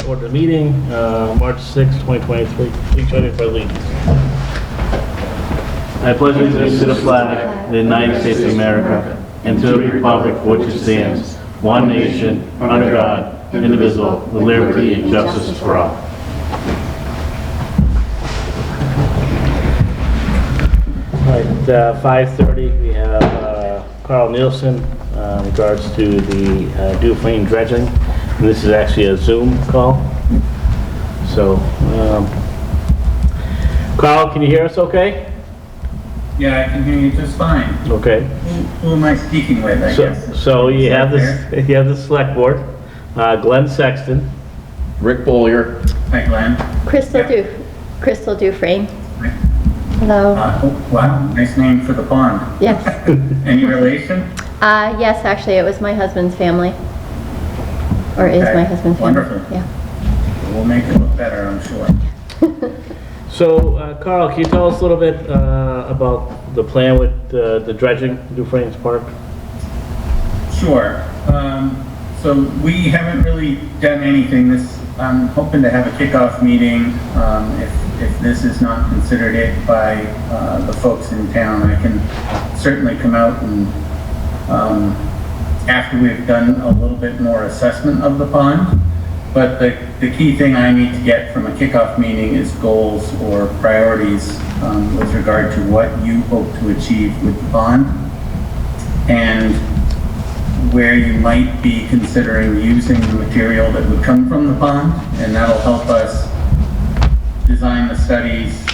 Order the meeting, March 6, 2023. Please join me for allegiance. I pledge allegiance to the flag of the United States of America and to the republic for which it stands, one nation, under God, indivisible, with liberty and justice for all. All right, 5:30, we have Carl Nielsen in regards to the Dufresne dredging. And this is actually a Zoom call. So, Carl, can you hear us okay? Yeah, I can hear you just fine. Okay. Who am I speaking with, I guess? So you have the select board, Glenn Sexton. Rick Bollier. Hi, Glenn. Crystal Dufresne. Hello. Wow, nice name for the pond. Yes. Any relation? Yes, actually, it was my husband's family. Or is Okay, my husband's family. wonderful. Yeah. We'll make it look better, I'm sure. So, Carl, can you tell us a little bit about the plan with the dredging, Dufresne's Park? Sure. So we haven't really done anything. I'm hoping to have a kickoff meeting. If this is not considered it by the folks in town, I can certainly come out and after we've done a little bit more assessment of the pond. But the key thing I need to get from a kickoff meeting is goals or priorities with regard to what you hope to achieve with the pond and where you might be considering using the material that would come from the pond, and that'll help us design the studies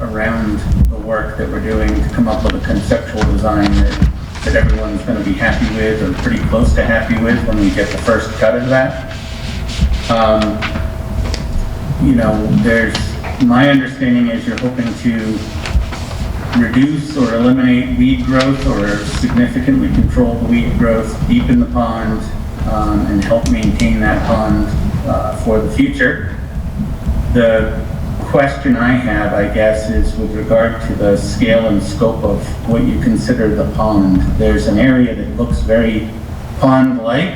around the work that we're doing to come up with a conceptual design that everyone's going to be happy with or pretty close to happy with when we get the first cut of that. You know, my understanding is you're hoping to reduce or eliminate weed growth or significantly control the weed growth deep in the pond and help maintain that pond for the future. The question I have, I guess, is with regard to the scale and scope of what you consider the pond. There's an area that looks very pond-like,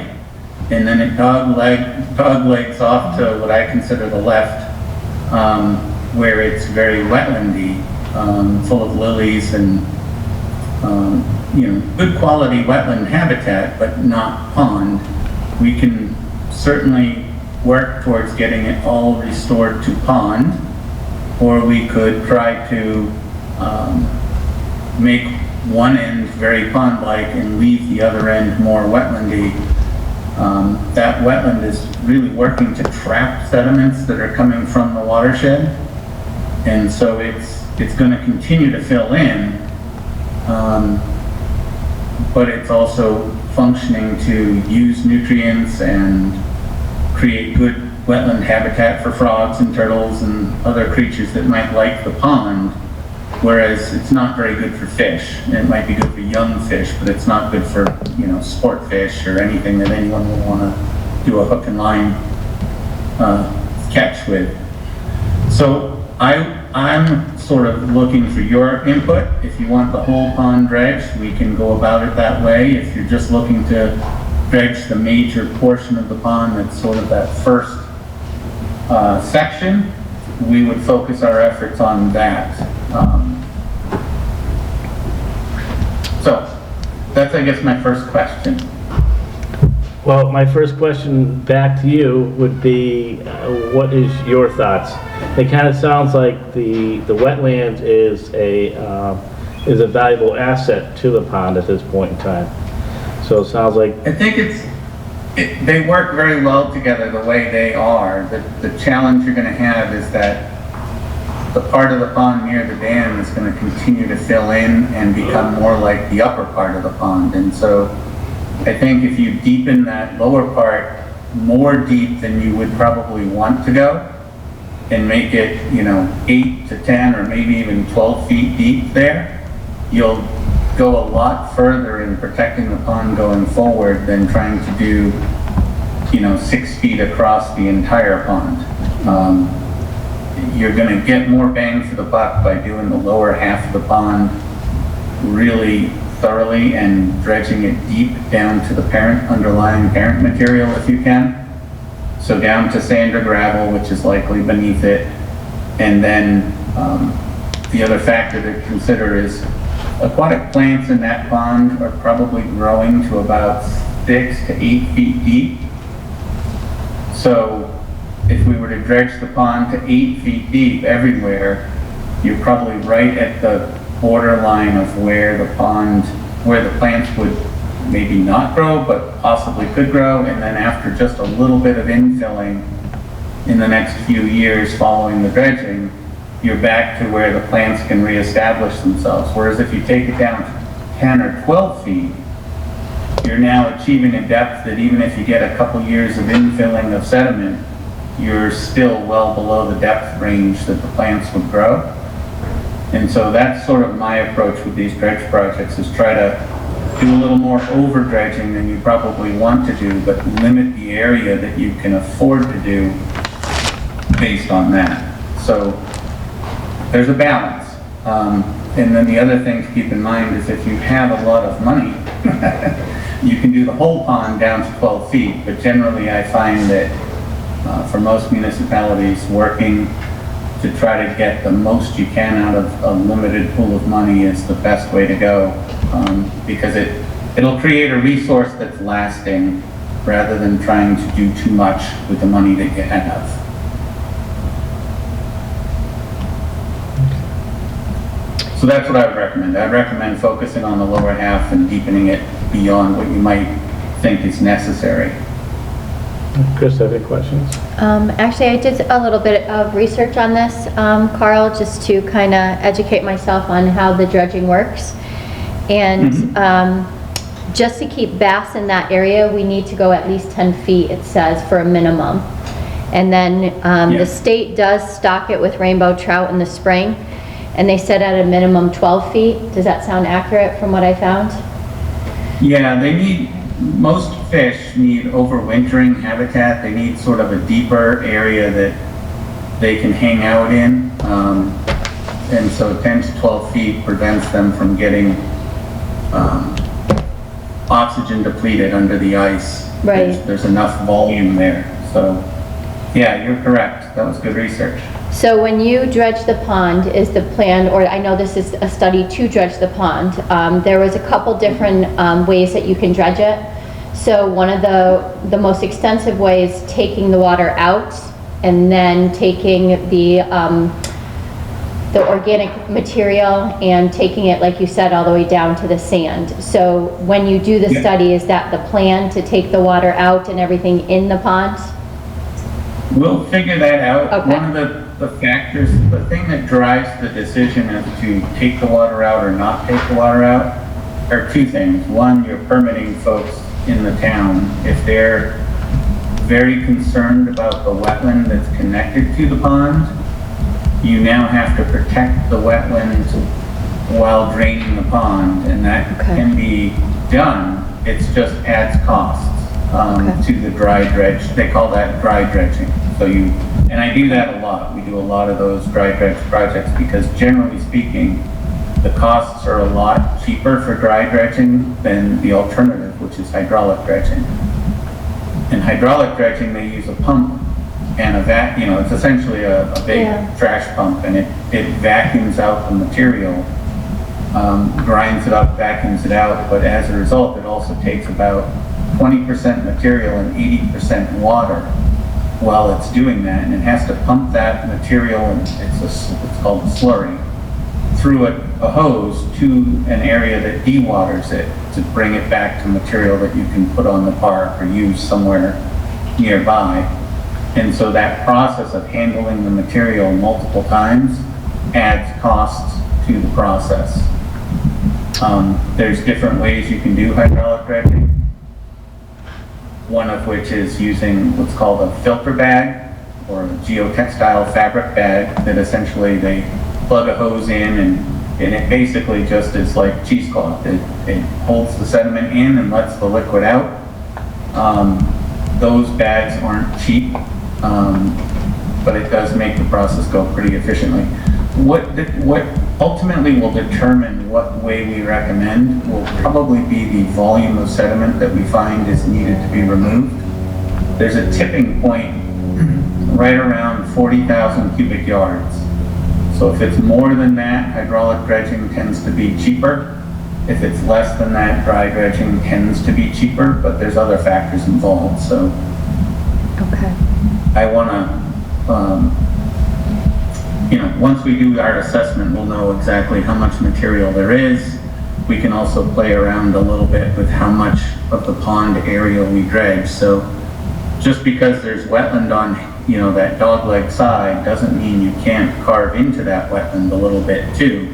and then it doglegs off to what I consider the left, where it's very wetlandy, full of lilies and you know, good quality wetland habitat, but not pond. We can certainly work towards getting it all restored to pond, or we could try to make one end very pond-like and leave the other end more wetlandy. That wetland is really working to trap sediments that are coming from the watershed, and so it's going to continue to fill in, but it's also functioning to use nutrients and create good wetland habitat for frogs and turtles and other creatures that might like the pond, whereas it's not very good for fish. It might be good for young fish, but it's not good for, you know, sport fish or anything that anyone would want to do a hook and line catch with. So I'm sort of looking for your input. If you want the whole pond dredged, we can go about it that way. If you're just looking to dredge the major portion of the pond that's sort of that first section, we would focus our efforts on that. So that's, I guess, my first question. Well, my first question back to you would be, what is your thoughts? It kind of sounds like the wetland is a valuable asset to the pond at this point in time. So it sounds like... I think they work very well together the way they are. The challenge you're going to have is that the part of the pond near the dam is going to continue to fill in and become more like the upper part of the pond. And so I think if you deepen that lower part more deep than you would probably want to go and make it, you know, 8 to 10 or maybe even 12 feet deep there, you'll go a lot further in protecting the pond going forward than trying to do, you know, 6 feet across the entire pond. You're going to get more bang for the buck by doing the lower half of the pond really thoroughly and dredging it deep down to the underlying parent material if you can. So down to sand or gravel, which is likely beneath it. And then the other factor to consider is aquatic plants in that pond are probably growing to about 6 to 8 feet deep. So if we were to dredge the pond to 8 feet deep everywhere, you're probably right at the borderline of where the plants would maybe not grow, but possibly could grow. And then after just a little bit of infilling in the next few years following the dredging, you're back to where the plants can reestablish themselves. Whereas if you take it down 10 or 12 feet, you're now achieving a depth that even if you get a couple years of infilling of sediment, you're still well below the depth range that the plants would grow. And so that's sort of my approach with these dredge projects, is try to do a little more over dredging than you probably want to do, but limit the area that you can afford to do based on that. So there's a balance. And then the other thing to keep in mind is if you have a lot of money, you can do the whole pond down to 12 feet, but generally I find that for most municipalities, working to try to get the most you can out of a limited pool of money is the best way to go, because it'll create a resource that's lasting rather than trying to do too much with the money that you have. So that's what I would recommend. I'd recommend focusing on the lower half and deepening it beyond what you might think is necessary. Chris, have any questions? Actually, I did a little bit of research on this, Carl, just to kind of educate myself on how the dredging works. And just to keep bass in that area, we need to go at least 10 feet, it says, for a minimum. And then the state does stock it with rainbow trout in the spring, and they said at a minimum 12 feet. Does that sound accurate from what I found? Yeah, most fish need overwintering habitat. They need sort of a deeper area that they can hang out in. And so 10 to 12 feet prevents them from getting oxygen depleted under the ice. Right. There's enough volume there. So yeah, you're correct. That was good research. So when you dredge the pond, is the plan, or I know this is a study to dredge the pond, there was a couple different ways that you can dredge it. So one of the most extensive ways, taking the water out and then taking the organic material and taking it, like you said, all the way down to the sand. So when you do the study, is that the plan, to take the water out and everything in the pond? We'll figure that out. Okay. One of the factors, the thing that drives the decision as to take the water out or not take the water out are two things. One, you're permitting folks in the town. If they're very concerned about the wetland that's connected to the pond, you now have to protect the wetland while draining the pond, and that can be done. It just adds costs to the dry dredge. They call that dry dredging. So and I do that a lot. We do a lot of those dry dredge projects because generally speaking, the costs are a lot cheaper for dry dredging than the alternative, which is hydraulic dredging. In hydraulic dredging, they use a pump and it's essentially a big trash pump, and it vacuums out the material, grinds it up, vacuums it out, but as a result, it also takes about 20% material and 80% water while it's doing that, and it has to pump that material, and it's called a slurry, through a hose to an area that dewaters it to bring it back to material that you can put on the park or use somewhere nearby. And so that process of handling the material multiple times adds costs to the process. There's different ways you can do hydraulic dredging. One of which is using what's called a filter bag or a geotextile fabric bag that essentially they plug a hose in and it basically just is like cheesecloth. It holds the sediment in and lets the liquid out. Those bags aren't cheap, but it does make the process go pretty efficiently. What ultimately will determine what way we recommend will probably be the volume of sediment that we find is needed to be removed. there's a tipping point right around 40,000 cubic yards. So if it's more than that, hydraulic dredging tends to be cheaper. If it's less than that, dry dredging tends to be cheaper, but there's other factors involved. So Okay. I want to, once we do our assessment, we'll know exactly how much material there is. We can also play around a little bit with how much of the pond area we dredge. So just because there's wetland on, that dogleg side doesn't mean you can't carve into that wetland a little bit too.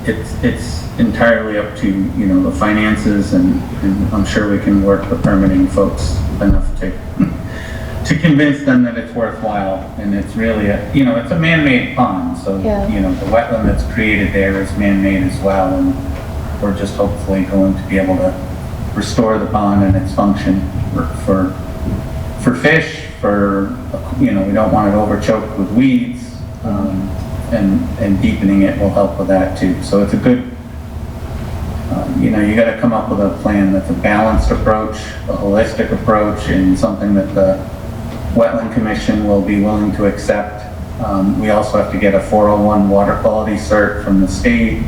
It's entirely up to, the finances, and I'm sure we can work the permitting folks enough to convince them that it's worthwhile. And it's really it's a man-made pond. So, Yeah. The wetland that's created there is man-made as well. And we're just hopefully going to be able to restore the pond and its function for fish, we don't want it overchoked with weeds, and deepening it will help with that too. So it's a good, you got to come up with a plan that's a balanced approach, a holistic approach, and something that the Wetland Commission will be willing to accept. We also have to get a 401 water quality cert from the state.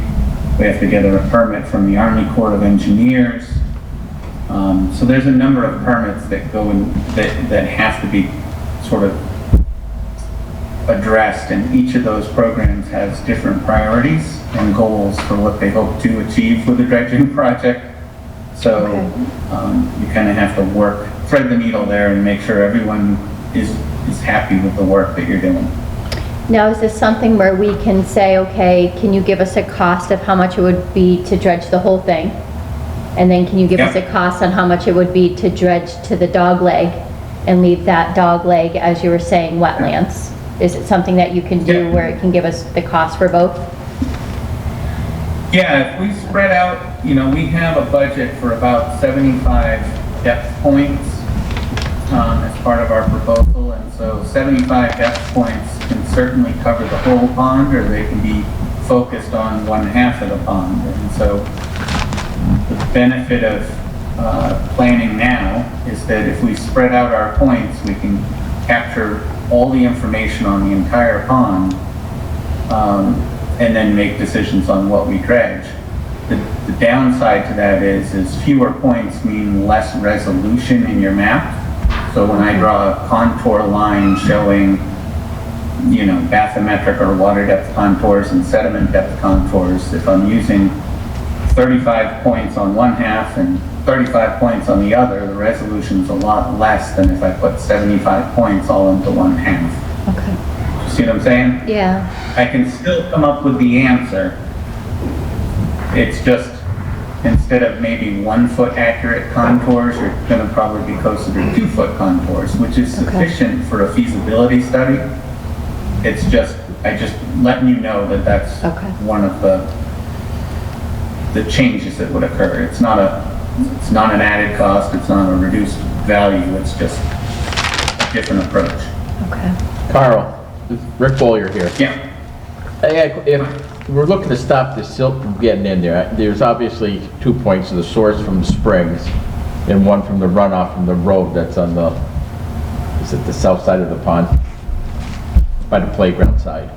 We have to get a permit from the Army Corps of Engineers. So there's a number of permits that go in that have to be sort of addressed, and each of those programs has different priorities and goals for what they hope to achieve with the dredging project. So you kind of have to thread the needle there and make sure everyone is happy with the work that you're doing. Now, is this something where we can say, okay, can you give us a cost of how much it would be to dredge the whole thing? And then can you give us a cost on how much it would be to dredge to the dog leg and leave that dog leg, as you were saying, wetlands? Is it something that you can do where it can give us the cost for both? Yeah, if we spread out, we have a budget for about 75 depth points as part of our proposal. And so 75 depth points can certainly cover the whole pond, or they can be focused on one half of the pond. And so the benefit of planning now is that if we spread out our points, we can capture all the information on the entire pond, and then make decisions on what we dredge. The downside to that is fewer points mean less resolution in your map. So when I draw a contour line showing, bathymetric or water depth contours and sediment depth contours, if I'm using 35 points on one half and 35 points on the other, the resolution's a lot less than if I put 75 points all into one half. Okay. See what I'm saying? Yeah. I can still come up with the answer. It's just, instead of maybe 1 foot accurate contours, you're gonna probably be closer to 2 foot contours, which is sufficient for a feasibility study. It's just, I just letting you know that that's one of the changes that would occur. It's not an added cost, it's not a reduced value, it's just a different approach. Okay. Carl, Rick Bollier here. Yeah. If we're looking to stop the silt from getting in there, there's obviously 2 points of the source from the springs and one from the runoff from the road that's on is it the south side of the pond? By the playground side.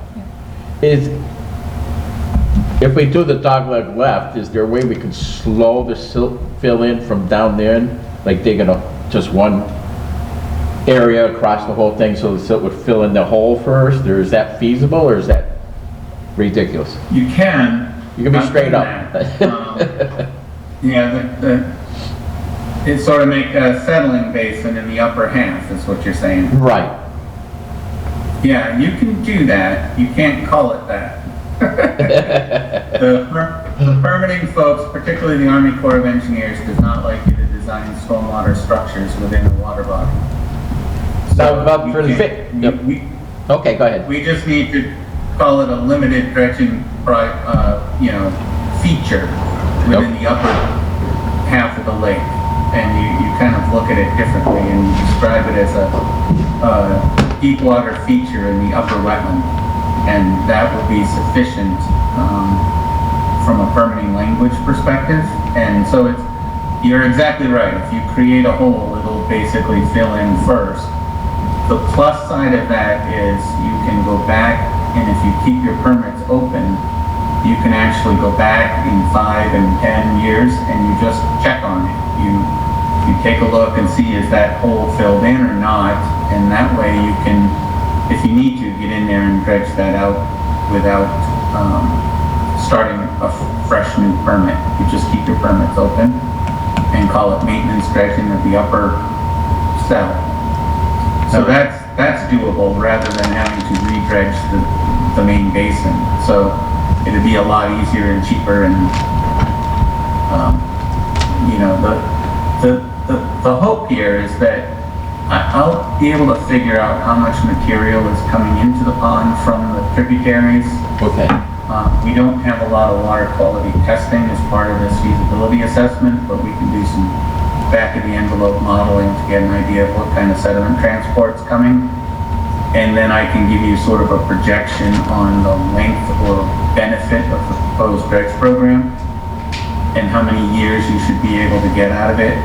If we do the dogleg left, is there a way we can slow the silt fill in from down there, like digging up just one area across the whole thing so the silt would fill in the hole first? Or is that feasible, or is that ridiculous? You can. You can be straight up. It sort of make a settling basin in the upper half is what you're saying. Right. Yeah, you can do that. You can't call it that. The permitting folks, particularly the Army Corps of Engineers, does not like you to design stormwater structures within a water body. So about for the okay, go ahead. We just need to call it a limited dredging, feature within the upper half of the lake, and you kind of look at it differently and you describe it as a deep water feature in the upper wetland, and that will be sufficient from a permitting language perspective. And so you're exactly right. If you create a hole, it'll will basically fill in first. The plus side of that is you can go back, and if you keep your permits open, you can actually go back in 5 and 10 years and you just check on it. You take a look and see, is that hole filled in or not, and that way you can, if you need to, get in there and dredge that out without starting a fresh new permit. You just keep your permits open and call it maintenance dredging of the upper cell. So that's doable rather than having to re-dredge the main basin. So it'd be a lot easier and cheaper, and you know, the hope here is that I'll be able to figure out how much material is coming into the pond from the tributaries. Okay. We don't have a lot of water quality testing as part of this feasibility assessment, but we can do some back of the envelope modeling to get an idea of what kind of sediment transport's coming. And then I can give you sort of a projection on the length or benefit of the proposed dredge program and how many years you should be able to get out of it.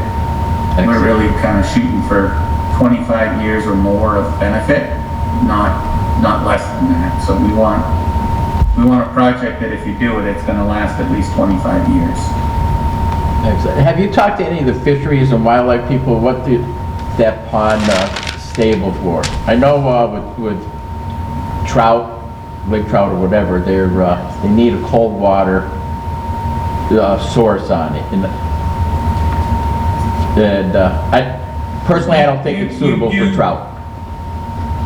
And we're really kind of shooting for 25 years or more of benefit, not less than that. So we want a project that if you do it, it's going to last at least 25 years. Excellent. Have you talked to any of the fisheries and wildlife people, what that pond stable for? I know with trout, lake trout or whatever, they need a cold water source on it. And I don't think it's suitable for trout.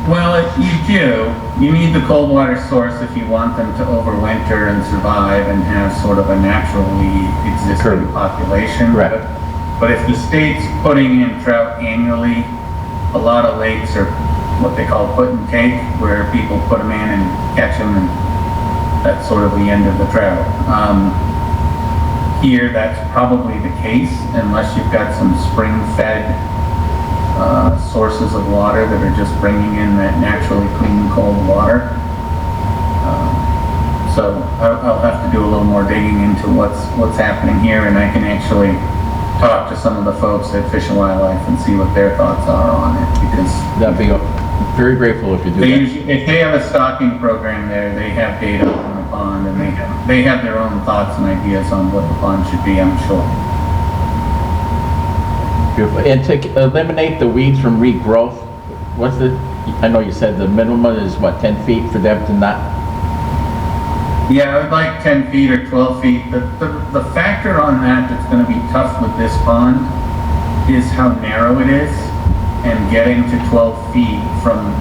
Well, you do. You need the cold water source if you want them to overwinter and survive and have sort of a naturally existing population. Right. But if the state's putting in trout annually, a lot of lakes are what they call put and take, where people put them in and catch them, and that's sort of the end of the trout. Here, that's probably the case, unless you've got some spring-fed sources of water that are just bringing in that naturally clean, cold water. So I'll have to do a little more digging into what's happening here, and I can actually talk to some of the folks at Fish and Wildlife and see what their thoughts are on it, because That'd be very grateful if you do that. if they have a stocking program there, they have data on the pond, and they have their own thoughts and ideas on what the pond should be, I'm sure. Beautiful. And to eliminate the weeds from regrowth, I know you said the minimum is what, 10 feet for them to not? Yeah, I would like 10 feet or 12 feet. The factor on that's going to be tough with this pond is how narrow it is, and getting to 12 feet from,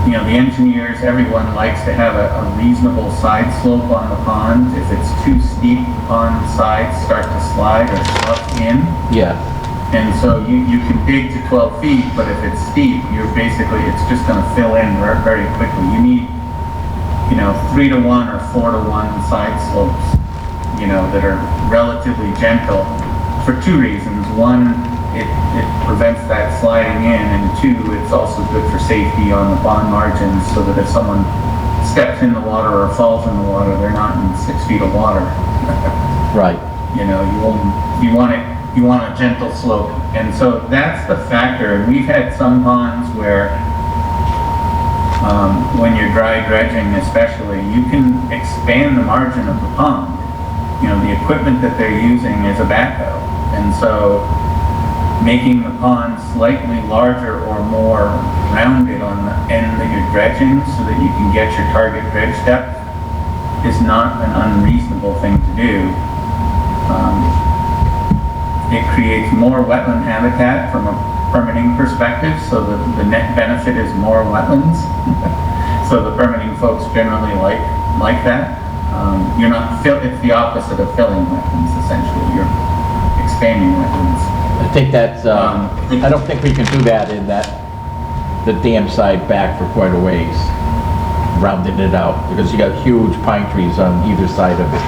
the engineers, everyone likes to have a reasonable side slope on the pond. If it's too steep, the pond sides start to slide or slough in. Yeah. And so you can dig to 12 feet, but if it's steep, it's just going to fill in very quickly. You need, 3-to-1 or 4-to-1 side slopes, that are relatively gentle for two reasons. One, it prevents that sliding in, and two, it's also good for safety on the pond margins, so that if someone steps in the water or falls in the water, they're not in 6 feet of water. Right. You want a gentle slope, and so that's the factor. And we've had some ponds where, when you're dry dredging especially, you can expand the margin of the pond. The equipment that they're using is a backhoe, and so making the pond slightly larger or more rounded on the end that you're dredging so that you can get your target dredge depth is not an unreasonable thing to do. It creates more wetland habitat from a permitting perspective, so the net benefit is more wetlands. So the permitting folks generally like that. It's the opposite of filling wetlands, essentially. You're expanding wetlands. I think that's, I don't think we can do that in the dam side back for quite a ways, rounding it out, because you got huge pine trees on either side of it.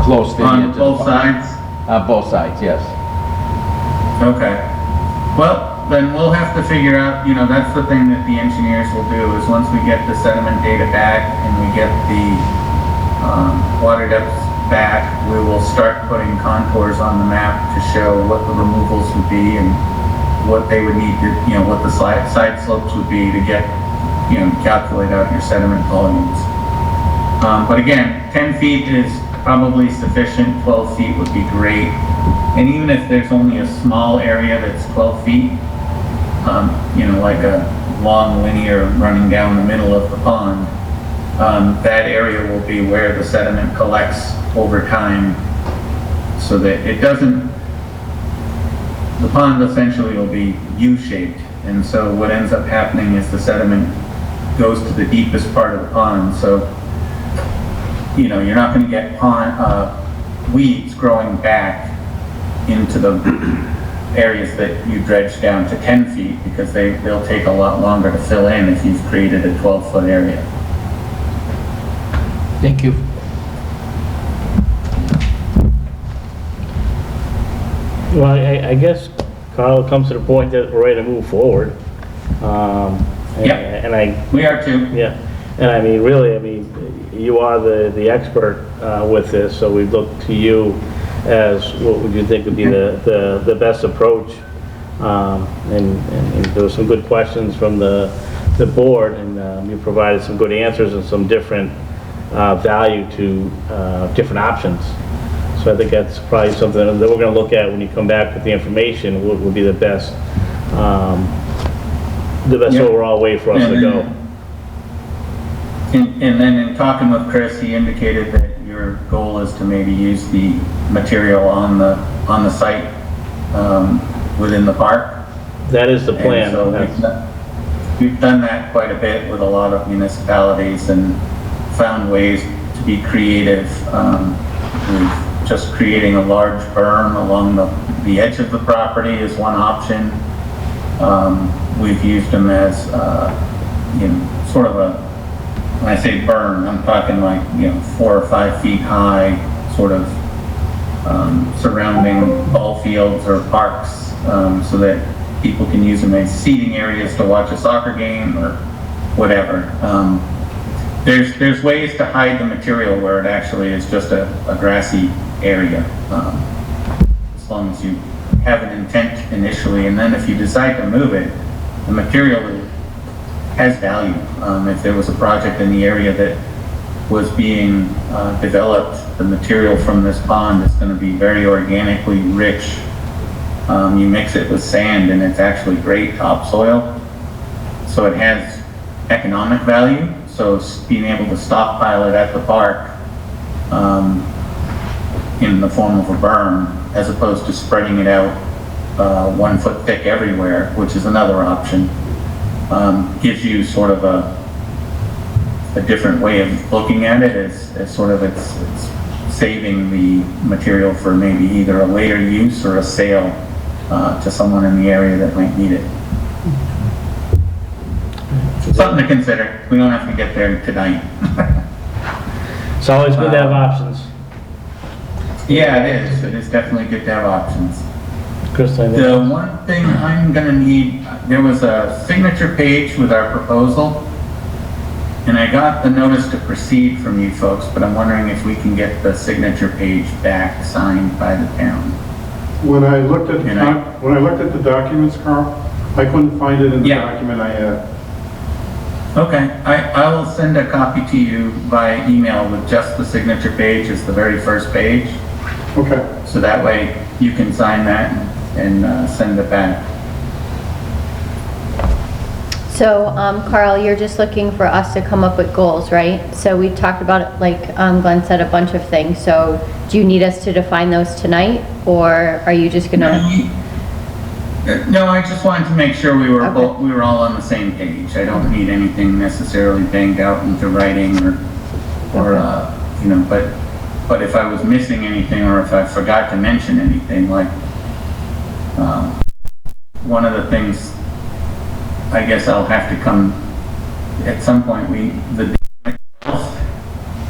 Close to the edge of the both pond. sides? Both sides, yes. Okay. Well, then we'll have to figure out, that's the thing that the engineers will do, is once we get the sediment data back and we get the water depths back, we will start putting contours on the map to show what the removals would be and what they would need to, what the side slopes would be to get, calculate out your sediment volumes. But again, 10 feet is probably sufficient, 12 feet would be great. And even if there's only a small area that's 12 feet, like a long linear running down the middle of the pond, that area will be where the sediment collects over time, so that it doesn't, the pond essentially will be U-shaped. And so what ends up happening is the sediment goes to the deepest part of the pond. So, you're not going to get weeds growing back into the areas that you dredge down to 10 feet, because they'll take a lot longer to fill in if you've created a 12-foot area. Thank you. Well, I guess, Carl, it comes to the point that we're ready to move forward. We are too. Yeah, and I mean, really, you are the expert with this, so we look to you as what would you think would be the best approach. And there were some good questions from the board, and you provided some good answers and some different value to different options. So I think that's probably something that we're going to look at when you come back with the information. What would be the best overall way for us to go. And then in talking with Chris, he indicated that your goal is to maybe use the material on the site within the park. That is the plan. And so we've done that quite a bit with a lot of municipalities and found ways to be creative. With just creating a large berm along the edge of the property is one option. We've used them as, sort of when I say berm, I'm talking like, 4 or 5 feet high, sort of surrounding ball fields or parks, so that people can use them as seating areas to watch a soccer game or whatever. There's ways to hide the material where it actually is just a grassy area, as long as you have an intent initially, and then if you decide to move it, the material has value. If there was a project in the area that was being developed, the material from this pond is going to be very organically rich. You mix it with sand and it's actually great topsoil, so it has economic value. So being able to stockpile it at the park in the form of a berm, as opposed to spreading it out 1 foot thick everywhere, which is another option, gives you sort of a different way of looking at it, as sort of it's saving the material for maybe either a later use or a sale to someone in the area that might need it. Something to consider. We don't have to get there tonight. It's always good to have options. Yeah, it is. It is definitely good to have options. Chris, The one thing I'm gonna need, there was a signature page with our proposal, and I got the notice to proceed from you folks, but I'm wondering if we can get the signature page back signed by the town. When I looked at the documents, Carl, I couldn't find it in the document I had. Okay, I will send a copy to you by email with just the signature page as the very first page. Okay. So that way you can sign that and send it back. So, Carl, you're just looking for us to come up with goals, right? So we talked about, like Glenn said, a bunch of things. So do you need us to define those tonight, or are you just gonna? No, I just wanted to make sure we were Okay. we were all on the same page. I don't need anything necessarily banged out into writing or but if I was missing anything, or if I forgot to mention anything, like one of the things, I guess I'll have to come at some point.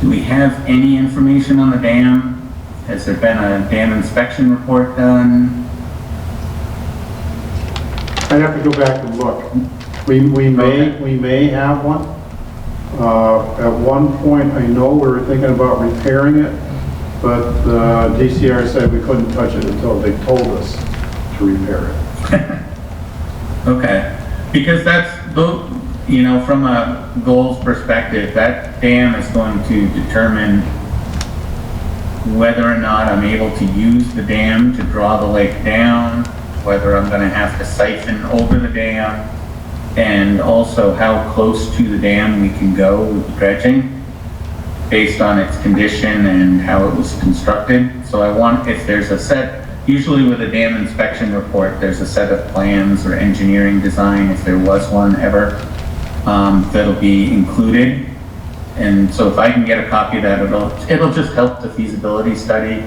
Do we have any information on the dam? Has there been a dam inspection report done? I'd have to go back and look. We may have one. At one point, I know we were thinking about repairing it, but DCR said we couldn't touch it until they told us to repair it. Okay, because that's, you know, from a goals perspective, that dam is going to determine whether or not I'm able to use the dam to draw the lake down, whether I'm gonna have to siphon over the dam, and also how close to the dam we can go with dredging based on its condition and how it was constructed. So I want, if there's a set, usually with a dam inspection report, there's a set of plans or engineering design, if there was one ever, that'll be included. And so if I can get a copy of that, it'll just help the feasibility study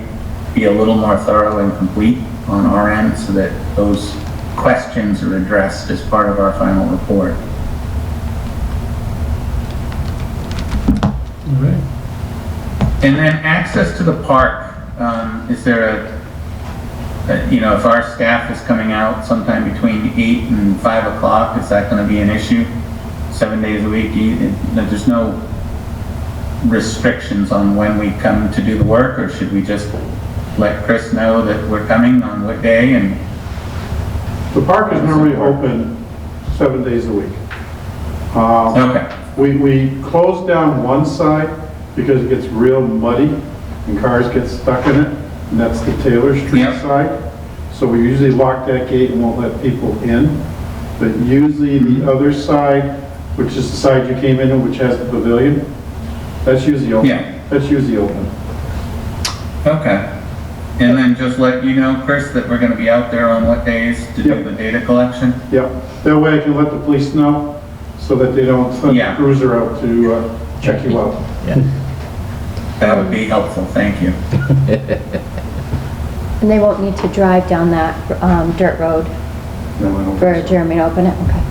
be a little more thorough and complete on our end so that those questions are addressed as part of our final report. All right. And then access to the park, is there you know, if our staff is coming out sometime between 8 and 5 o'clock, is that going to be an issue? 7 days a week? There's no restrictions on when we come to do the work, or should we just let Chris know that we're coming on what day? And The park is normally open 7 days a week. okay. We close down one side because it gets real muddy and cars get stuck in it, and that's the Taylor Street Yep. side. So we usually lock that gate and won't let people in. But usually the other side, which is the side you came in, which has the pavilion, that's usually open. Yeah. That's usually open. Okay. And then just let you know, Chris, that we're going to be out there on what days to do Yep. the data collection? Yep. That way I can let the police know so that they don't send Yeah. a cruiser out to check you out. Yeah. That would be helpful, thank you. And they won't need to drive down that dirt road No, I don't for think so. Jeremy to open it? Okay.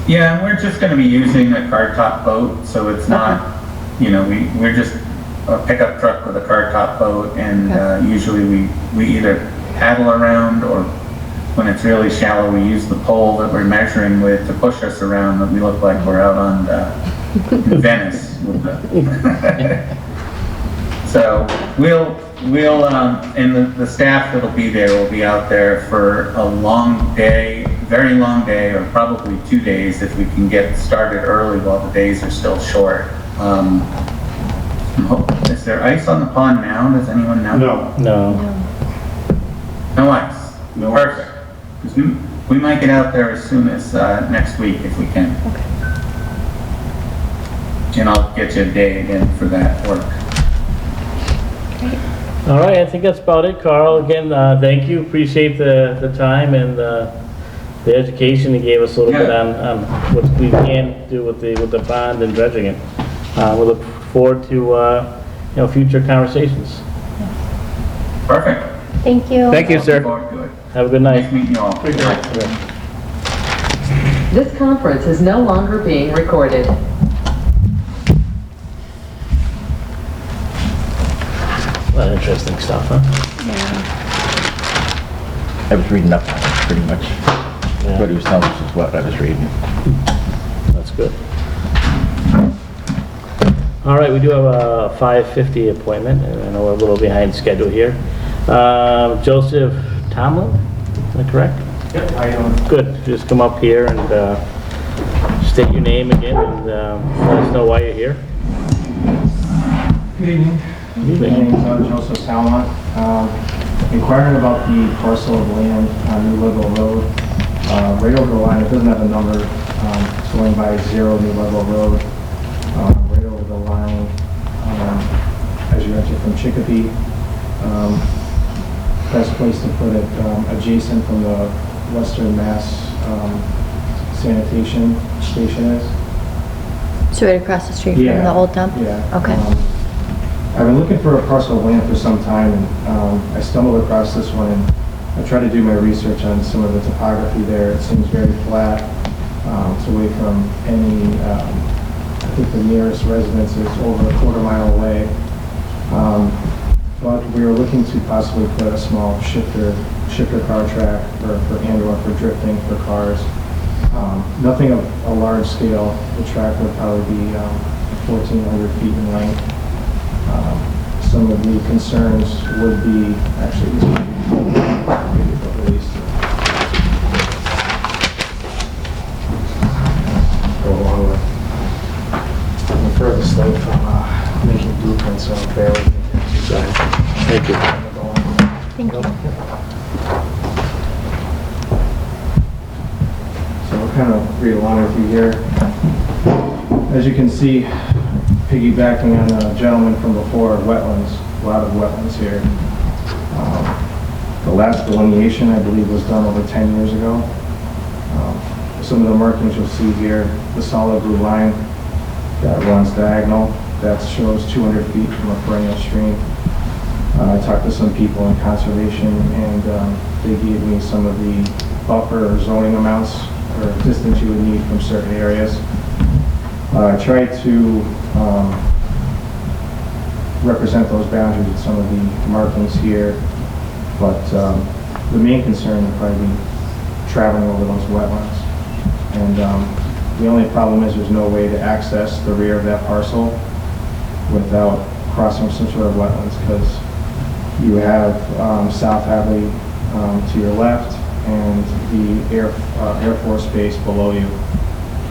Yeah, and we're just going to be using a car top boat, so it's not, you know, we're just a pickup truck with a car top boat, and usually we either paddle around, or when it's really shallow, we use the pole that we're measuring with to push us around, that we look like we're out on in Venice. With the so we'll and the staff that'll be there will be out there for a long day, very long day, or probably 2 days if we can get started early while the days are still short. Is there ice on the pond now? Does anyone know? No, No. No ice? No ice. Perfect. 'Cause we might get out there as soon as next week if we can. Okay. And I'll get you a day again for that work. All right, I think that's about it, Carl. Again, thank you, appreciate the time and the education you gave us a little bit Yeah. on what we can do with the pond and dredging it. We look forward to, you know, future conversations. Perfect. Thank you. Thank you, Looking sir. forward to it. Have a good night. Nice meeting you all. Take care. This conference is no longer being recorded. A lot of interesting stuff, huh? I was reading up on it, pretty much. What he was telling us is what I was reading. That's good. All right, we do have a 5:50 appointment, and I know we're a little behind schedule here. Joseph Tomlin, is that correct? Yep, how you doing? Good, just come up here and state your name again and let us know why you're here. Good evening. Good My evening. name is Joseph Salmont. Inquiring about the parcel of land on New Ludlow Road. Right over the line, it doesn't have a number, it's going by 0 New Ludlow Road. Right over the line, as you enter from Chicopee. Best place to put it, adjacent from the Western Mass sanitation station is. So right across the street from Yeah. the old dump? Yeah. Okay. I've been looking for a parcel of land for some time, and I stumbled across this one, and I tried to do my research on some of the topography there. It seems very flat. It's away from any, I think the nearest residence is over a quarter-mile away. But we were looking to possibly put a small shifter car track and/or for drifting for cars. Nothing of a large scale. The track would probably be 1,400 feet in length. Some of the concerns would be, actually, these would be released. kind of read along with you here. As you can see, piggybacking on a gentleman from before, wetlands, a lot of wetlands here. The last delineation, I believe, was done over 10 years ago. Some of the markings you'll see here, the solid blue line that runs diagonal, that shows 200 feet from a perennial stream. I talked to some people in conservation, and they gave me some of the buffer or zoning amounts or distance you would need from certain areas. I tried to represent those boundaries with some of the markings here, but the main concern would probably be traveling over those wetlands. And the only problem is there's no way to access the rear of that parcel without crossing some sort of wetlands, because you have South Hadley to your left and the Air Force Base below you.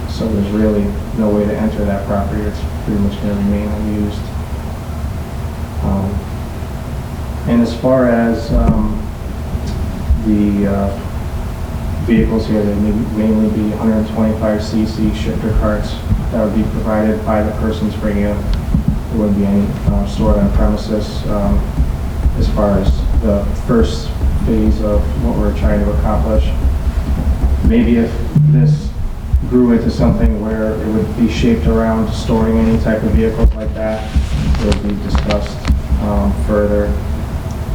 So there's really no way to enter that property. It's pretty much going to remain unused. And as far as the vehicles here, they mainly be 125cc shifter carts that would be provided by the persons bringing them. There wouldn't be any stored on premises. As far as the first phase of what we're trying to accomplish, maybe if this grew into something where it would be shaped around storing any type of vehicles like that, it would be discussed further.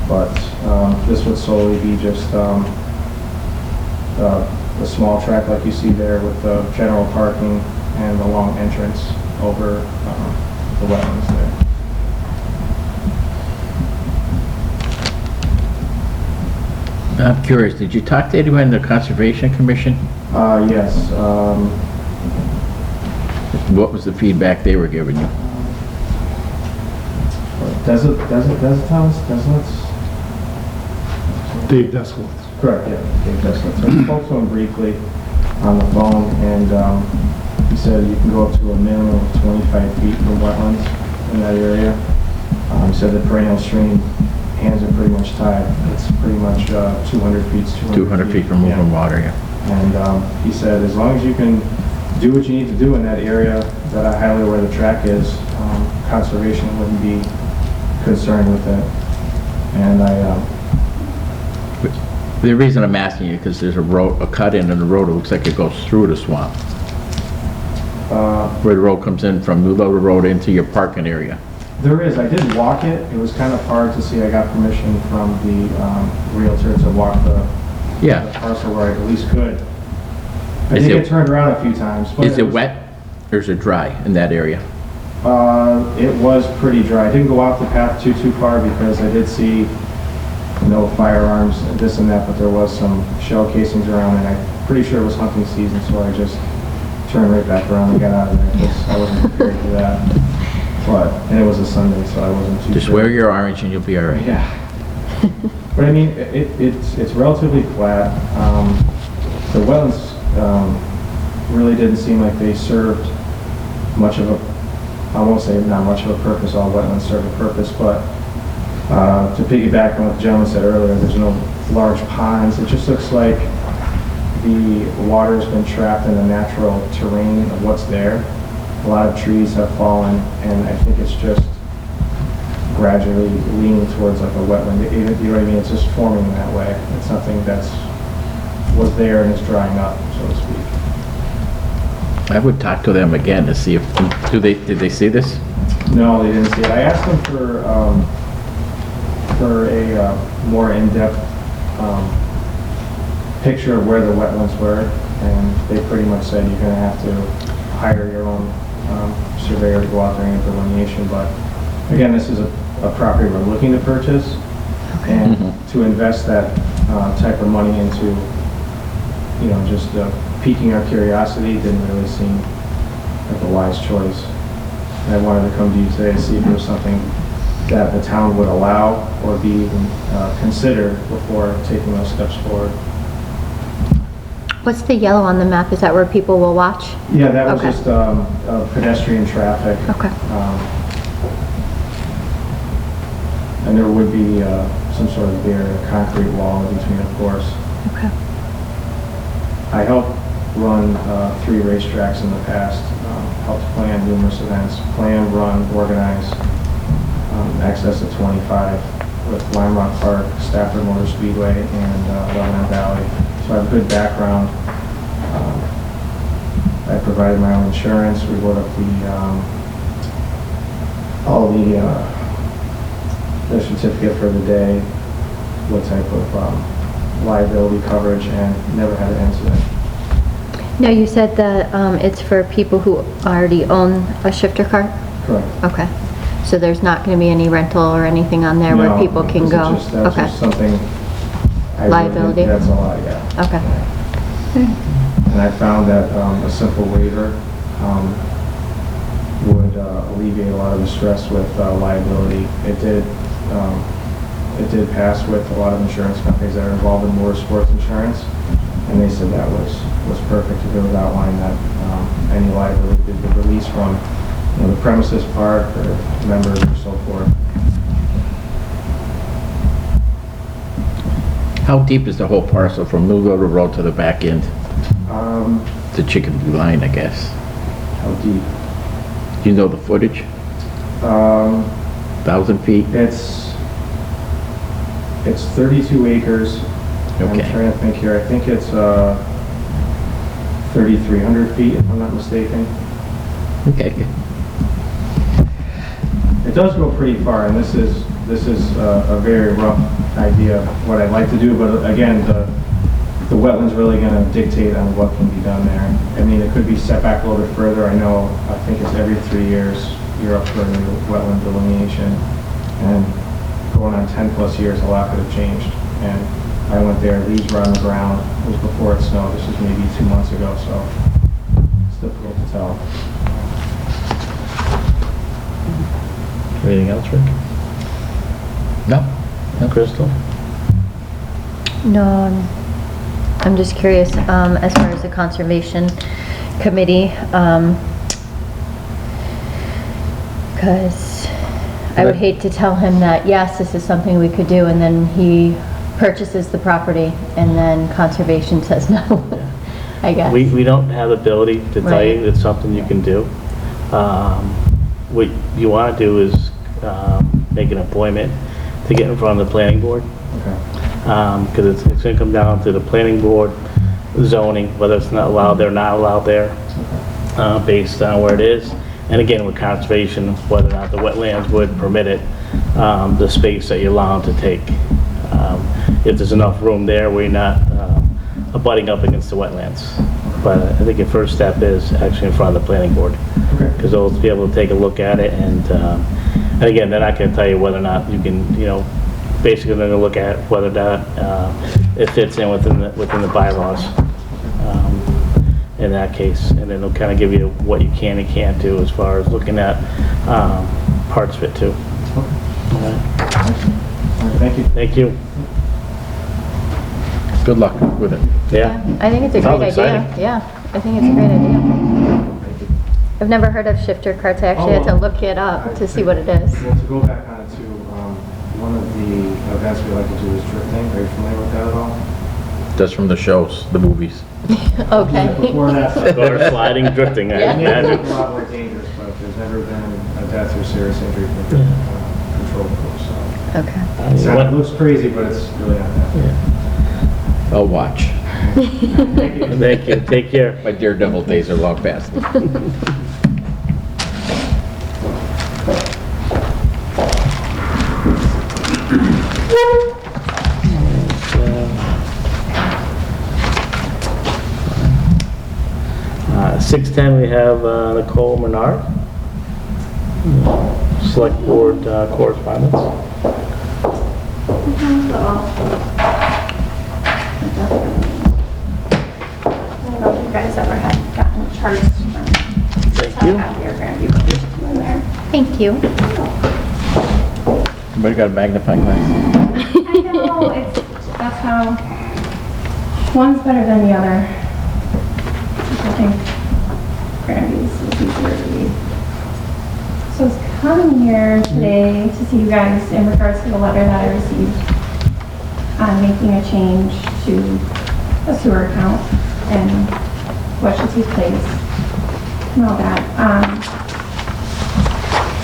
But this would solely be just a small track like you see there with the general parking and the long entrance over the wetlands there. I'm curious, did you talk to anyone in the Conservation Commission? Yes. What was the feedback they were giving you? Desert Thomas? Deserts? Dave Desolate. Correct, yeah, Dave Desolate. So I spoke to him briefly on the phone, and he said you can go up to a minimum of 25 feet from wetlands in that area. He said the perennial stream, hands are pretty much tied. It's pretty much 200 feet. 200 feet from moving water, yeah. And he said as long as you can do what you need to do in that area that I highlight where the track is, conservation wouldn't be concerned with it. And The reason I'm asking you, because there's a road, a cut in the road, it looks like it goes through the swamp. Where the road comes in from New Little Road into your parking area. There is. I did walk it. It was kind of hard to see. I got permission from the realtor to walk the parcel where I at least could. I did get turned around a few times. But Is it wet or is it dry in that area? It was pretty dry. I didn't go off the path too far because I did see no firearms and this and that, but there was some shell casings around, and I'm pretty sure it was hunting season, so I just turned right back around and got out of there because I wasn't prepared for that. And it was a Sunday, so I wasn't too Just sure. wear your orange and you'll be all right. Yeah. But I mean, it's relatively flat. The wetlands really didn't seem like they served much of a, I won't say not much of a purpose, all wetlands serve a purpose, but to piggyback on what the gentleman said earlier, there's no large ponds. It just looks like the water's been trapped in the natural terrain of what's there. A lot of trees have fallen, and I think it's just gradually leaning towards like a wetland. You know what I mean? It's just forming that way. It's something that's was there and it's drying up, so to speak. I would talk to them again to see if, did they see this? No, they didn't see it. I asked them for a more in-depth picture of where the wetlands were, and they pretty much said you're going to have to hire your own surveyor to go out there and get delineation. But again, this is a property we're looking to purchase, and to invest that type of money into, you know, just piquing our curiosity didn't really seem like a wise choice. And I wanted to come to you today to see if there was something that the town would allow or be even consider before taking those steps forward. What's the yellow on the map? Is that where people will watch? Yeah, that was Okay. just pedestrian traffic. Okay. And there would be some sort of barrier, concrete wall in between, of course. Okay. I helped run 3 racetracks in the past, helped plan numerous events, plan, run, organize, in excess of 25 with Lime Rock Park, Stafford Motor Speedway, and Lebanon Valley. So I have a good background. I provided my own insurance. We wrote up the certificate for the day, what type of liability coverage, and never had an incident. No, you said that it's for people who already own a shifter car? Correct. Okay. So there's not going to be any rental or anything on there where No, people can this is go? just- That's Okay. just something. I really Liability? think that's a lot, yeah. Okay. And I found that a simple waiver would alleviate a lot of the stress with liability. It did pass with a lot of insurance companies that are involved in motorsports insurance, and they said that was perfect if it was outlined that any liability could be released from the premises park or members or so forth. How deep is the whole parcel from New River Road to the back end? How The Chicken Line, I guess. deep? Do you know the footage? 1,000 feet? It's 32 acres. I'm Okay. trying to think here. I think it's 3,300 feet, if I'm not mistaken. Okay. It does go pretty far, and this is a very rough idea of what I'd like to do, but again, the wetland's really going to dictate on what can be done there. I mean, it could be set back a little bit further. I think it's every 3 years you're up for a new wetland delineation, and going on 10 plus years, a lot could have changed. And I went there, leaves were on the ground. It was before it snowed. This was maybe 2 months ago, so it's difficult to tell. Anything else, Rick? No? Crystal? No, I'm just curious, as far as the Conservation Committee, because I would hate to tell him that, yes, this is something we could do, and then he purchases the property, and then Conservation says no, I guess. We don't have the ability to tell Right. you it's something you can do. What you want to do is make an appointment to get in front of the planning board. Okay. Because it's going to come down to the planning board zoning, whether it's not allowed there or not allowed there, based on where it is. And again, with conservation, whether or not the wetlands would permit it, the space that you're allowed to take. If there's enough room there where you're not abutting up against the wetlands. But I think your first step is actually in front of the planning board. Okay. Because they'll be able to take a look at it, and again, they're not going to tell you whether or not you can, basically they're going to look at whether or not it fits in within the bylaws in that case, and then they'll kind of give you what you can and can't do as far as looking at parts of it too. All right, thank you. Thank you. Good luck with it. Yeah. I think it's a Sounds great idea. exciting. Yeah, I think it's a great idea. I've never heard of shifter carts. I actually had to look it up to see what it is. Well, to go back on it too, one of the events we like to do is drifting. Are you familiar with that at all? Just from the shows, the movies. Okay. Before that, Gutter sliding, drifting, I Yeah. it's a imagine. lot more dangerous, but there's never been a death or serious injury from the control course. So Okay. it looks crazy, but it's really not that. I'll watch. Thank you. Take care. My Daredevil days are long past. 6:10, we have Nicole Menard, Select Board correspondence. I don't know if you guys ever had gotten charts from. Thank you. Have your Granby budget in there. Thank you. Somebody got a magnifying glass? I know, that's how, one's better than the other. I think Granby's is easier to read. So I was coming here today to see you guys in regards to the letter that I received on making a change to a sewer account and what should take place, and all that.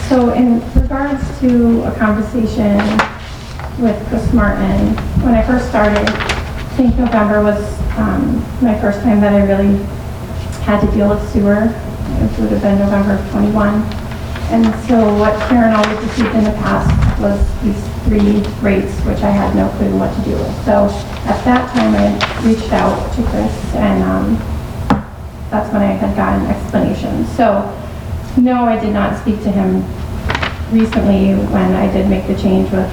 So in regards to a conversation with Chris Martin, when I first started, I think November was my first time that I really had to deal with sewer. It would have been November of '21. And so what Karen always received in the past was these 3 rates, which I had no clue what to do with. So at that time, I reached out to Chris, and that's when I had gotten explanation. So no, I did not speak to him recently when I did make the change with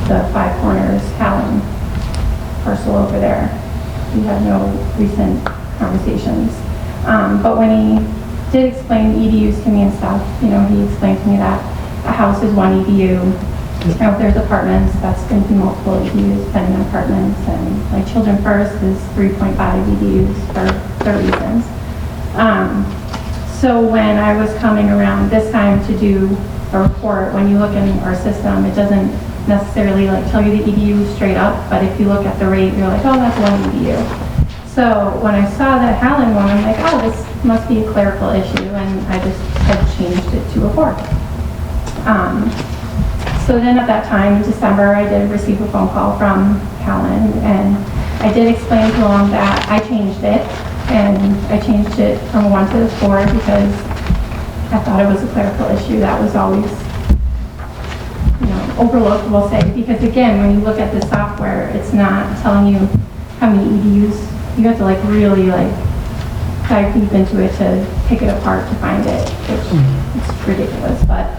the Five Corners Hallam parcel over there. We had no recent conversations. But when he did explain EDUs to me and stuff, you know, he explained to me that a house is 1 EDU. Now, if there's apartments, that's going to be multiple EDUs, depending on apartments. And like Children First is 3.5 EDUs for their reasons. So when I was coming around this time to do a report, when you look in our system, it doesn't necessarily like tell you the EDU straight up, but if you look at the rate, you're like, oh, that's 1 EDU. So when I saw that Hallam one, I'm like, oh, this must be a clerical issue, and I just had changed it to a 4. So then at that time, in December, I did receive a phone call from Hallam, and I did explain to him that I changed it, and I changed it from a 1 to a 4 because I thought it was a clerical issue. That was always, you know, overlooked, we'll say, because again, when you look at the software, it's not telling you how many EDUs. You have to like really like dive deep into it to pick it apart to find it, which is ridiculous. But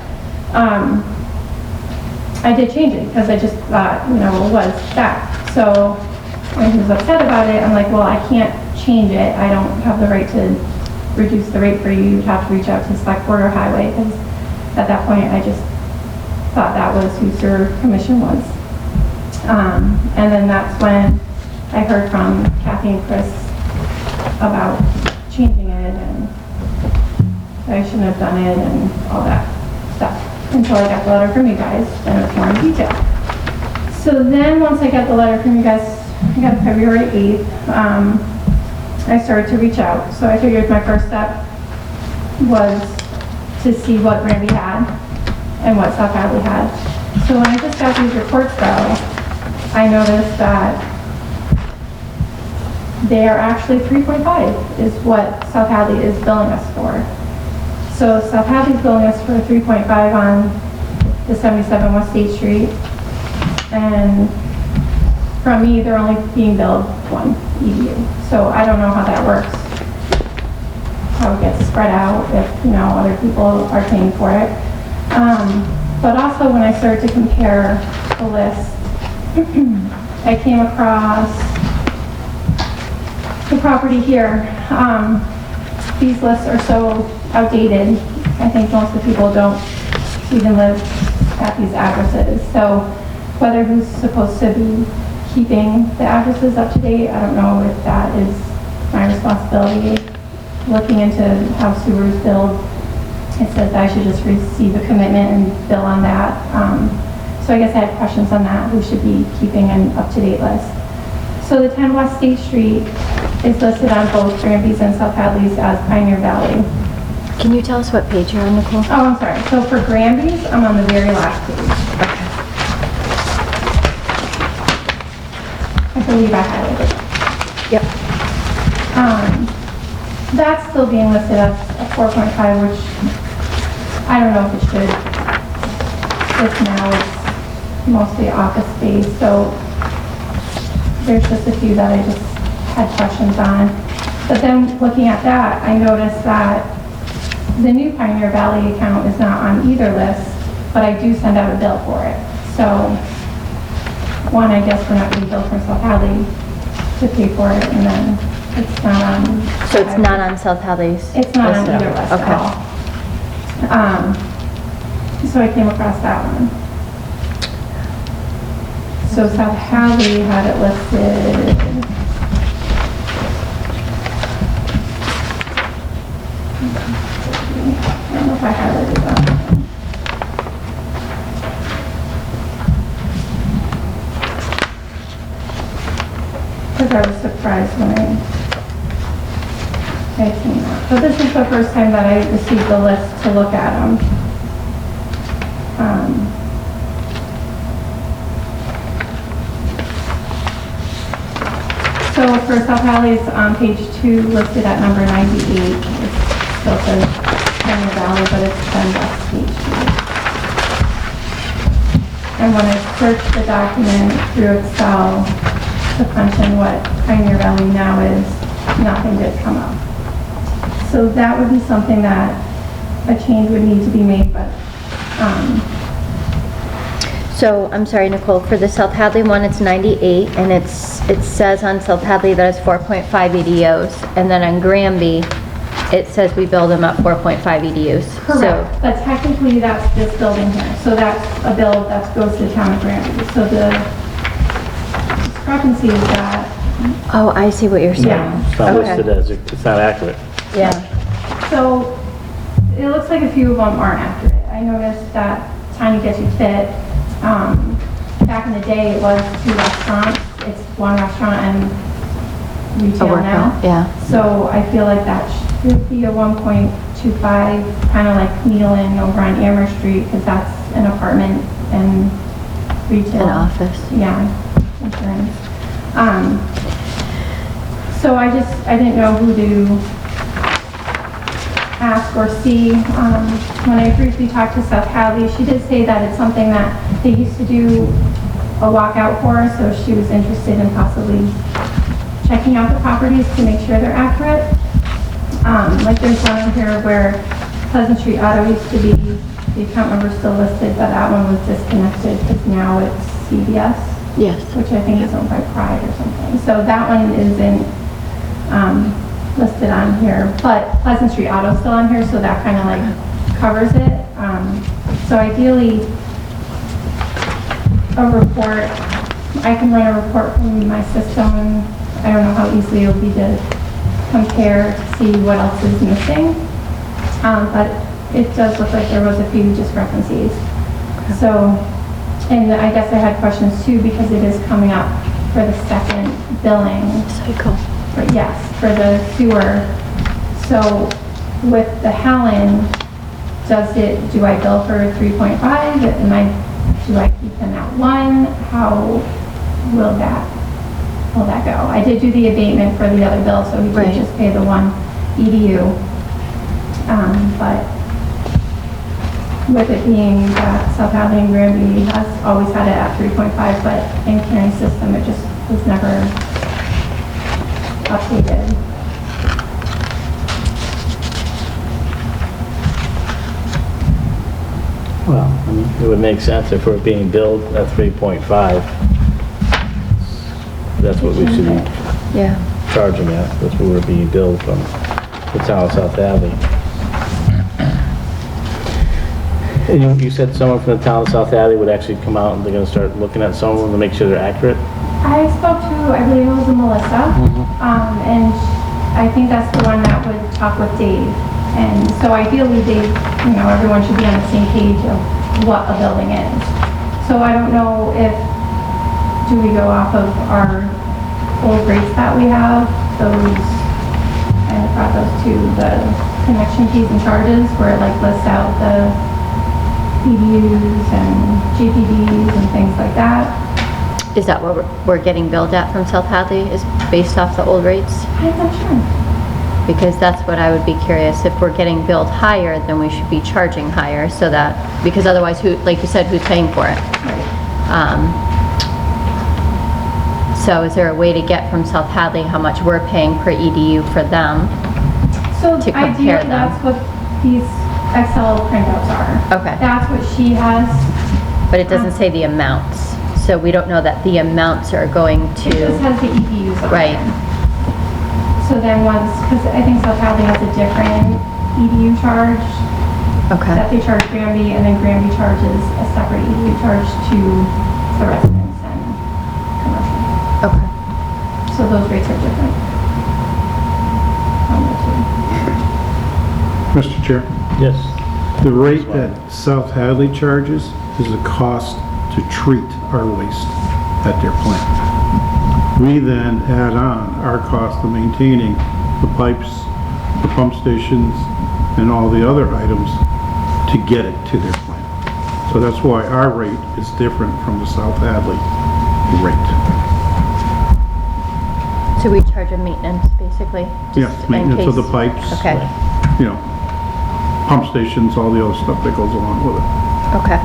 I did change it because I just thought, you know, it was that. So when he was upset about it, I'm like, well, I can't change it. I don't have the right to reduce the rate for you. You'd have to reach out to Select Board or Highway, because at that point I just thought that was who sewer commission was. And then that's when I heard from Kathy and Chris about changing it, and I shouldn't have done it and all that stuff until I got the letter from you guys, and it's more in detail. So then once I got the letter from you guys, I got February 8th, I started to reach out. So I figured my first step was to see what Granby had and what South Hadley had. So when I just got these reports though, I noticed that they are actually 3.5 is what South Hadley is billing us for. So South Hadley's billing us for 3.5 on the 77 West State Street, and from me, they're only being billed 1 EDU. So I don't know how that works, how it gets spread out if, you know, other people are paying for it. But also when I started to compare the list, I came across the property here. These lists are so outdated. I think most of the people don't even live at these addresses. So whether who's supposed to be keeping the addresses up to date, I don't know if that is my responsibility. Looking into how sewers billed, it says I should just receive a commitment and bill on that. So I guess I had questions on that. Who should be keeping an up-to-date list? So the 10 West State Street is listed on both Granby's and South Hadley's as Pioneer Valley. Can you tell us what page you're on, Nicole? Oh, I'm sorry. So for Granby's, I'm on the very last page. I believe I highlighted it. Yep. That's still being listed as a 4.5, which I don't know if it should. If now it's mostly office space, so there's just a few that I just had questions on. But then looking at that, I noticed that the new Pioneer Valley account is not on either list, but I do send out a bill for it. So one, I guess we're not getting billed from South Hadley to pay for it, and then it's not on. So it's not on South Hadley's? It's not on list either list Okay. at all. So I came across that one. So South Hadley had it listed. I don't know if I highlighted that. Because I was surprised when I I've seen that. But this is the first time that I received the list to look at them. So for South Valley's on page 2, listed at number 98. It still says Pioneer Valley, but it's been left page 2. And when I searched the document through Excel to punch in what Pioneer Valley now is, nothing did come up. So that would be something that a change would need to be made, but, So, I'm sorry, Nicole, for the South Hadley one, it's 98, and it says on South Hadley that it's 4.5 EDUs, and then on Granby, it says we build them at 4.5 EDUs. correct. But technically, that's this building here. So that's a bill that goes to the town of Granby. So the discrepancy is that, Oh, I see what you're saying. Yeah. It's not Okay. listed as, it's not accurate. Yeah, so it looks like a few of them aren't accurate. I noticed that Tiny Get You Fit, back in the day, it was 2 restaurants. It's 1 restaurant and a retail now. workout, yeah. So I feel like that should be a 1.25, kind of like Nealon over on Amherst Street, because that's an apartment and retail. An office. Yeah, insurance. So I didn't know who to ask or see. When I briefly talked to Seth Hadley, she did say that it's something that they used to do a walkout for, so she was interested in possibly checking out the properties to make sure they're accurate. Like there's one on here where Pleasant Street Auto used to be, the account number still listed, but that one was disconnected because now it's CVS. Yes. Which I think is owned by Pride or something. So that one isn't listed on here, but Pleasant Street Auto's still on here, so that kind of like covers it. So ideally, a report, I can run a report from my system. I don't know how easily it'll be to compare to see what else is missing. But it does look like there was a few discrepancies. So, and I guess I had questions too, because it is coming up for the second billing. Cycle. Yes, for the sewer. So with the Helen, do I bill for 3.5? Do I keep them at 1? How will that go? I did do the abatement for the other bill, so he Right. could just pay the 1 EDU. But with it being that South Hadley and Granby has always had it at 3.5, but in Karen's system, it just was never updated. Well, I mean, it would make sense if we're being billed at 3.5. That's what we should be Yeah. charging at. That's what we're being billed from the town of South Hadley. And you said someone from the town of South Hadley would actually come out and they're gonna start looking at some of them to make sure they're accurate? I spoke to, I believe it was Melissa, and I think that's the one that would talk with Dave. And so ideally, Dave, everyone should be on the same page of what a building is. So I don't know if, do we go off of our old rates that we have, those, I brought those to the connection fees and charges, where it like lists out the EDUs and GPDs and things like that. Is that what we're getting billed at from South Hadley, is based off the old rates? I'm not sure. Because that's what I would be curious, if we're getting billed higher, then we should be charging higher, so that, because otherwise, like you said, who's paying for it? So is there a way to get from South Hadley how much we're paying per EDU for them? So To compare ideally, them. that's what these Excel printouts are. Okay. That's what she has. But it doesn't say the amounts, so we don't know that the amounts are going It just to, has the EDUs on right. there. So then once, because I think South Hadley has a different EDU charge that Okay, they charge Granby, and then Granby charges a separate EDU charge to the residents and commercial. okay. So those rates are different. On the two. Mr. Chair, Yes. the rate that South Hadley charges is the cost to treat our waste at their plant. We then add on our cost of maintaining the pipes the pump stations, and all the other items to get it to their plant. So that's why our rate is different from the South Hadley rate. So we charge a maintenance, basically? Yeah, just in maintenance of the case- pipes. Okay, You know, pump stations, all the other stuff that goes along with it. okay.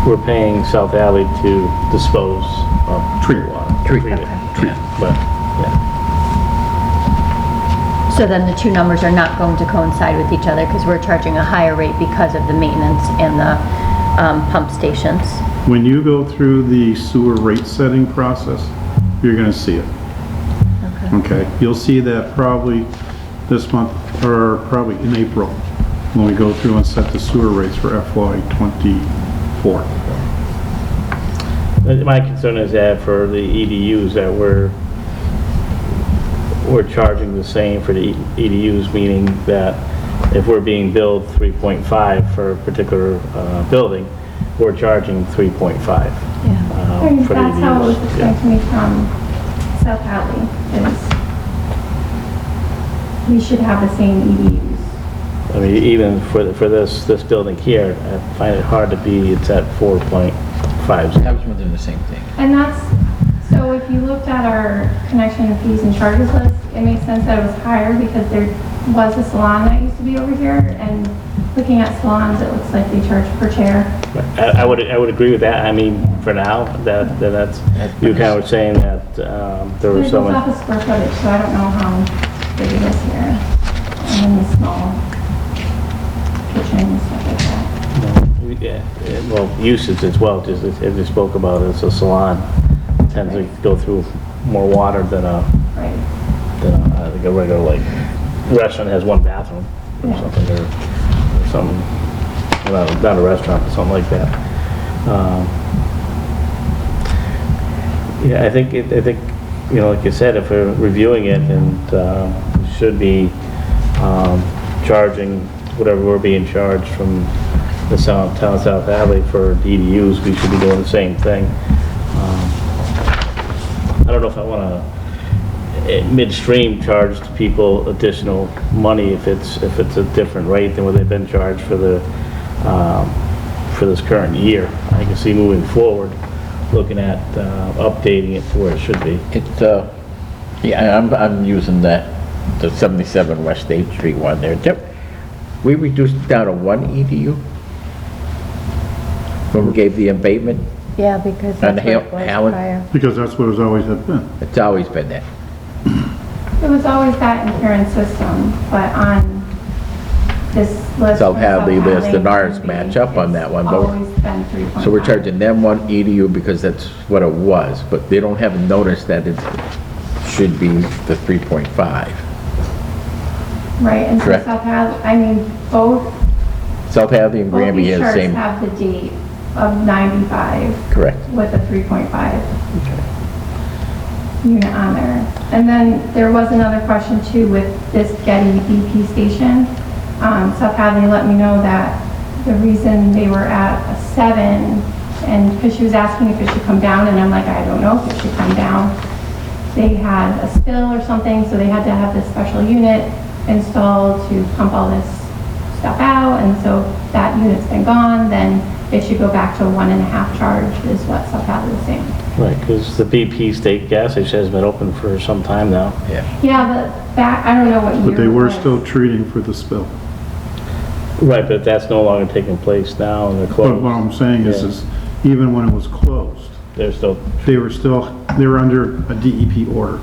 We're paying South Hadley to dispose of Treat. water. Treat. it. Okay. Yeah, but, yeah. So then the two numbers are not going to coincide with each other because we're charging a higher rate because of the maintenance and the pump stations. When you go through the sewer rate setting process, you're gonna see it. Okay. Okay, you'll see that probably this month, or probably in April, when we go through and set the sewer rates for FY '24. My concern is that for the EDUs that we're charging the same for the EDUs, meaning that if we're being billed 3.5 for a particular building, we're charging 3.5 Yeah. I mean, for the that's how it was EDUs. explained Yeah. to me from South Hadley, is we should have the same EDUs. I mean, even for this building here, I find it hard to be, it's at 4.5. I was wondering the same thing. And that's, so if you looked at our connection fees and charges list, it makes sense that it was higher because there was a salon that used to be over here, and looking at salons, it looks like they charge per chair. I would agree with that. I mean, for now, that's, you kind of were saying that there was It so goes off much. of square footage, so I don't know how big it is here. And then the small kitchen and stuff like that. Yeah, well, usage as well, just as you spoke about, it's a salon, tends to go through more water than a, Right. I think a regular, like, restaurant has one bathroom or Yeah. something, or something, not a restaurant, but something like that. Yeah, I think, like you said, if we're reviewing it and, we should be, charging whatever we're being charged from the town of South Hadley for DDUs, we should be doing the same thing. I don't know if I want to midstream charge people additional money if it's a different rate than what they've been charged for this current year. I can see moving forward, looking at updating it to where it should be. It's, yeah, I'm using the 77 West State Street one there. We reduced it down to one EDU when we gave the abatement. Yeah, because And that's what it was Howard? prior. Because that's what it's always have been. It's always been that. It was always that in Karen's system, but on this list. South from Hadley South list and Hadley, ours match up on that one, It's but- always been 3.5. So we're charging them one EDU because that's what it was, but they don't have a notice that it should be the 3.5. Right, and so Correct. South Hadley, I mean, both South Hadley and both Granby these have the charts same, have the date of 95 correct. with a 3.5 unit on there. And then there was another question too with this Getty BP station. South Hadley let me know that the reason they were at a 7, and because she was asking if it should come down, and I'm like, I don't know if it should come down. They had a spill or something, so they had to have this special unit installed to pump all this stuff out, and so that unit's been gone, then it should go back to a 1.5 charge is what South Hadley was saying. Right, because the BP state gas station has been open for some time now. Yeah. Yeah, but back, I don't know what year. But they it were was. still treating for the spill. Right, but that's no longer taking place now, and they're But what I'm closed. saying Yeah. is even when it was closed, They're still, they were under a DEP order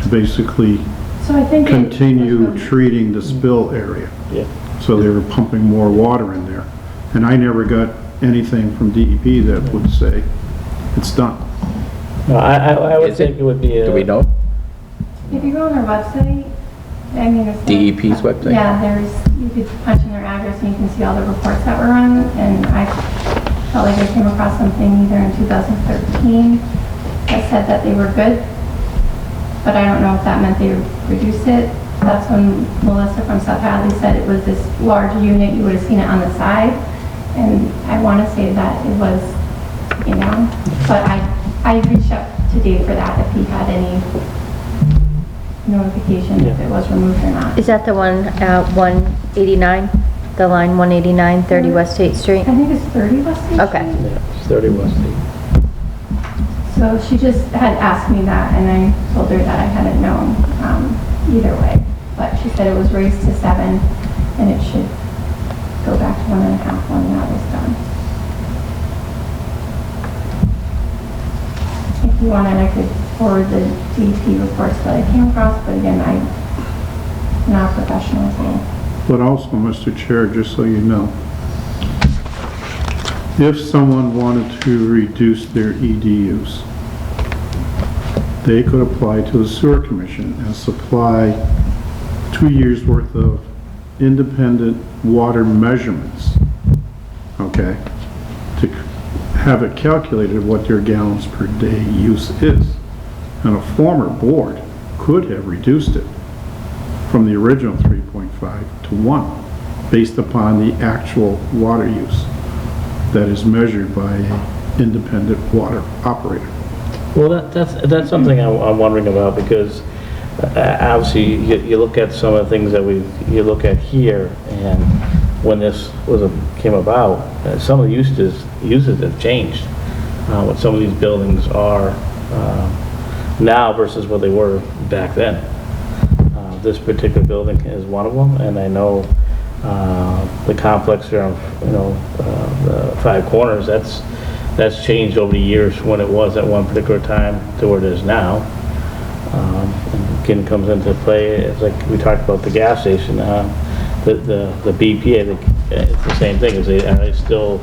to basically So I think. continue treating the spill area. yeah. So they were pumping more water in there. And I never got anything from DEP that would say it's done. No, I would Is think it would be a... Do we know? If you go on their website, I mean, it's. DEP's website? Yeah, you could punch in their address and you can see all the reports that were run, and I felt like I came across something either in 2013 that said that they were good, but I don't know if that meant they reduced it. That's when Melissa from South Hadley said it was this large unit, you would have seen it on the side, and I want to say that it was, but I reached out to Dave for that, if he had any notification if it was removed or not. Is that the one at 189? The line 189, 30 West State Street? I think it's 30 West State Okay. Street. Yeah, it's 30 West Street. So she just had asked me that, and I told her that I hadn't known either way. But she said it was raised to 7, and it should go back to 1.5 when that was done. If you wanted, I could forward the DEP reports that I came across, but again, I'm not a professional, so. But also, Mr. Chair, just so you know, if someone wanted to reduce their EDUs, they could apply to the Sewer Commission and supply 2 years' worth of independent water measurements, okay, to have it calculated what their gallons per day use is. And a former board could have reduced it from the original 3.5 to 1, based upon the actual water use that is measured by an independent water operator. Well, that's something I'm wondering about, because obviously you look at some of the things that you look at here, and when this came about, some of the uses have changed. What some of these buildings are now versus what they were back then. This particular building is one of them, and I know the complex here on, the Five Corners, that's changed over the years from when it was at one particular time to where it is now. And again, comes into play, it's like we talked about the gas station, the BP, I think it's the same thing, is they still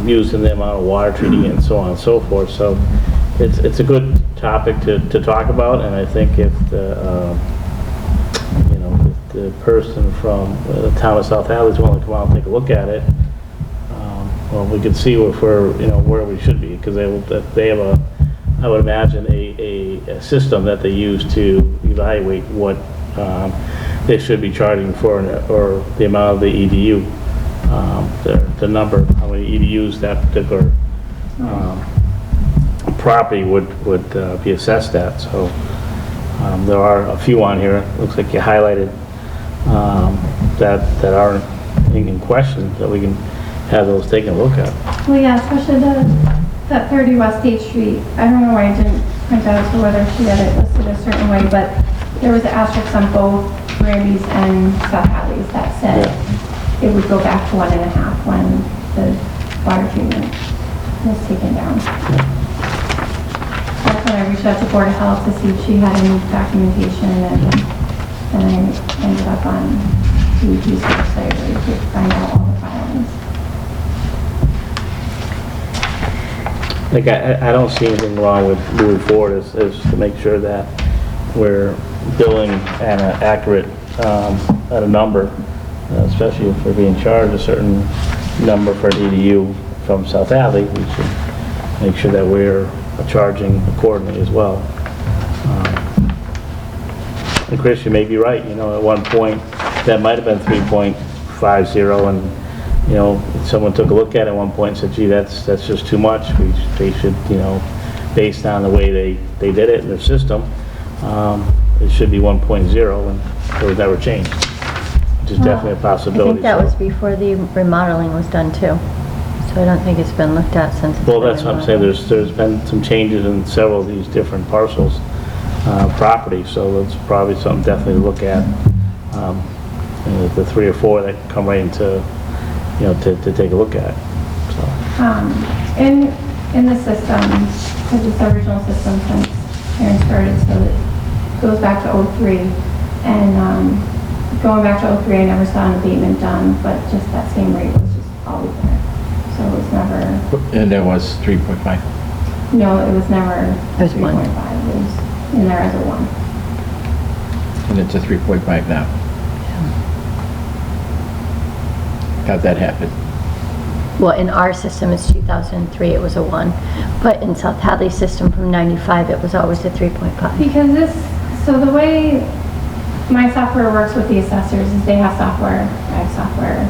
using the amount of water treating it and so on and so forth. So it's a good topic to talk about, and I think if the person from the town of South Hadley is willing to come out and take a look at it, well, we could see where we should be, because they have I would imagine a system that they use to evaluate what they should be charging for, or the amount of the EDU, the number, how many EDUs that particular property would be assessed at. So there are a few on here, looks like you highlighted, that are in question, that we can have those taken a look at. Well, yeah, especially that 30 West State Street. I don't know why I didn't print out as to whether she had it listed a certain way, but there was an asterisk on both Granby's and South Hadley's that said it would go back to 1.5 when the water treatment was taken down. That's when I reached out to Board of Health to see if she had any documentation, and I ended up on DEP's website where you could find out all the filings. Like, I don't see anything wrong with moving forward, is to make sure that we're billing at an accurate, at a number, especially if we're being charged a certain number for an EDU from South Hadley. We should make sure that we're charging accordingly as well. And Chris, you may be right, at one point, that might have been 3.50, and someone took a look at it at one point and said, gee, that's just too much. They should, based on the way they did it in their system, it should be 1.0, and it was never changed, which is definitely a possibility. I think that So- was before the remodeling was done too. So I don't think it's been looked at since. Well, that's what I'm saying, there's been some changes in several of these different parcels, property, so that's probably something definitely to look at. The 3 or 4 that come right into, to take a look at, so. In the system, because it's the original system since Aaron started, so it goes back to 03. And going back to 03, I never saw an abatement done, but just that same rate was just always there. So it was never, And there was 3.5. no, it was never was 1. 3.5. It was in there as a 1. And it's a 3.5 now. How'd that happen? Well, in our system, it's 2003, it was a 1. But in South Hadley's system from 95, it was always a 3.5. Because so the way my software works with the assessors is they have software, I have software.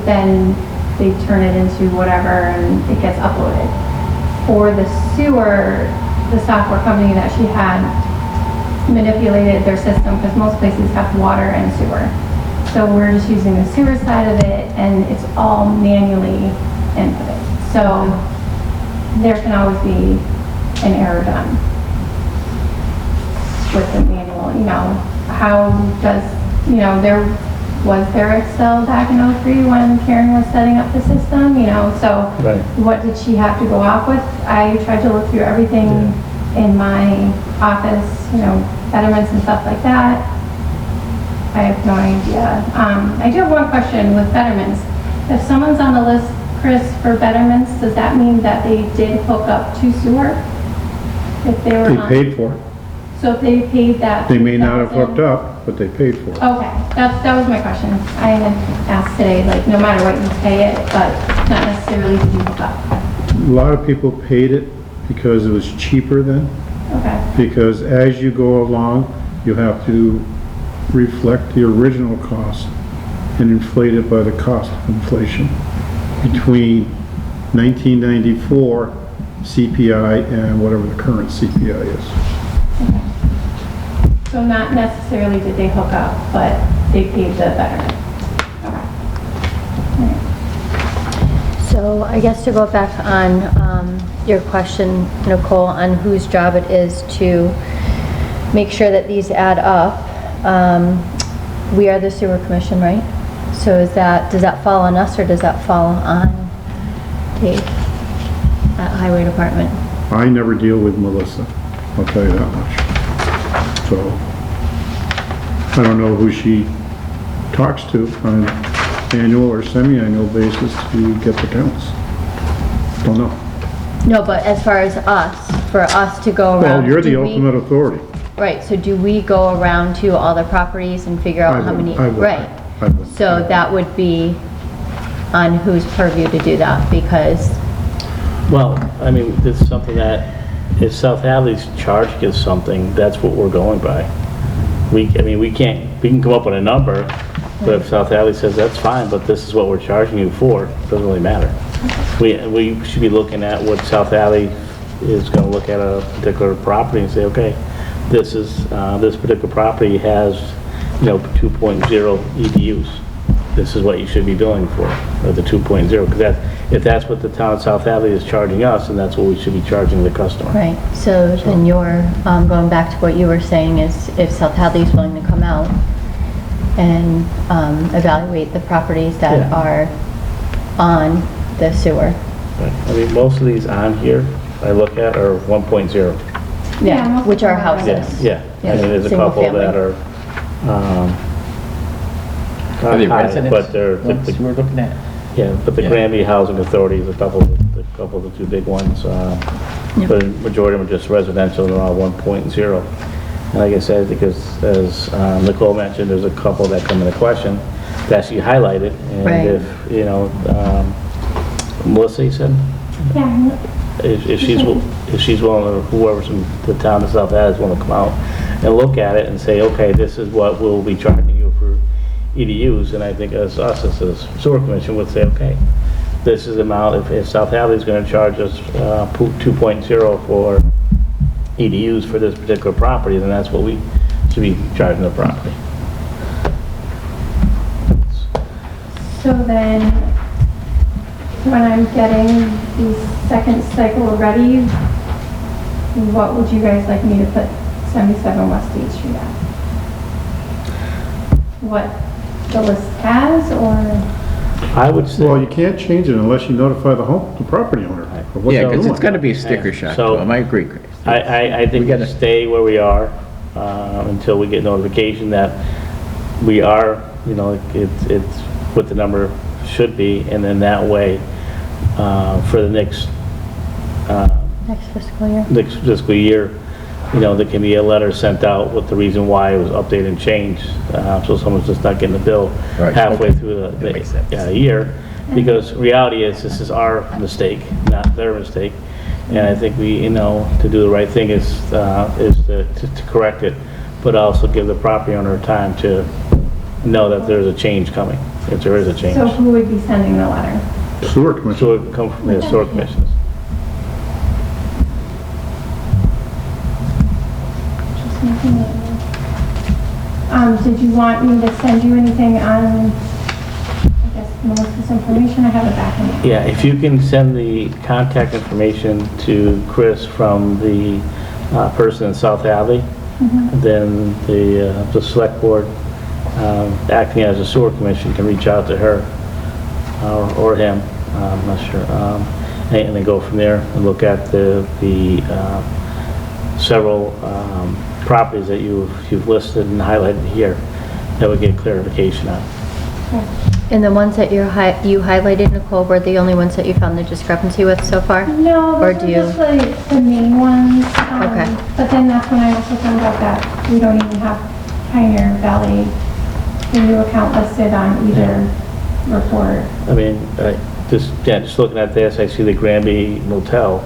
Then they turn it into whatever and it gets uploaded. For the sewer, the software company that she had manipulated their system because most places have water and sewer. So we're just using the sewer side of it and it's all manually inputted. So there can always be an error done with the manual, how does, was there Excel back in '03 when Karen was setting up the system, so Right. what did she have to go off with? I tried to look through everything in my office, betterments and stuff like that. I have no idea. I do have one question with betterments. If someone's on the list, Chris, for betterments, does that mean that they did hook up to sewer? If they were They on- paid for it. So if they paid that. They may not have 2,000 hooked up, but they paid for it. Okay, that was my question. I had asked today, like, no matter what you pay it, but not necessarily did you hook up. A lot of people paid it because it was cheaper then, Okay, because as you go along, you have to reflect the original cost and inflate it by the cost of inflation between 1994 CPI and whatever the current CPI is. so not necessarily did they hook up, but they paid the betterment. Okay. So I guess to go back on your question, Nicole, on whose job it is to make sure that these add up, we are the sewer commission, right? So does that fall on us or does that fall on Dave at Highway Department? I never deal with Melissa, I'll tell you that much. So, I don't know who she talks to on an annual or semi-annual basis to get the counts. Don't know. No, but as far as us, for us to go around. Well, you're the do we- ultimate authority. Right, so do we go around to all the properties and figure out how many? I would. Right. I would. So that would be on whose purview to do that, because, Well, I mean, this is something that, if South Hadley's charging us something, that's what we're going by. We can come up with a number, but if South Hadley says, that's fine, but this is what we're charging you for, it doesn't really matter. We should be looking at what South Hadley is gonna look at a particular property and say, okay, this is, this particular property has, 2.0 EDUs. This is what you should be billing for, or the 2.0, because if that's what the town of South Hadley is charging us, and that's what we should be charging the customer. right, so then you're, going back to what you were saying is if South Hadley's willing to come out and evaluate the properties that Yeah. are on the sewer. Right. I mean, most of these on here, I look at are 1.0. Yeah, most Which of are them are. houses. Yeah. I Yeah, mean, there's a single couple family. that are, Are they high, residents? but they're, Ones we're looking at? yeah, but the Yeah. Granby Housing Authority is a couple of the two big ones. But the majority of them are just residential, they're all 1.0. And like I said, because as Nicole mentioned, there's a couple that come into question that she highlighted. Right. And if, Melissa, you said? Yeah, If she's willing, or whoever's in the town of South Hadley is willing to come out and look at it and say, okay, this is what we'll be charging you for EDUs, and I think us as a sewer commission would say, okay, this is the amount, if South Hadley is gonna charge us 2.0 for EDUs for this particular property, then that's what we should be charging the property. so then, when I'm getting the second cycle ready, what would you guys like me to put 77 West State Street at? What the list has, or? I would say. Well, you can't change it unless you notify the property owner of what Yeah, you're because it's doing. gotta be a sticker shock So- to them, I agree, Chris. I think We we gotta- stay where we are until we get notification that we are, it's what the number should be, and then that way, for the next Next fiscal year, there can be a letter sent out with the reason why it was updated and changed, so someone's just not getting the bill Right, halfway okay. through That makes sense. the year. Because reality is, this is our mistake, not their mistake. And I think we, to do the right thing is to correct it, but also give the property owner time to know that there's a change coming, if there is a change. So who would be sending the letter? Sewer commission. So it come from the historic commissions. Did you want me to send you anything on, I guess, Melissa's information? I have it back in there. Yeah, if you can send the contact information to Chris from the person in South Hadley, then the select board, acting as a sewer commission, can reach out to her or him, I'm not sure, and then go from there and look at the several properties that you've listed and highlighted here that would get clarification on. And the ones that you highlighted, Nicole, were the only ones that you found the discrepancy with so far? No, Or those do are you- just like the main ones. Okay. But then that's when I also found out that we don't even have Pioneer Valley, the new account listed on either report. I mean, just looking at this, I see the Granby Motel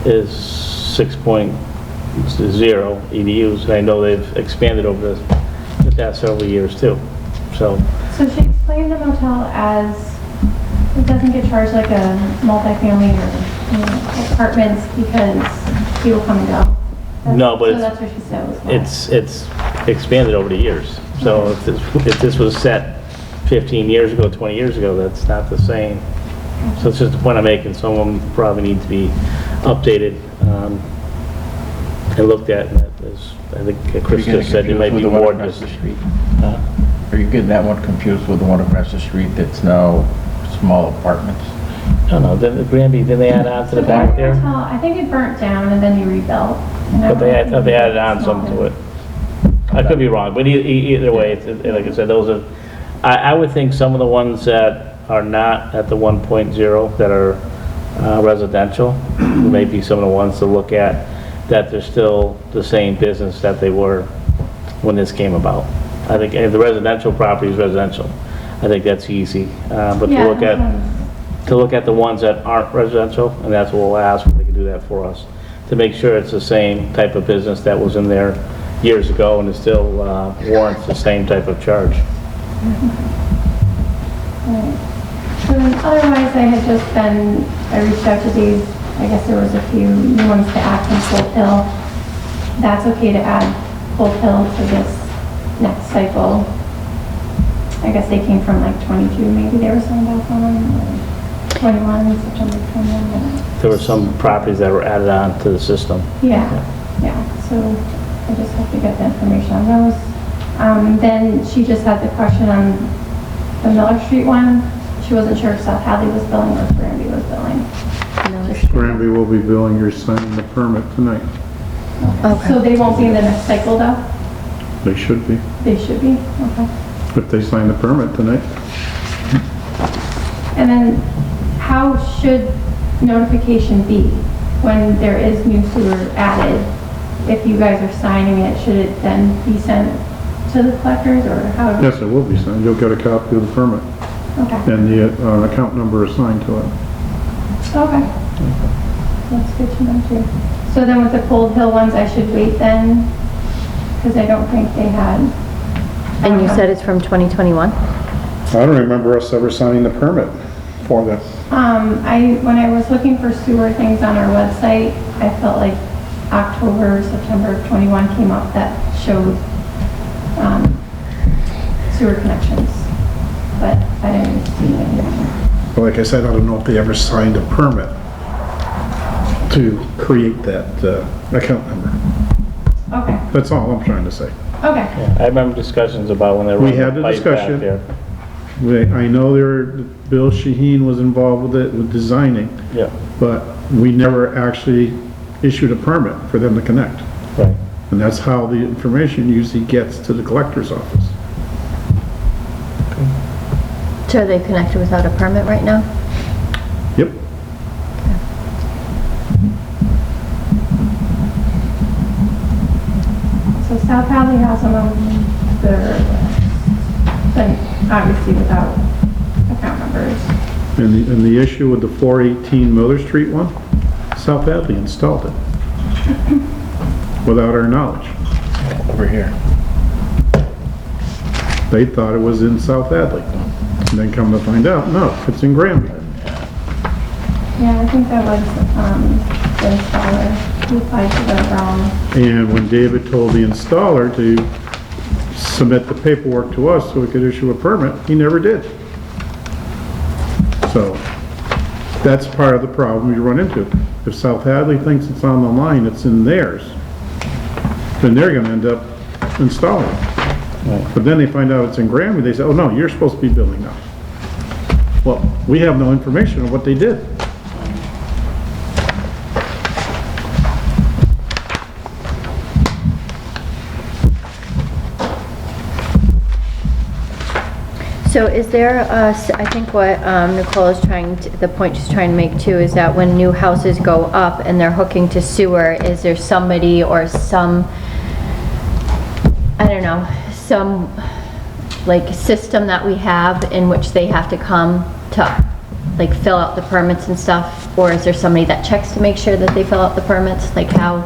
is 6.0 EDUs. I know they've expanded over the past several years too, so. So she explained the motel as, it doesn't get charged like a multifamily or apartments because people come and go. No, but So that's what she said was why. it's expanded over the years. So if this was set 15 years ago, 20 years ago, that's not the same. So it's just the point I'm making, some of them probably need to be updated and looked at. And that is, I think Chris just said there might be more. Across the street? Are you getting that one confused with the one across the street that's now small apartments? No, no, then the Granby, then they add on to the So back that there? motel, I think it burnt down and then you rebuilt. But they added on some to it. I could be wrong, but either way, like I said, those are, I would think some of the ones that are not at the 1.0 that are residential, may be some of the ones to look at, that they're still the same business that they were when this came about. I think if the residential property is residential, I think that's easy. But Yeah, to look at the ones that aren't residential, and that's what we'll ask, if they can do that for us, to make sure it's the same type of business that was in there years ago and it still warrants the same type of charge. Right. So then otherwise, I had just been, I reached out to these, I guess there was a few new ones to add from Cold Hill. That's okay to add Cold Hill to this next cycle. I guess they came from like 22, maybe they were signed up on, or 21, September 21. There were some properties that were added on to the system. Yeah, so I just have to get the information on those. Then she just had the question on the Miller Street one. She wasn't sure if South Hadley was billing or if Granby was billing. Granby will be billing your signing the permit tonight. Okay. So they won't be in the next cycle though? They should be, They should be, okay. if they sign the permit tonight. And then how should notification be when there is new sewer added? If you guys are signing it, should it then be sent to the collectors or how? Yes, it will be signed. You'll get a copy of the permit Okay, and the account number assigned to it. okay. That's good to know too. So then with the Cold Hill ones, I should wait then? Because I don't think they had. And you said it's from 2021? I don't remember us ever signing the permit for them. When I was looking for sewer things on our website, I felt like October, September of 21 came up that showed sewer connections, but I didn't see anything. But like I said, I don't know if they ever signed a permit to create that account number. Okay, That's all I'm trying to say. okay. Yeah, I remember discussions about when they were We running had the the pipe back discussion. there. I know Bill Shaheen was involved with it, with designing, Yeah, but we never actually issued a permit for them to connect. right. And that's how the information usually gets to the collector's office. So are they connected without a permit right now? Yep. So South Hadley has them on their list, but obviously without account numbers. And the issue with the 418 Miller Street one, South Hadley installed it without our knowledge. Over here. They thought it was in South Hadley. And then come to find out, no, it's in Granby. Yeah, I think that was the installer who applied for the wrong And when David told the installer to submit the paperwork to us so we could issue a permit, he never did. So that's part of the problem we run into. If South Hadley thinks it's on the line, it's in theirs, then they're gonna end up installing it. But then they find out it's in Granby, they say, oh no, you're supposed to be building now. Well, we have no information of what they did. So is there, I think what Nicole is trying to, the point she's trying to make too, is that when new houses go up and they're hooking to sewer, is there somebody or some, I don't know, some like system that we have in which they have to come to like fill out the permits and stuff? Or is there somebody that checks to make sure that they fill out the permits? Like how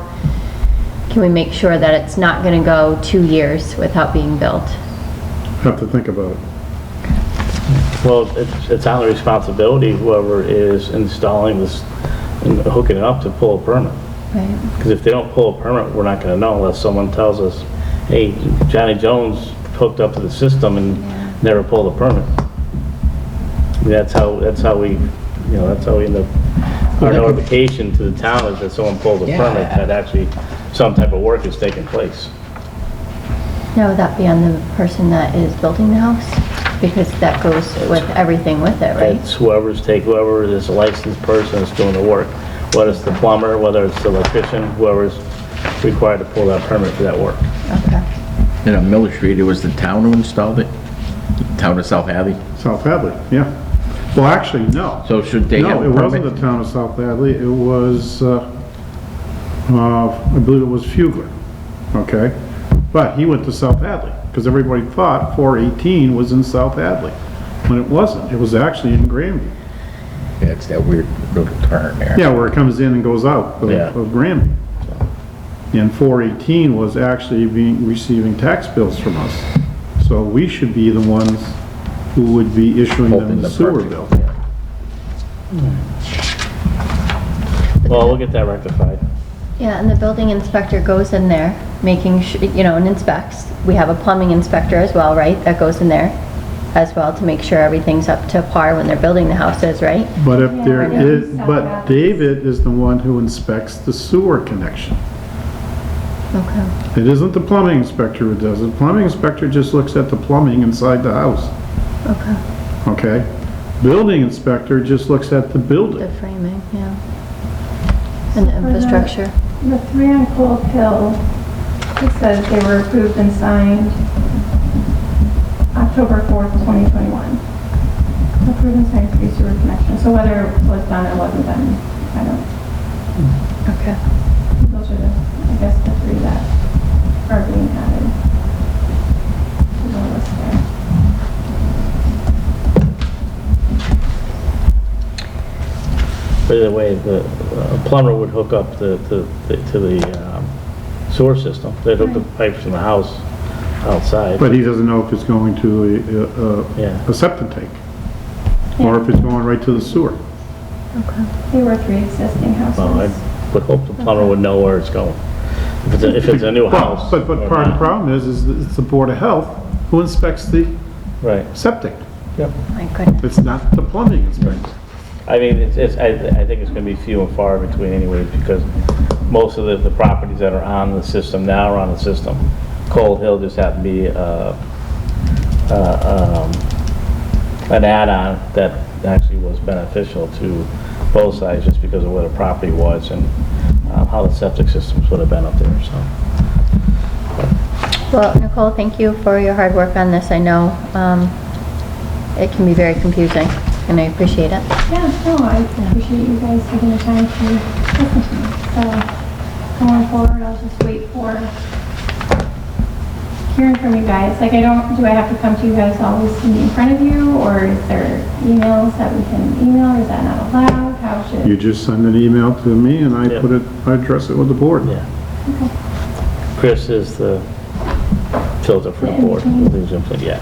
can we make sure that it's not gonna go 2 years without being built? Have to think about it. Well, it's on the responsibility, whoever is installing this and hooking it up, to pull a permit. Right. Because if they don't pull a permit, we're not gonna know unless someone tells us, hey, Johnny Jones hooked up to the system and never pulled a permit. I mean, that's how we, that's how we end up, our notification to the town is that someone pulled a permit, that actually some type of work is taking place. Now, would that be on the person that is building the house? Because that goes with everything with it, right? It's whoever is a licensed person that's doing the work, whether it's the plumber, whether it's the electrician, whoever's required to pull that permit for that work. Okay. And on Miller Street, it was the town who installed it? Town of South Hadley? South Hadley, yeah. Well, actually, no. So should they have No, a it wasn't permit? the town of South Hadley, it was, I believe it was Fugler, okay? But he went to South Hadley, because everybody thought 418 was in South Hadley, when it wasn't. It was actually in Granby. Yeah, it's that weird little turn there. Yeah, where it comes in and goes out of Granby. And 418 was actually receiving tax bills from us. So we should be the ones who would be issuing them Holding the the sewer permit. bill. Well, we'll get that rectified. Yeah, and the building inspector goes in there, making sure, and inspects. We have a plumbing inspector as well, right? That goes in there as well to make sure everything's up to par when they're building the houses, right? But if there Yeah, is, South but Hadley. David is the one who inspects the sewer connection. Okay, It isn't the plumbing inspector who does it. The plumbing inspector just looks at the plumbing inside the house, okay. okay? Building inspector just looks at the The building. framing, yeah. And the infrastructure. The 3 on Cold Hill, it says they were approved and signed October 4th, 2021. Approved and signed for sewer connection. So whether it was done or wasn't done, I don't, Okay. those are the, I guess, the 3 that are being added to the list there. By the way, the plumber would hook up to the sewer system. They'd hook the pipes from the house outside. But he doesn't know if it's going to Yeah. a septic tank, or if it's going right to the sewer. They were 3 existing houses. Well, I would hope the plumber would know where it's going. If it's a new house. But or part of the not. problem is that it's the Board of Health who inspects the Right. septic. Yep. My goodness. It's not the plumbing inspector. I mean, I think it's gonna be few and far between anyway, because most of the properties that are on the system now are on the system. Cold Hill just happened to be, an add-on that actually was beneficial to both sides, just because of where the property was and, how the septic systems would have been up there, so. Well, Nicole, thank you for your hard work on this. I know it can be very confusing, and I appreciate it. Yeah, no, I appreciate you guys taking the time to listen to me. So, going forward, I'll just wait for hearing from you guys. Like, do I have to come to you guys always to meet in front of you, or is there emails that we can email, or is that not allowed? How should? You just send an email to me and I Yeah. I address it with the board. Yeah. Chris is the filter for the board. Yeah.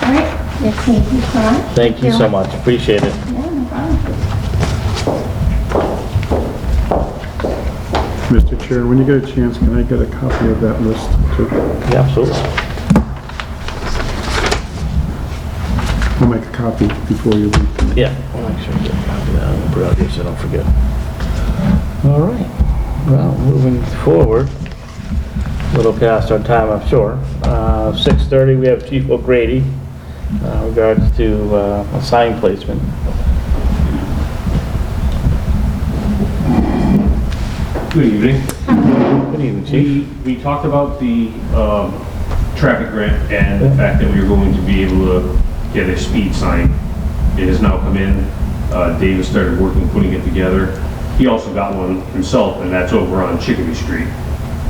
All right, yes, thank you so much. Thank you so much. Appreciate it. Yeah, no problem. Mr. Chair, when you get a chance, can I get a copy of that list too? Yeah, absolutely. I'll make a copy before you leave. Yeah, I'll make sure to get a copy of that. I'll put it out here so I don't forget. All right. Well, moving forward, a little past our time, I'm sure. 6:30, we have Chief O'Grady, regards to a sign placement. Good evening. Good evening, Chief. We talked about the traffic grant and the fact that we were going to be able to get a speed sign. It has now come in. David started working, putting it together. He also got one himself, and that's over on Chickadee Street.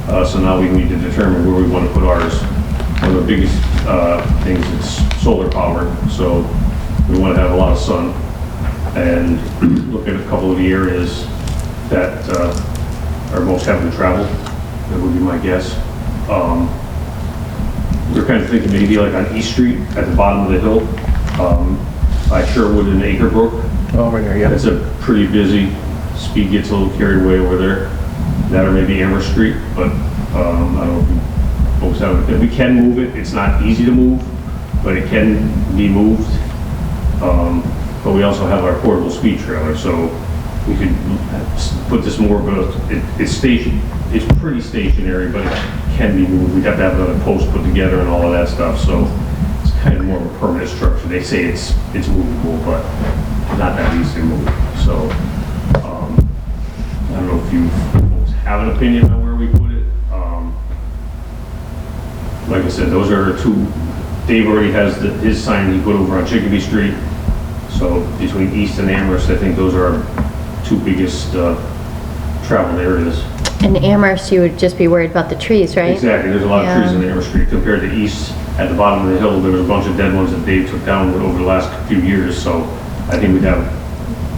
So now we need to determine where we want to put ours. One of the biggest things is solar power, so we want to have a lot of sun. And look at a couple of the areas that are most heavily traveled. That would be my guess. We're kind of thinking maybe like on East Street at the bottom of the hill, by Sherwood and Acrebrook. Over there, yeah. It's a pretty busy, speed gets a little carried away over there. That or maybe Amherst Street, but I don't know if you folks have it. We can move it. It's not easy to move, but it can be moved. But we also have our portable speed trailer, so we could put this more of a, it's pretty stationary, but it can be moved. We'd have to have another post put together and all of that stuff, so it's kind of more of a permanent structure. They say it's movable, but not that easy to move. So I don't know if you folks have an opinion on where we put it. Like I said, those are two. Dave already has his sign he put over on Chickadee Street. So between East and Amherst, I think those are our two biggest traveled areas. In Amherst, you would just be worried about the trees, right? Exactly. There's a lot of trees in Amherst Street compared to East. At the bottom of the hill, there was a bunch of dead ones that Dave took down over the last few years. So I think we'd have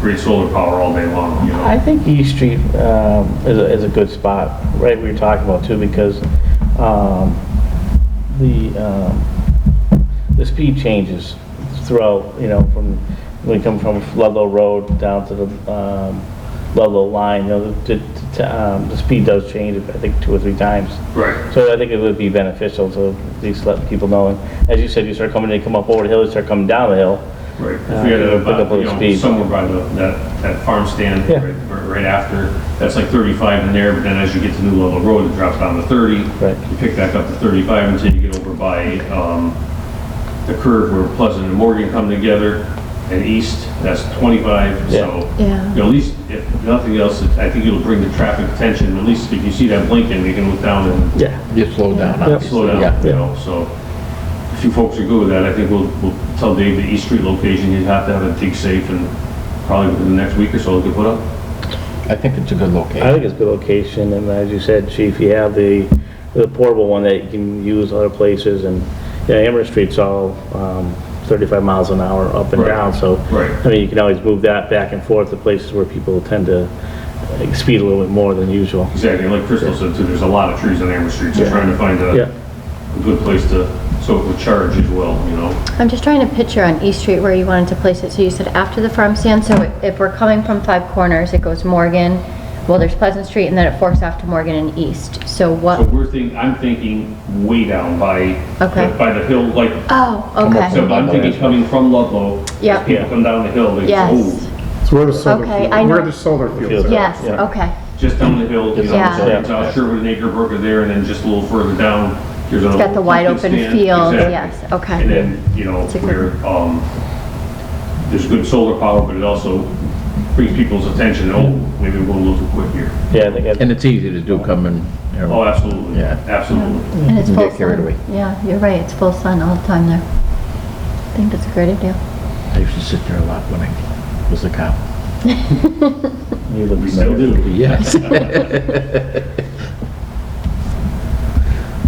great solar power all day long, you know. I think East Street is a good spot, right, we were talking about too, because the speed changes throughout, you know, from when you come from Ludlow Road down to the Ludlow line, you know, the speed does change, I think 2 or 3 times. Right. So I think it would be beneficial to at least let people know. And as you said, you start coming, they come up over the hill, you start coming down the hill. Right. If we had pick up a little speed. somewhere by that farm stand, Yeah. right after, that's like 35 in there, but then as you get to New Ludlow Road, it drops down to 30. Right. You pick back up to 35 until you get over by the curve where Pleasant and Morgan come together, and east, that's 25. Yeah. So, Yeah. you know, at least, if nothing else, I think it'll bring the traffic attention. At least if you see that blinking, you can look down and Yeah. You slow down. Yep. slow down, Yeah. you know, so if you folks are good with that, I think we'll tell Dave the East Street location, he'd have to have it dig safe, and probably within the next week or so, we could put up. I think it's a good I location. think it's a good location, and as you said, Chief, you have the portable one that you can use other places, and yeah, Amherst Street's all 35 miles an hour up and Right. down, so Right. I mean, you can always move that back and forth to places where people tend to speed a little bit more than usual. Exactly, like Crystal said too, there's a lot of trees on Amherst Street, so Yeah. trying to find Yeah. a good place so it would charge as well, you know? I'm just trying to picture on East Street where you wanted to place it. So you said after the farm stand, so if we're coming from Five Corners, it goes Morgan, well, there's Pleasant Street, and then it forks off to Morgan and East. So what? So I'm thinking way down by, Okay. by the hill, like, Oh, so okay. I'm thinking coming from Ludlow. Yeah. as people come down the hill, they go, Yes. oh, It's where the solar Okay, field, I know. where the solar fields are. Yes, Yeah. okay. just down the hill, you know, Yeah. so it's out Sherwood and Acrebrook are there, and then just a little further down, there's a. It's got the wide open field, Exactly. yes, okay. And then, you know, It's a good- where, there's good solar power, but it also brings people's attention, oh, maybe we'll go a little too quick here. Yeah, I think And it's easy to do coming, you Oh, know, absolutely. Yeah. Absolutely. And it's You full get carried sun. away. Yeah, you're right, it's full sun all the time there. I think that's a great idea. I used to sit there a lot when I was a cop. you would We still do. Yes.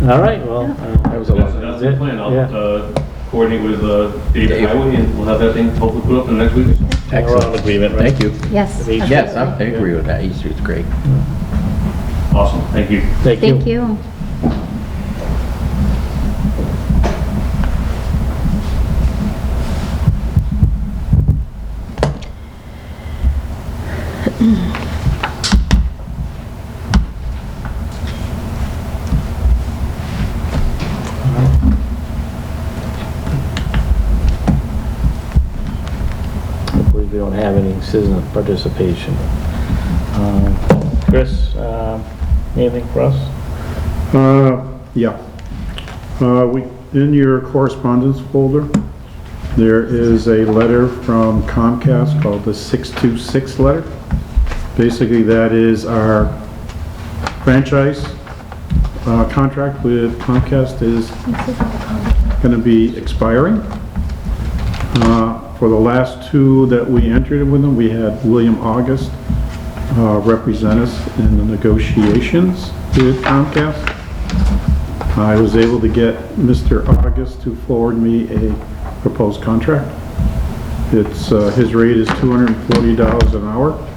All right, well, That was a lot. That's the plan. I'll Yeah. Coordinate with David Dave. Highway, and we'll have that thing hopefully put up in the next week or so. we're all in Excellent. agreement, right? Thank you. Yes. Yes, I absolutely. agree with that. East Street's great. Awesome, thank you. Thank you. Thank you. don't have any citizen participation. Chris, anything for us? Yeah. In your correspondence folder, there is a letter from Comcast called the 626 letter. Basically, that is our franchise contract with Comcast is going to be expiring. For the last two that we entered with them, we had William August represent us in the negotiations with Comcast. I was able to get Mr. August to forward me a proposed contract. It's his rate is $240 an hour.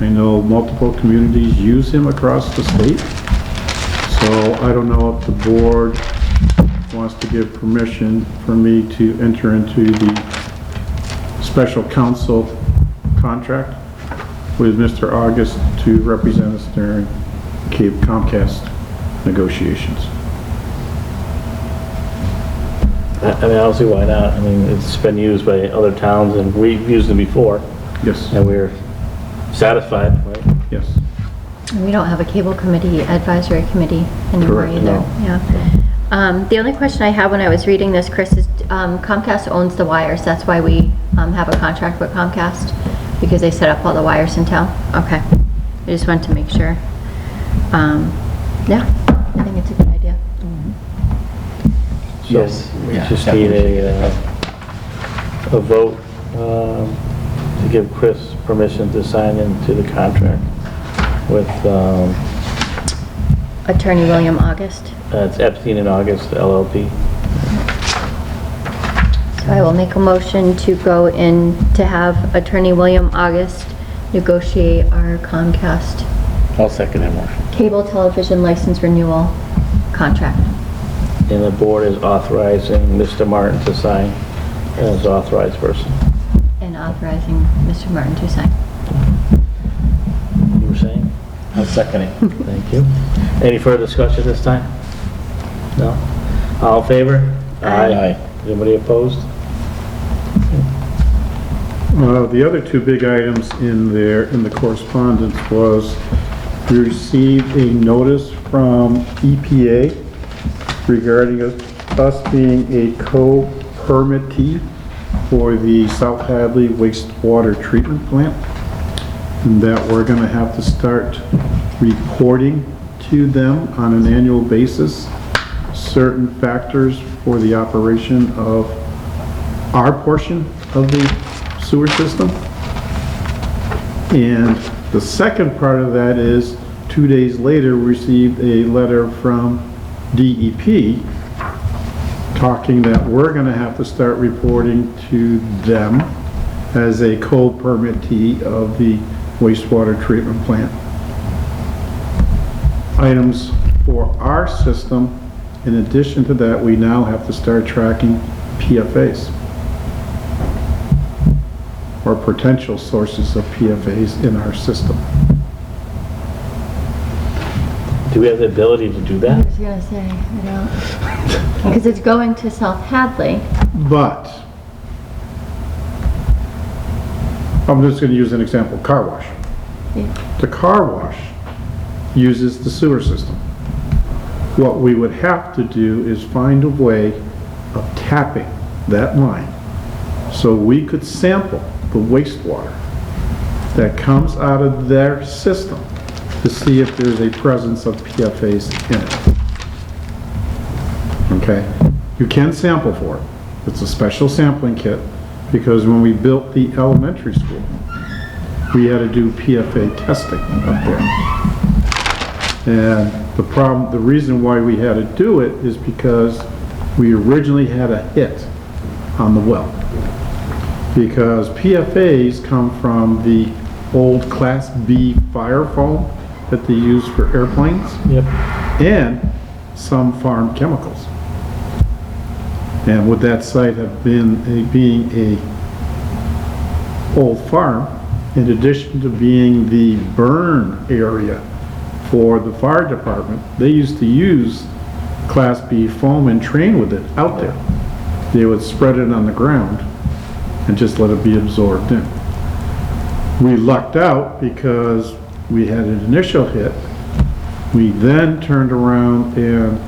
I know multiple communities use him across the state, so I don't know if the board wants to give permission for me to enter into the special counsel contract with Mr. August to represent us during Comcast negotiations. I mean, obviously, why not? I mean, it's been used by other towns, and we've used them before, Yes, and we're satisfied, right? yes. We don't have a cable committee, advisory committee anymore Correct, either. no. Yeah. The only question I had when I was reading this, Chris, is Comcast owns the wires. That's why we have a contract with Comcast, because they set up all the wires in town. Okay. I just wanted to make sure. Yeah, I think it's a good idea. So we just need a vote to give Chris permission to sign into the contract with, Attorney William August. it's Epstein and August LLP. So I will make a motion to go in to have Attorney William August negotiate our Comcast I'll second that motion. cable television license renewal contract. And the board is authorizing Mr. Martin to sign as authorized person. And authorizing Mr. Martin to sign. You were saying? I'll second it. Thank you. Any further discussion this time? No? All in favor? Aye. Anybody opposed? The other two big items in the correspondence was we received a notice from EPA regarding us being a co-permittee for the South Hadley wastewater treatment plant, and that we're going to have to start reporting to them on an annual basis certain factors for the operation of our portion of the sewer system. And the second part of that is 2 days later we received a letter from DEP talking that we're going to have to start reporting to them as a co-permittee of the wastewater treatment plant. Items for our system, in addition to that, we now have to start tracking PFAs or potential sources of PFAs in our system. Do we have the ability to do I that? was gonna say, I don't, because it's going to South Hadley. But, I'm just going to use an example, car wash. Yeah. The car wash uses the sewer system. What we would have to do is find a way of tapping that line so we could sample the wastewater that comes out of their system to see if there's a presence of PFAS in it. Okay? You can sample for it. It's a special sampling kit because when we built the elementary school, we had to do PFA testing up there. And the reason why we had to do it is because we originally had a hit on the well. Because PFAs come from the old Class B fire foam that they use for airplanes. Yep. And some farm chemicals. And with that site being a old farm, in addition to being the burn area for the fire department, they used to use Class B foam and train with it out there. They would spread it on the ground and just let it be absorbed in. We lucked out because we had an initial hit. We then turned around and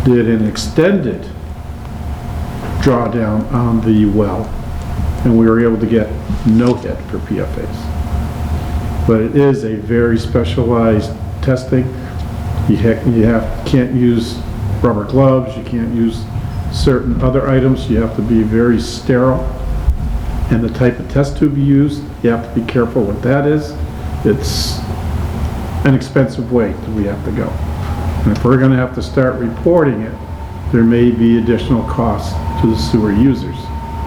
did an extended drawdown on the well, and we were able to get no hit for PFAS. But it is a very specialized testing. Can't use rubber gloves, you can't use certain other items, you have to be very sterile. And the type of test tube you use, you have to be careful what that is. It's an expensive way that we have to go. And if we're gonna have to start reporting it, there may be additional costs to the sewer users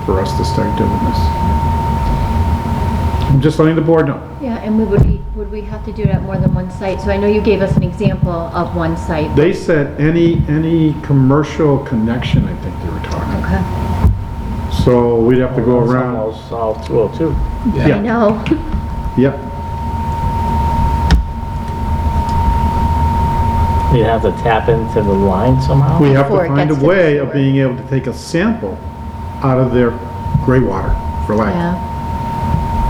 for us to start doing this. I'm just letting the board know. Yeah, and would we have to do it at more than one site? So I know you gave us an example of one site. They said any commercial connection, I think they were talking. Okay. So we'd have to go That's around. almost all 202. I know. Yep. You'd have to tap into the line somehow? We have to Before it find a gets to the way of sewer. being able to take a sample out of their gray water, for lack. Yeah.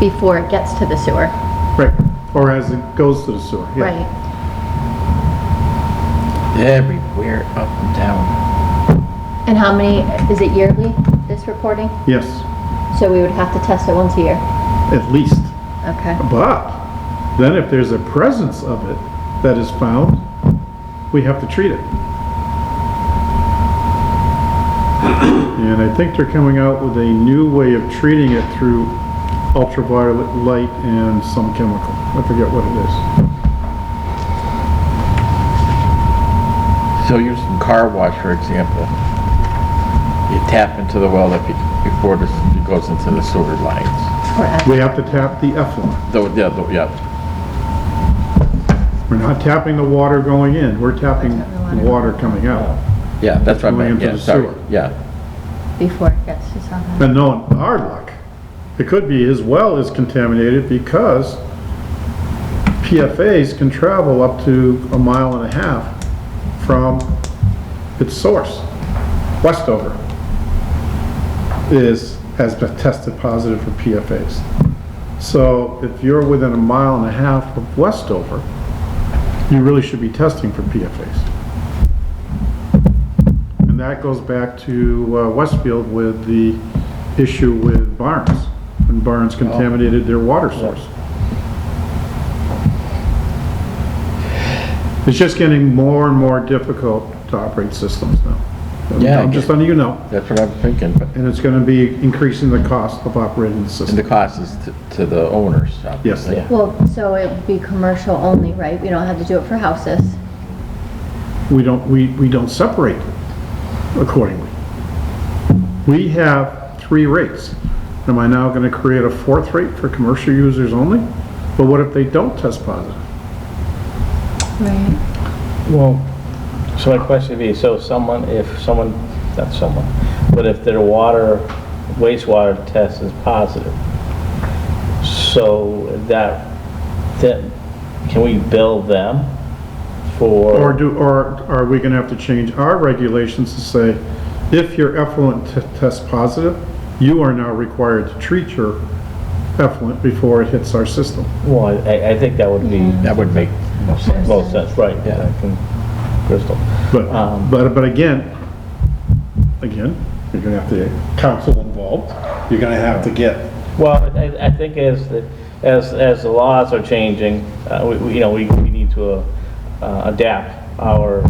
Before it gets to the sewer. Right. Or as it goes to the sewer. Yeah. Right. Everywhere, up and down. And how many, is it yearly, this reporting? Yes, So we would have to test it once a year? at least. Okay. But then if there's a presence of it that is found, we have to treat it. And I think they're coming out with a new way of treating it through ultraviolet light and some chemical. I forget what it is. So using car wash, for example, you tap into the well before it goes into the sewer lines. We have to tap the effluent. Yeah. We're not tapping the water going in, we're tapping the water coming out. Yeah, that's what I Going meant, into yeah, the sorry, sewer. yeah. Before it gets to something. And knowing our luck, it could be his well is contaminated because PFAS can travel up to 1.5 miles from its source. Westover has been tested positive for PFAS. So if you're within 1.5 miles of Westover, you really should be testing for PFAS. And that goes back to Westfield with the issue with Barnes, when Barnes contaminated their water source. It's just getting more and more difficult to operate systems now. Yeah, I'm just letting you know. That's what I'm thinking, but, And it's gonna be increasing the cost of operating the and the system. cost is to the owners, obviously. Yeah. Well, so it would be commercial only, right? We don't have to do it for houses. We don't separate accordingly. We have 3 rates. Am I now gonna create a 4th rate for commercial users only? But what if they don't test positive? Right. Well, so my question would be, so but if their wastewater test is positive, so then can we bill them for? Or are we gonna have to change our regulations to say, if your effluent tests positive, you are now required to treat your effluent before it hits our system? Well, I think that would be That would make most sense. most sense, right? Yeah. I can- Crystal. But again, you're gonna have to get council involved. You're gonna have to get, Well, I think as the laws are changing, we need to adapt our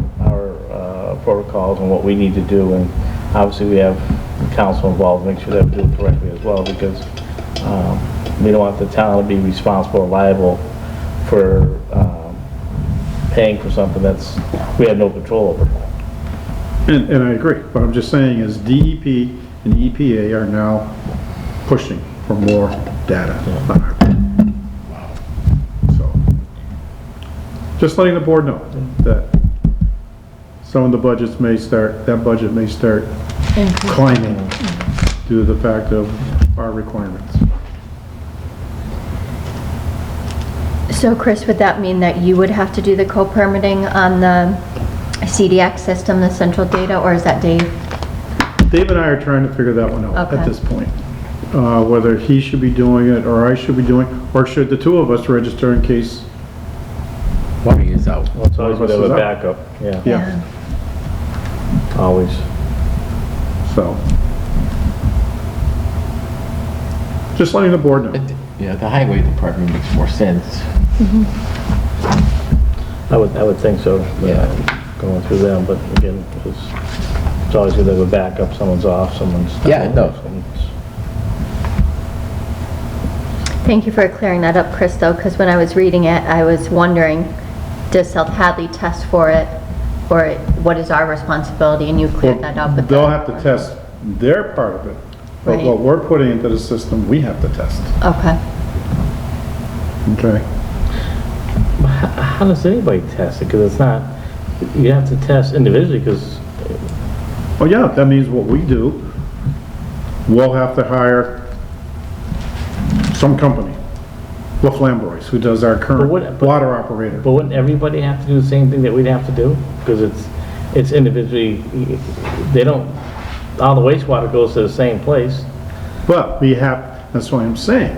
protocols and what we need to do, and obviously we have the council involved, make sure that we do it correctly as well, because we don't want the town to be responsible or liable for paying for something we have no control over. and I agree, what I'm just saying is DEP and EPA are now pushing for more data on our. So, just letting the board know that some of the budget may start climbing due to the fact of our requirements. So Chris, would that mean that you would have to do the co-permitting on the CDX system, the central data, or is that Dave? Dave and I are trying to figure that one out Okay. at this point. whether he should be doing it or I should be doing, or should the two of us register in case, One is out. Well, it's always One good of to us have a is backup, yeah, yeah, always. so. Just letting the board know. Yeah, the highway department makes more sense. I would think so, Yeah. going through them, but again, it's always good to have a backup, someone's off, someone's. Yeah, no. Thank you for clearing that up, Chris, though, because when I was reading it, I was wondering, does South Hadley test for it, or what is our responsibility? And you cleared that up with They'll the- have to test their part of it, but Right. what we're putting into the system, we have to test, Okay. okay? How does anybody test it? Because it's not, you have to test individually, because, Oh, yeah, that means what we do, we'll have to hire some company, LaFlamboise, who does our current what- water operator. but wouldn't everybody have to do the same thing that we'd have to do? Because it's individually, they don't, all the wastewater goes to the same place. But we have, that's why I'm saying,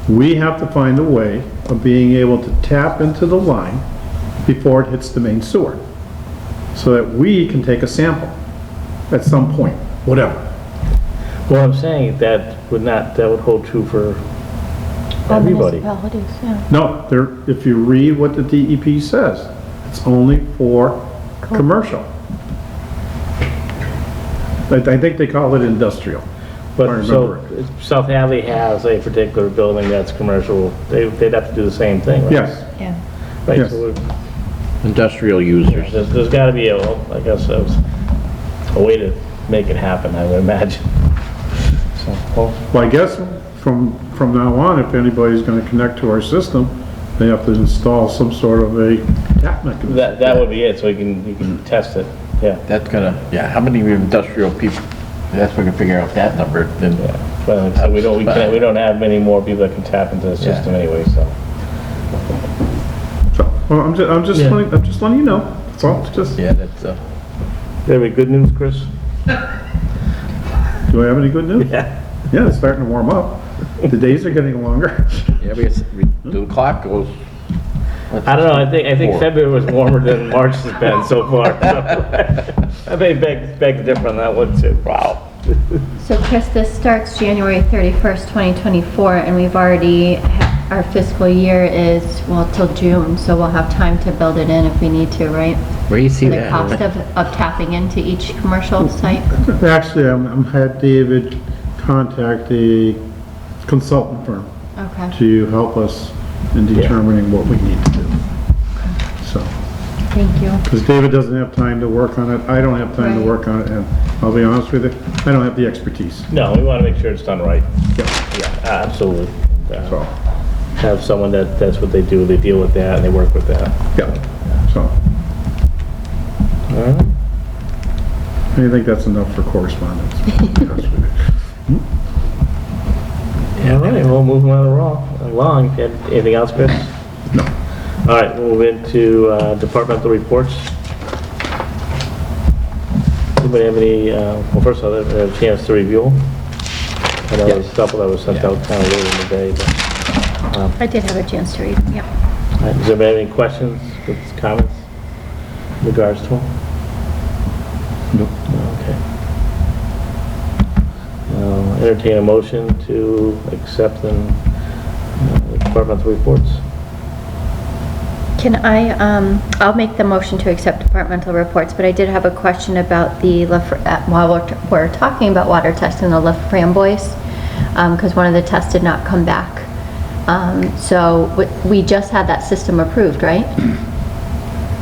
we have to find a way of being able to tap into the line before it hits the main sewer, so that we can take a sample at some point, whatever. What I'm saying, that would hold true for All everybody. municipalities, yeah. No, there, if you read what the DEP says, it's only for Cool. commercial. I think they call it industrial. I But so, remember. South Hadley has a particular building that's commercial, they'd have to do the same thing, right? Yes, Yeah. Right, yes. so Industrial users. there's gotta be I guess, a way to make it happen, I would imagine. So, well, Well, I guess from now on, if anybody's gonna connect to our system, they have to install some sort of a tap mechanism. that would be it, so you can test it, yeah. That's gonna, yeah, how many industrial people, that's we can figure out that number, then, Yeah, but like I said, we don't have many more people that can tap into the system anyway, so. So, well, I'm just Yeah. letting you know, that's all, just, yeah, that's, There we good news, Chris? do I have any good news? Yeah. Yeah, it's starting to warm up. The days are getting longer. yeah, the clock goes. I don't know, I think Four. February was warmer than March has been so far, so. I may beg to differ on that one too. Wow. So Chris, this starts January 31st, 2024, and we've already, our fiscal year is, well, till June, so we'll have time to build it in if we need to, right? Where do you see For the that? cost of tapping into each commercial site? Actually, I'm had David contact a consultant firm Okay. to help us in determining what we need to do. So, Thank you. because David doesn't have time to work on it, I don't have time to Right. work on it, and I'll be honest with you, I don't have the expertise. No, we want to make sure it's done right. Yeah. Yeah, absolutely. And, So, have someone that's what they do, they deal with that and they work with that. yeah, so, All right. I think that's enough for correspondence. to be honest with you. All right, we'll move on along. If you have anything else, Chris? No. All right, we'll move into departmental reports. Anybody have any, well, first I'll have a chance to review them. I know there's a couple that was sent Yeah. out kind of later in the day, but, I did have a chance to read, yeah. all right, does anybody have any questions, comments in regards to them? Nope. Okay. Entertain a motion to accept the departmental reports. Can I'll make the motion to accept departmental reports, but I did have a question about the, while we're talking about water testing, the LaFramboise, because one of the tests did not come back. So we just had that system approved, right?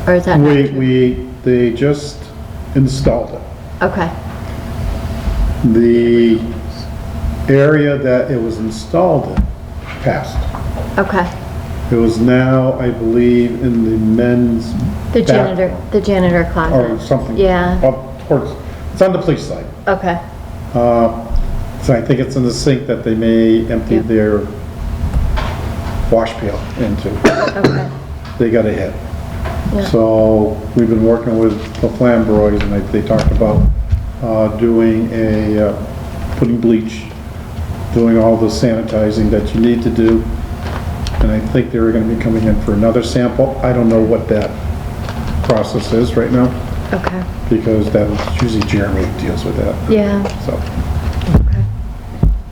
Or is that not true? They just installed it. Okay, The area that it was installed in passed. okay. It was now, I believe, in the men's The bathroom janitor closet. or something. Yeah, Up towards, it's on the police side. okay, So I think it's in the sink that they may empty Yep. their wash pail into. okay. They got a hit. Yeah. So we've been working with the Flambroys, and they talked about doing putting bleach doing all the sanitizing that you need to do. And I think they were gonna be coming in for another sample. I don't know what that process is right now, Okay, because that's usually Jeremy who deals with that, yeah, so. okay.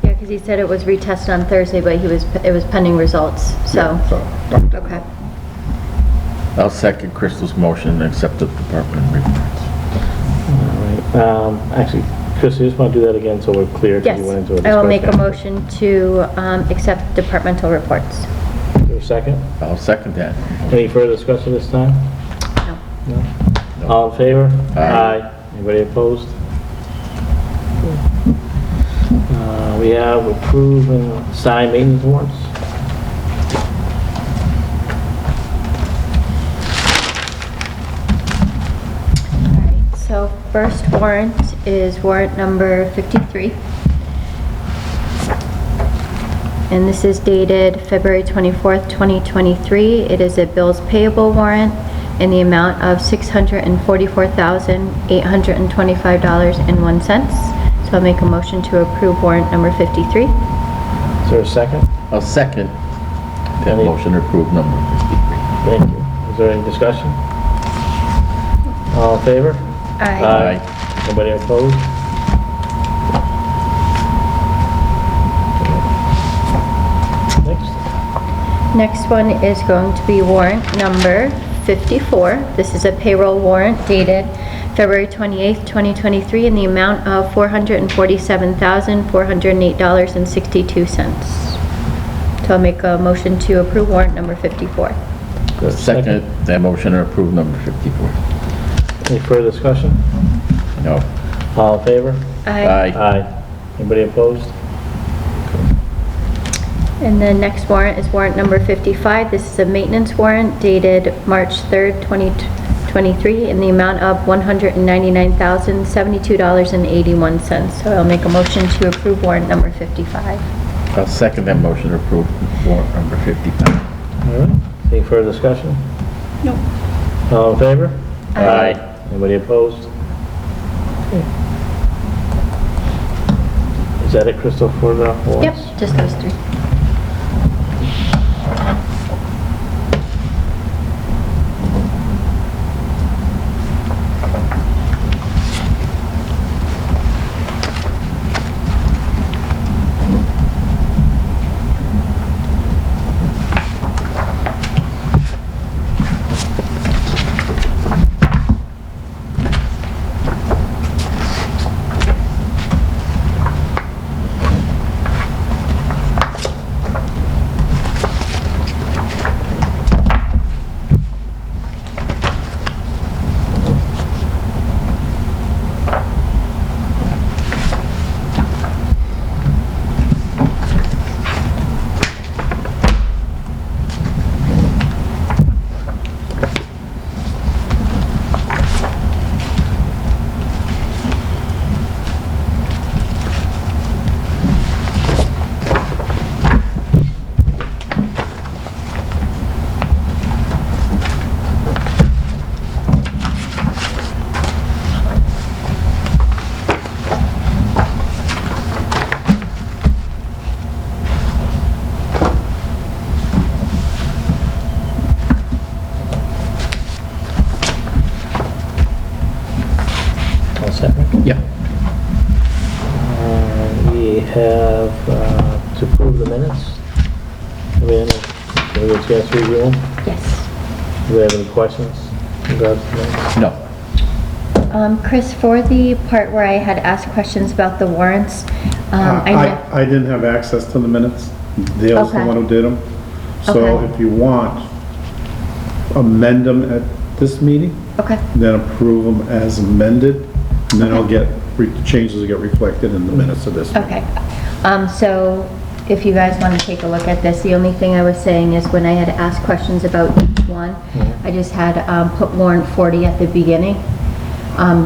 Yeah, because he said it was retested on Thursday, but it was pending results, so, yeah, okay. I'll second Crystal's motion and accept the department reports. All right. Actually, Chris, you just want to do that again so we're clear? 'Cause Yes, you went into a I will make a discussion. motion to accept departmental reports. Is there a second? I'll second that. Any further discussion this time? No. No? All in favor? Aye. Anybody opposed? We have approve and sign maintenance warrants. Alright, so first warrant is warrant number 53. And this is dated February 24th, 2023. It is a bills payable warrant in the amount of $644,825.01. So I'll make a motion to approve warrant number 53. Is there a second? I'll second that Any- motion to approve number 53. Thank you. Is there any discussion? All in favor? Aye. Anybody opposed? Next. Next one is going to be warrant number 54. This is a payroll warrant dated February 28th, 2023, in the amount of $447,408.62. So I'll make a motion to approve warrant number 54. Good. Second that motion to approve number 54. Any further discussion? No. All in favor? Aye. Aye. Anybody opposed? And the next warrant is warrant number 55. This is a maintenance warrant dated March 3rd, 2023, in the amount of $199,072.81. So I'll make a motion to approve warrant number 55. I'll second that motion to approve warrant number 55. All right. Any further discussion? No. All in favor? Aye. Anybody opposed? Okay. Is that it, Crystal, for the warrants? Yep, just those three. All set, Rick? Yeah. We have to approve the minutes. Have we had a chance to review them? Yes. Do we have any questions in regards to the minutes? No. Chris, for the part where I had asked questions about the warrants, I know... I didn't have access to the minutes. Dale's the Okay. one who did them. So Okay. if you want, amend them at this meeting, Okay, then approve them as amended, and then I'll get, changes will get reflected in the minutes of this. okay. So if you guys want to take a look at this, the only thing I was saying is when I had asked questions about each one, I just had put warrant 40 at the beginning,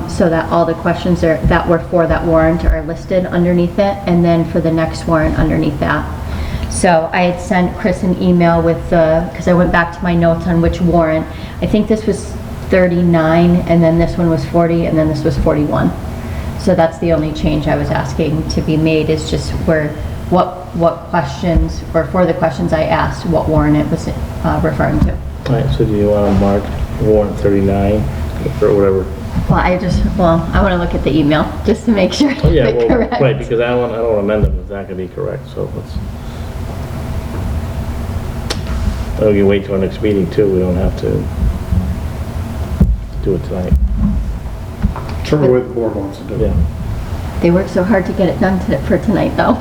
so that all the questions that were for that warrant are listed underneath it, and then for the next warrant underneath that. So I had sent Chris an email with because I went back to my notes on which warrant. I think this was 39, and then this one was 40, and then this was 41. So that's the only change I was asking to be made, is just where what questions, or for the questions I asked, what warrant it was referring to. All right, so do you want to mark warrant 39 or whatever? Well, I want to look at the email just to make sure Oh, yeah, it's well, correct. right, because I don't want to amend them if that could be correct, so let's. Oh, you wait till our next meeting too, we don't have to do it tonight. Whichever way the board wants to do it. Yeah, They worked so hard to get it done for tonight, though.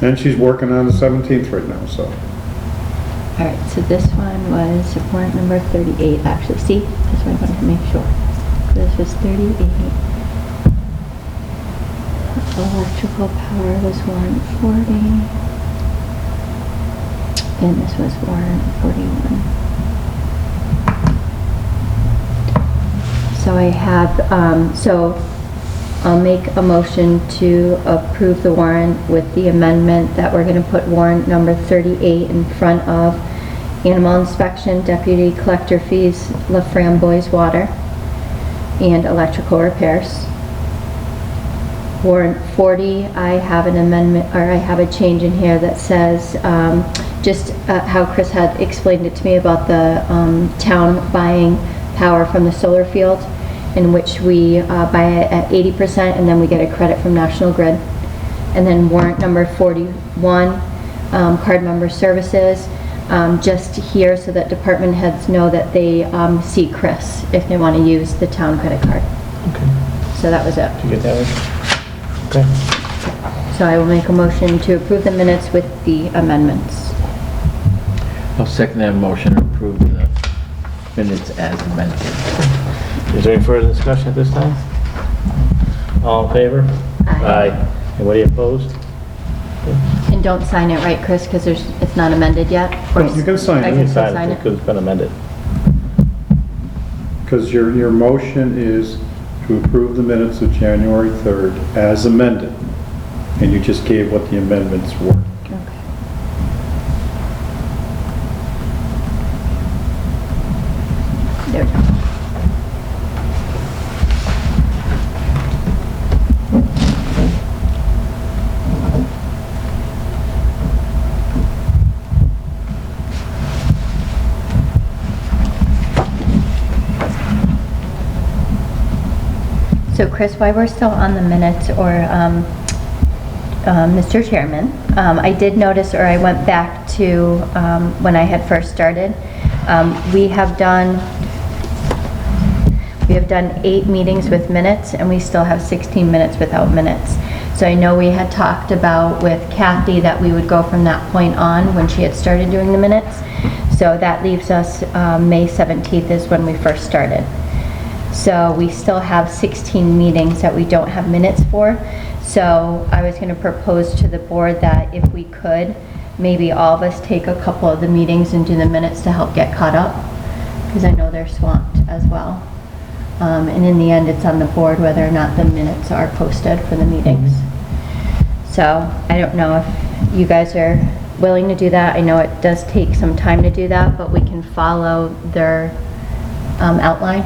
And she's working on the 17th right now, so. All right, so this one was warrant number 38, actually. See, that's what I wanted to make sure. This was 38. Electrical power was warrant 40. And this was warrant 41. So I have, so I'll make a motion to approve the warrant with the amendment that we're going to put warrant number 38 in front of animal inspection, deputy collector fees, La Framboise water, and electrical repairs. Warrant 40, I have an amendment, or I have a change in here that says, just how Chris had explained it to me about the town buying power from the solar field, in which we buy it at 80% and then we get a credit from National Grid. And then warrant number 41, card member services, just here so that department heads know that they see Chris if they want to use the town credit card. okay. So that was it. Did you get that one? Okay. So I will make a motion to approve the minutes with the amendments. I'll second that motion to approve the minutes as amended. Is there any further discussion at this time? All in favor? Aye. Anybody opposed? And don't sign it, right, Chris, because it's not amended yet? Or No, you can sign it. I You can can still sign it because it's been amended. Because your motion is to approve the minutes of January 3rd as amended. And you just gave what the amendments were. Okay. There we go. So Chris, while we're still on the minutes, or Mr. Chairman, I did notice, or I went back to when I had first started, we have done 8 meetings with minutes, and we still have 16 minutes without minutes. So I know we had talked about with Kathy that we would go from that point on when she had started doing the minutes. So that leaves us May 17th is when we first started. So we still have 16 meetings that we don't have minutes for. So I was going to propose to the board that if we could, maybe all of us take a couple of the meetings and do the minutes to help get caught up, because I know they're swamped as well. And in the end, it's on the board whether or not the minutes are posted for the meetings. So I don't know if you guys are willing to do that. I know it does take some time to do that, but we can follow their outline.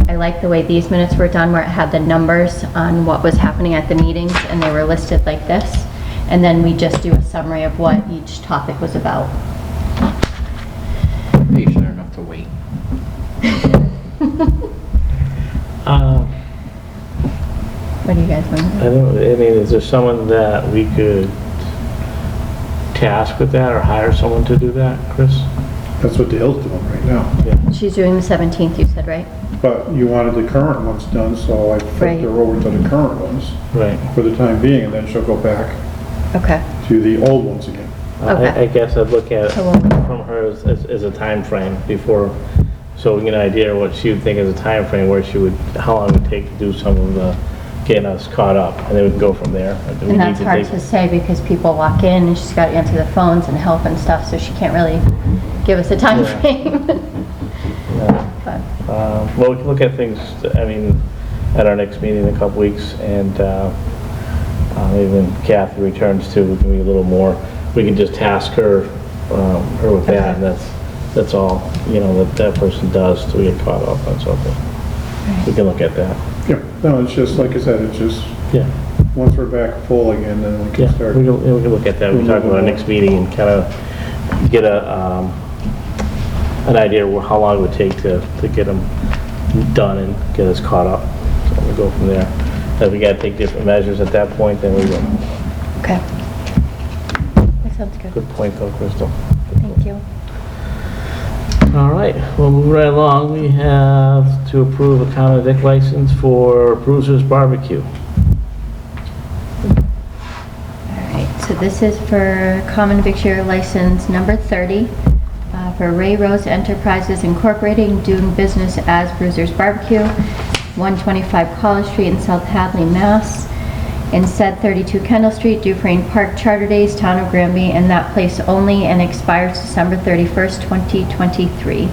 I like the way these minutes were done, where it had the numbers on what was happening at the meetings, and they were listed like this. And then we just do a summary of what each topic was about. Patient enough to wait. What do you guys want to do? I mean, is there someone that we could task with that or hire someone to do that, Chris? That's what Dale's doing right now. Yeah. She's doing the 17th, you said, right? But you wanted the current ones done, so I flipped her over to the current ones Right. for the time being, and then she'll go back Okay. to the old ones again. Okay. I guess I'd look at it So we'll- from her as a time frame before, so we get an idea of what she would think as a time frame, where she would, how long it would take to do some of the, getting us caught up, and then we can go from there. Do we And need that's hard take- to say because people walk in and she's got to answer the phones and help and stuff, so she can't really give us a time Yeah. frame. Yeah. But, Well, we can look at things, I mean, at our next meeting in a couple weeks, and maybe when Kathy returns too, we can be a little more, we can just task her with that, and that's all, you know, that person does till we get caught up and so forth. We can look at that. Yeah, no, it's just, like I said, it's just Yeah. once we're back full again, then we Yeah, can start. we can look at that. We can talk about our next meeting and kind of get an idea of how long it would take to get them done and get us caught up. So we'll go from there. If we got to take different measures at that point, then we will. Okay. That sounds good. Good point though, Crystal. Thank you. All right, we'll move right along. We have to approve a common vic license for Bruiser's Barbecue. All right, so this is for common victular license number 30 for Ray Rose Enterprises Incorporated, doing business as Bruiser's Barbecue, 125 College Street in South Hadley, Mass. In said 32 Kendall Street, Dufresne Park, Charter Days, Town of Granby, and that place only, and expires December 31st, 2023.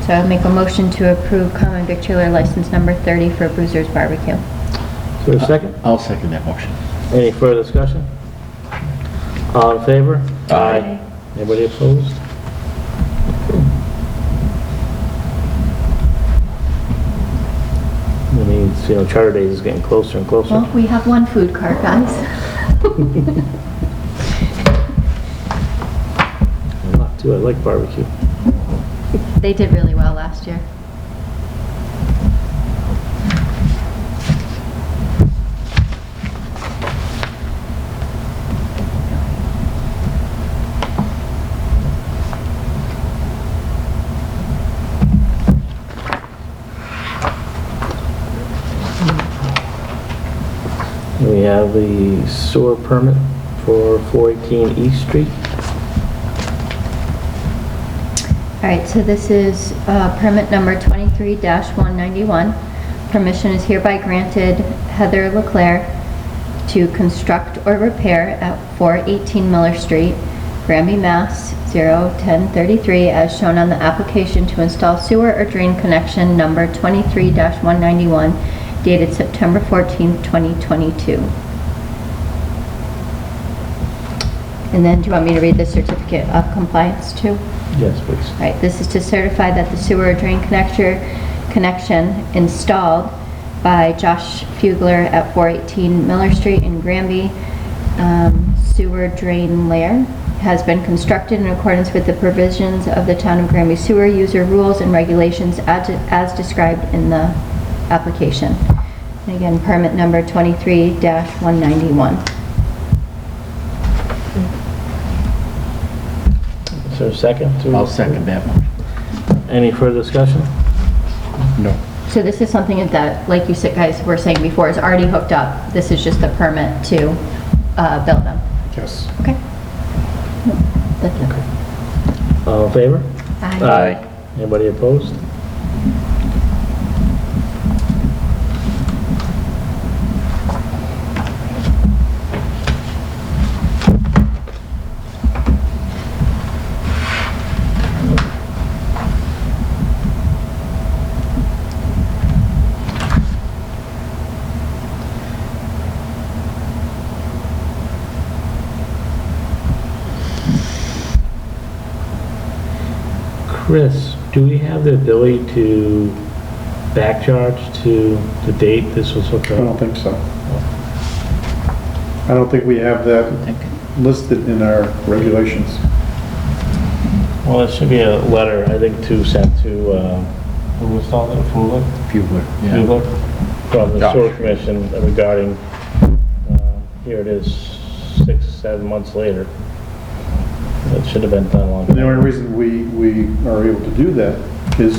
So I'll make a motion to approve common victular license number 30 for Bruiser's Barbecue. Is there a second? I'll second that motion. Any further discussion? All in favor? Aye. Anybody opposed? I mean, you know, Charter Days is getting closer and closer. Well, we have one food cart, guys. I'm not too, I like barbecue. They did really well last year. We have the sewer permit for 418 East Street. All right, so this is permit number 23-191. Permission is hereby granted Heather Leclerc to construct or repair at 418 Miller Street, Granby, Mass. 01033, as shown on the application to install sewer or drain connection number 23-191, dated September 14th, 2022. And then, do you want me to read the certificate of compliance too? Yes, please. Right, this is to certify that the sewer drain connection installed by Josh Fugler at 418 Miller Street in Granby, sewer drain layer, has been constructed in accordance with the provisions of the Town of Granby sewer user rules and regulations as described in the application. And again, permit number 23-191. Is there a second? I'll second that one. Any further discussion? No. So this is something that, like you said, guys were saying before, is already hooked up. This is just the permit to build them. Yes. Okay. That's it. All in favor? Aye. Anybody opposed? Chris, do we have the ability to back charge to the date this was hooked I up? don't think so. I don't think we have that listed in our regulations. Well, it should be a letter, I think, sent to, who installed it, Fuller? Fugler, yeah. Fuller, from the Josh. sewer commission regarding, here it is, 6-7 months later. It should have been done long And the ago. only reason we are able to do that is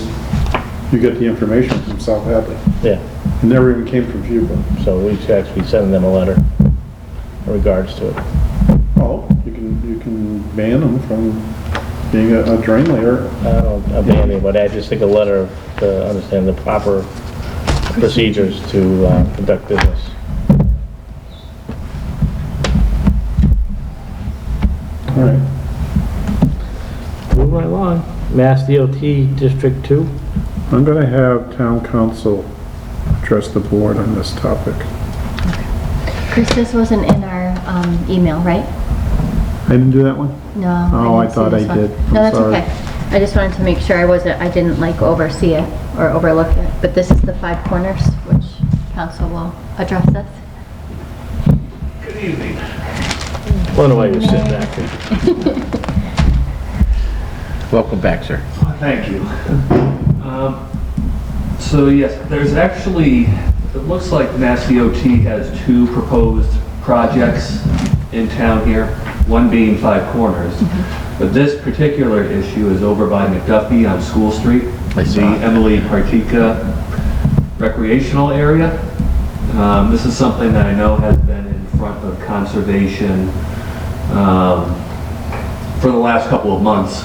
you get the information from South Hadley. Yeah, It never even came from Fuba. so we should actually send them a letter in regards to it. Oh, you can ban them from being a drain layer. I don't abandon it, but I just think a letter to understand the proper procedures to conduct business. All right. Move right along. Mass DOT District 2. I'm going to have town council address the board on this topic. Chris, this wasn't in our email, right? I didn't do that one? No. Oh, I didn't see thought this I one. did. No, I'm that's sorry. okay. I just wanted to make sure I didn't like oversee it or overlook it. But this is the 5 corners, which council will address this. Good evening. Wonder why you're sitting back there. Welcome back, sir. Thank you. So yes, there's actually, it looks like Mass DOT has 2 proposed projects in town here, one being Five Corners. But this particular issue is over by McDuffie on School Street, the Emily Partika recreational area. This is something that I know has been in front of conservation for the last couple of months.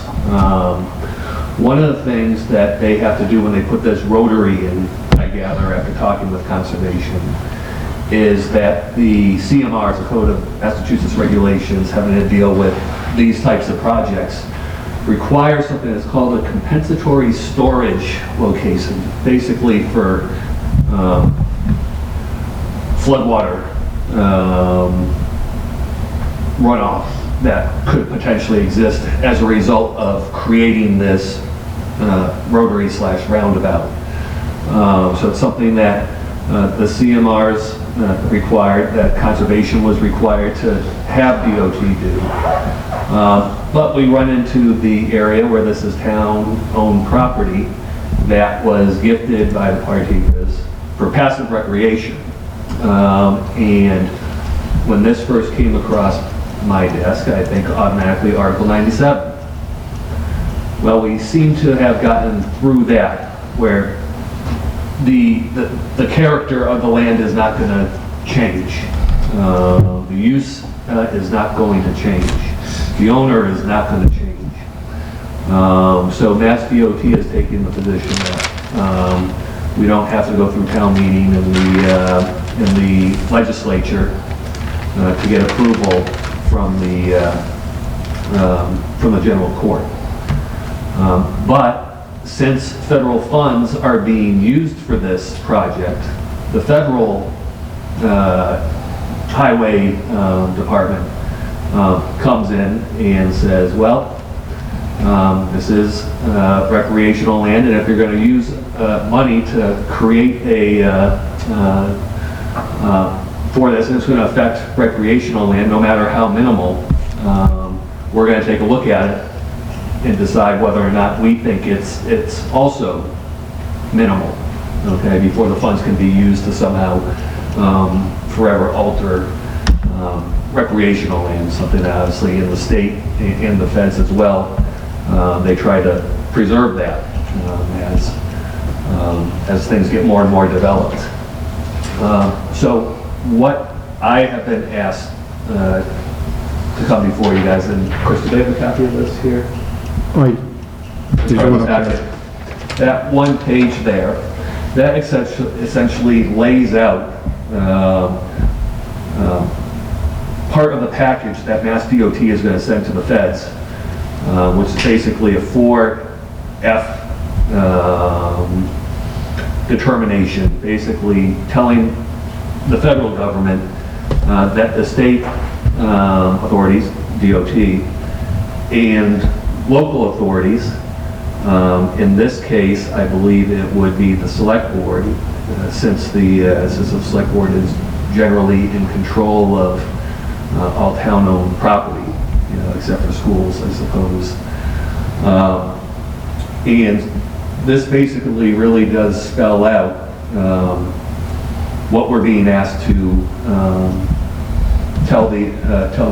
One of the things that they have to do when they put this rotary in, I gather after talking with conservation, is that the CMRs, the Code of Massachusetts Regulations, having to deal with these types of projects, require something that's called a compensatory storage location, basically for floodwater runoff that could potentially exist as a result of creating this rotary/roundabout. So it's something that the CMRs required, that conservation was required to have DOT do. But we run into the area where this is town-owned property that was gifted by the Partikas for passive recreation. And when this first came across my desk, I think automatically Article 97. Well, we seem to have gotten through that, where the character of the land is not going to change. The use is not going to change. The owner is not going to change. So Mass DOT is taking the position that we don't have to go through town meeting and the legislature to get approval from the general court. But since federal funds are being used for this project, the federal highway department comes in and says, well, this is recreational land, and if you're going to use money to create for this, and it's going to affect recreational land, no matter how minimal, we're going to take a look at it and decide whether or not we think it's also minimal, okay, before the funds can be used to somehow forever alter recreational land, something that obviously in the state and the feds as well, they try to preserve that as things get more and more developed. So what I have been asked to come before you guys, and Chris, do they have a copy of this here? That one page there, that essentially lays out part of the package that Mass DOT is going to send to the feds, which is basically a 4F determination, basically telling the federal government that the state authorities, DOT, and local authorities, in this case, I believe it would be the select board, since the select board is generally in control of all town-owned property, except for schools, I suppose. And this basically really does spell out what we're being asked to tell the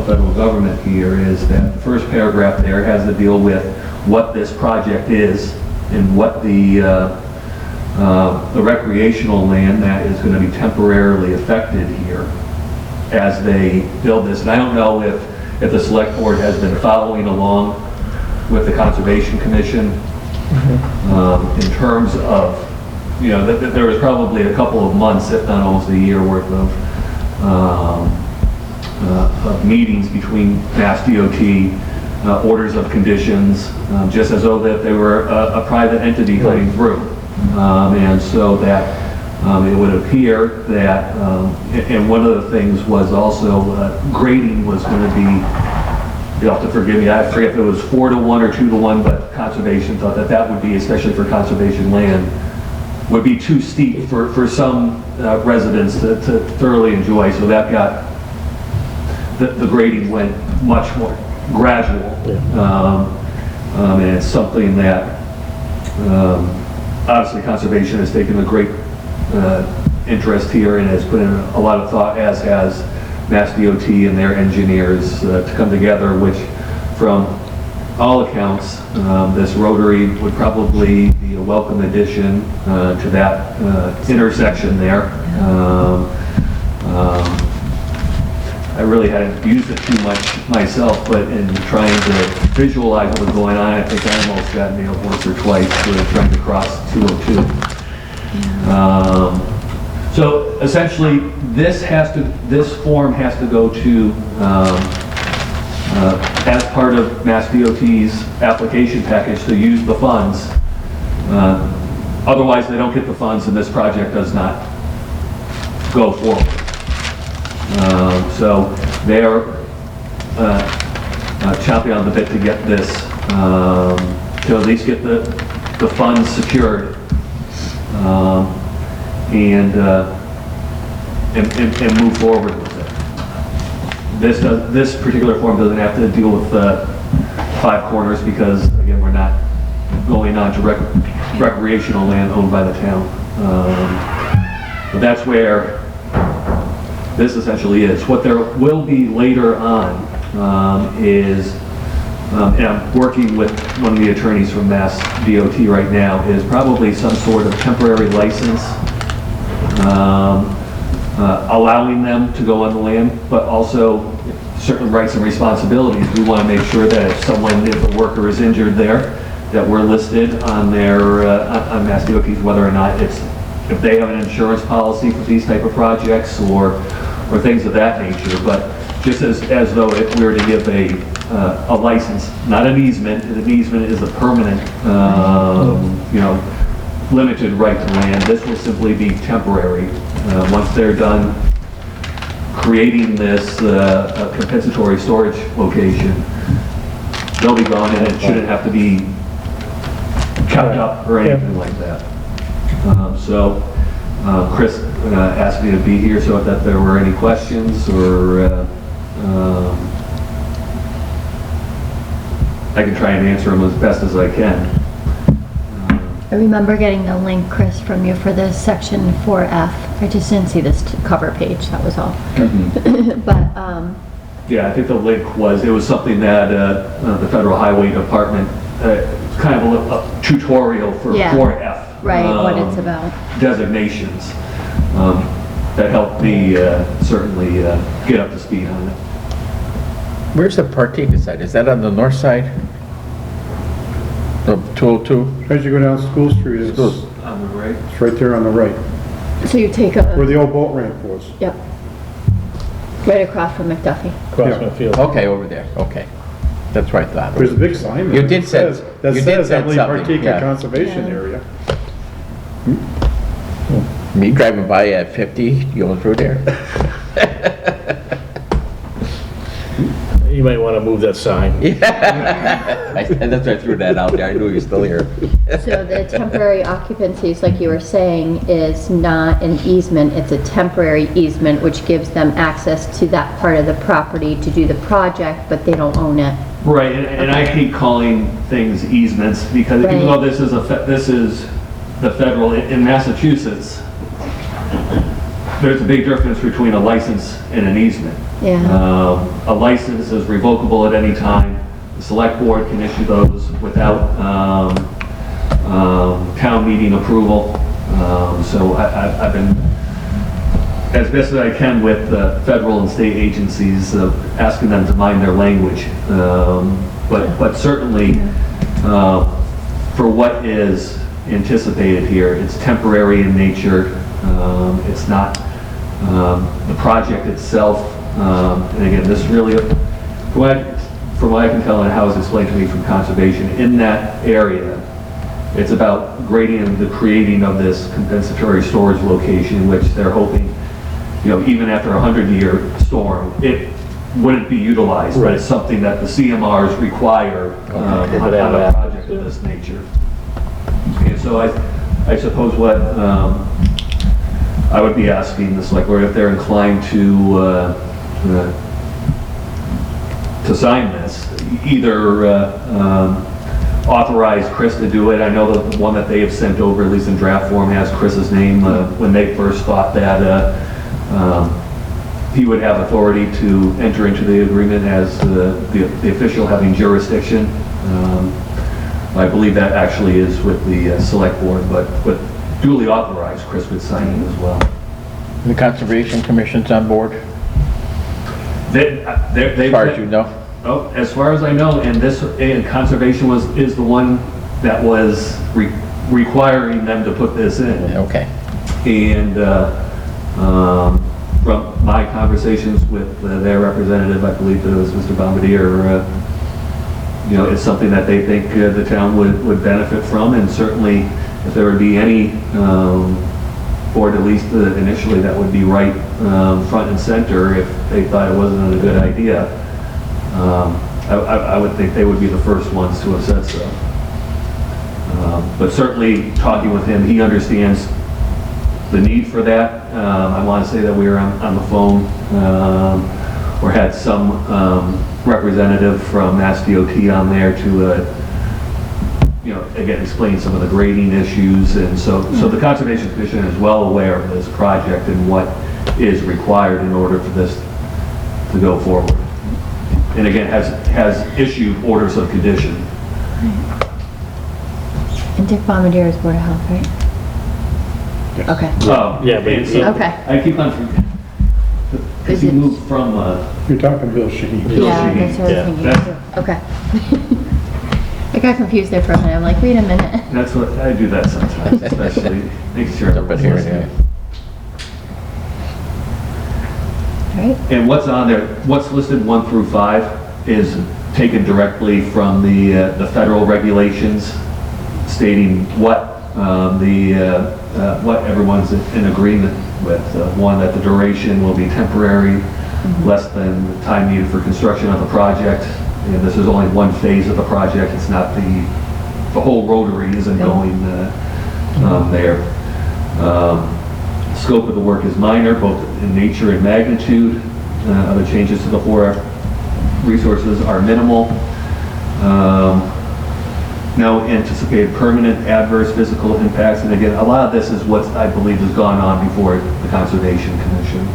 federal government here is that the first paragraph there has to deal with what this project is and what the recreational land that is going to be temporarily affected here as they build this. And I don't know if the select board has been following along with the Conservation Commission in terms of, there was probably a couple of months, if not almost a year worth of meetings between Mass DOT, orders of conditions, just as though that they were a private entity going through. And so that it would appear that, and one of the things was also grading was going to be, you'll have to forgive me, I forget if it was 4-to-1 or 2-to-1, but conservation thought that would be, especially for conservation land, would be too steep for some residents to thoroughly enjoy. So that got the grading went much more gradual. And it's something that, obviously conservation has taken a great interest here and has put in a lot of thought, as has Mass DOT and their engineers, to come together, which from all accounts, this rotary would probably be a welcome addition to that intersection there. I really hadn't used it too much myself, but in trying to visualize what was going on, I think I almost got nailed once or twice with trying to cross 202. So essentially, this form has to go to, as part of Mass DOT's application package to use the funds. Otherwise, they don't get the funds and this project does not go forward. So they are chomping on the bit to get this, to at least get the funds secured, and move forward with it. This particular form doesn't have to deal with 5 corners because, again, we're not going on to recreational land owned by the town. But that's where this essentially is. What there will be later on is, and I'm working with one of the attorneys from Mass DOT right now, is probably some sort of temporary license allowing them to go on the land, but also certain rights and responsibilities. We want to make sure that if a worker is injured there, that we're listed on their, on Mass DOT's, whether or not if they have an insurance policy for these type of projects or things of that nature. But just as though if we were to give a license, not an easement, an easement is a permanent, limited right to land. This will simply be temporary. Once they're done creating this compensatory storage location, they'll be gone, and it shouldn't have to be chopped up or anything like that. Chris asked me to be here so that there were any questions, or I can try and answer them as best as I can. I remember getting the link, Chris, from you for this section 4F. I just didn't see this cover page, that was all. But, yeah, I think the link it was something that the Federal Highway Department, kind of a tutorial for 4F. Right, what it's about. Designations. That helped me certainly get up to speed on it. Where's the Partika site? Is that on the north side of 202? As you go down School Street, it's On the right? right there on the right, So you take where the old boat ramp was. Yep. Right across from McDuffie. Crossing the field. Okay, over there, okay. That's what I thought. There's a big sign there. You did say- you That did says say Emily something, Partika yeah. Conservation Yeah. Area. Me driving by at 50, going through there. You might want to move that sign. That's why I threw that out there, I knew you were still here. So the temporary occupancies, like you were saying, is not an easement, it's a temporary easement, which gives them access to that part of the property to do the project, but they don't own it. Right, and I hate calling things easements because even though this is the federal, in Massachusetts, there's a big difference between a license and an easement. Yeah. A license is revocable at any time. The select board can issue those without town meeting approval. So I've been, as best as I can with federal and state agencies, asking them to mind their language. But certainly, for what is anticipated here, it's temporary in nature. It's not the project itself. And again, this really, from what I can tell and how it's explained to me from conservation, in that area, it's about grading the creating of this compensatory storage location, which they're hoping, even after a 100-year storm, it wouldn't be utilized, but it's something that the CMRs require on a project of this nature. And so I suppose what I would be asking the select board, if they're inclined to to sign this. Either authorize Chris to do it. I know the one that they have sent over, at least in draft form, has Chris's name. When they first thought that he would have authority to enter into the agreement as the official having jurisdiction. I believe that actually is with the select board, but duly authorized, Chris would sign it as well. The Conservation Commission's on board, They, as far as you know? Oh, as far as I know, and conservation is the one that was requiring them to put this in. Okay. And from my conversations with their representative, I believe it was Mr. Bombardier, it's something that they think the town would benefit from, and certainly if there would be any board, at least initially, that would be right front and center if they thought it wasn't a good idea. I would think they would be the first ones to have said so. But certainly, talking with him, he understands the need for that. I want to say that we were on the phone or had some representative from Mass DOT on there to, again, explain some of the grading issues. And so the Conservation Commission is well aware of this project and what is required in order for this to go forward. And again, has issued orders of condition. And Dick Bombardier is Board of Health, right? Okay. Yeah, but and so Okay. I keep on, because he moved from, You're talking Bill Shaheen. Yeah, Shaheen. that's what I Yeah. was thinking too. Okay. I got confused there for a minute. I'm like, wait a minute. that's what, I do that sometimes, especially, make sure. Jump in here, everyone's listening. All right. And what's on there, what's listed 1 through 5 is taken directly from the federal regulations stating what what everyone's in agreement with. One, that the duration will be temporary, less than the time needed for construction of the project. And this is only one phase of the project. It's not the whole rotary isn't going there. Scope of the work is minor, both in nature and magnitude. Other changes to the flora resources are minimal. No anticipated permanent adverse physical impacts. And again, a lot of this is what I believe has gone on before the Conservation Commission.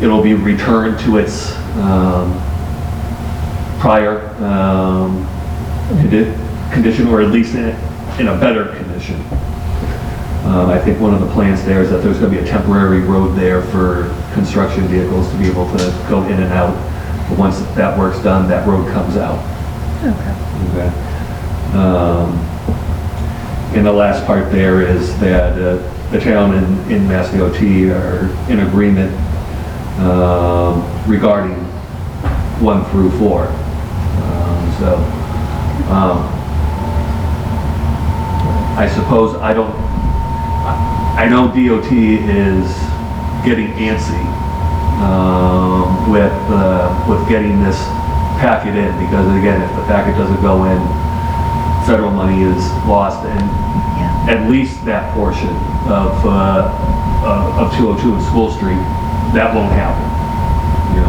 It'll be returned to its prior condition, or at least in a better condition. I think one of the plans there is that there's going to be a temporary road there for construction vehicles to be able to go in and out. But once that work's done, that road comes out. Okay. Okay. And the last part there is that the town in Mass DOT are in agreement regarding 1 through 4. I suppose I know DOT is getting antsy with getting this packet in, because again, if the packet doesn't go in, federal money is lost, and at least that portion of 202 and School Street, that won't happen.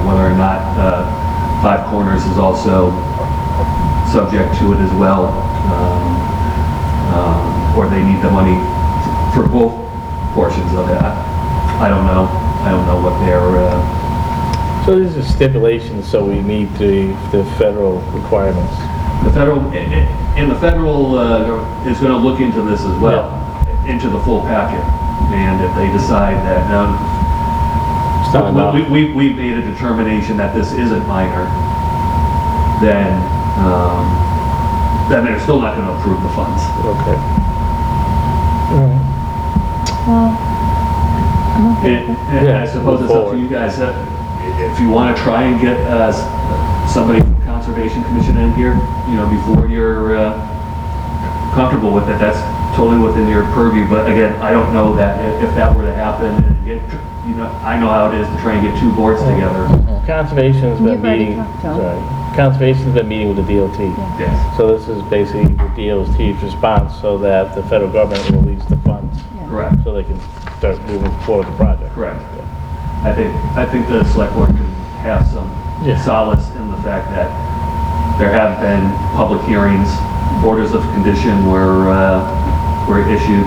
Whether or not Five Corners is also subject to it as well, or they need the money for both portions of it. I don't know. I don't know what their So these are stipulations, so we meet the federal requirements. the federal is going to look into this as well, into the full packet. And if they decide that It's not enough. we've made a determination that this isn't minor, then they're still not going to approve the funds. Okay. Well, I'm okay. And I suppose it's up to you guys, if you want to try and get somebody from Conservation Commission in here, before you're comfortable with it, that's totally within your purview. But again, I don't know that if that were to happen, and I know how it is to try and get two boards together. Conservation's been You've already meeting, talked to 'em. sorry, Conservation's been meeting with the DOT. Yes. So this is basically the DOT's response so that the federal government will release the funds Correct. so they can start moving forward the project. Correct. I think the select board can have some Yeah. solace in the fact that there have been public hearings, orders of condition were issued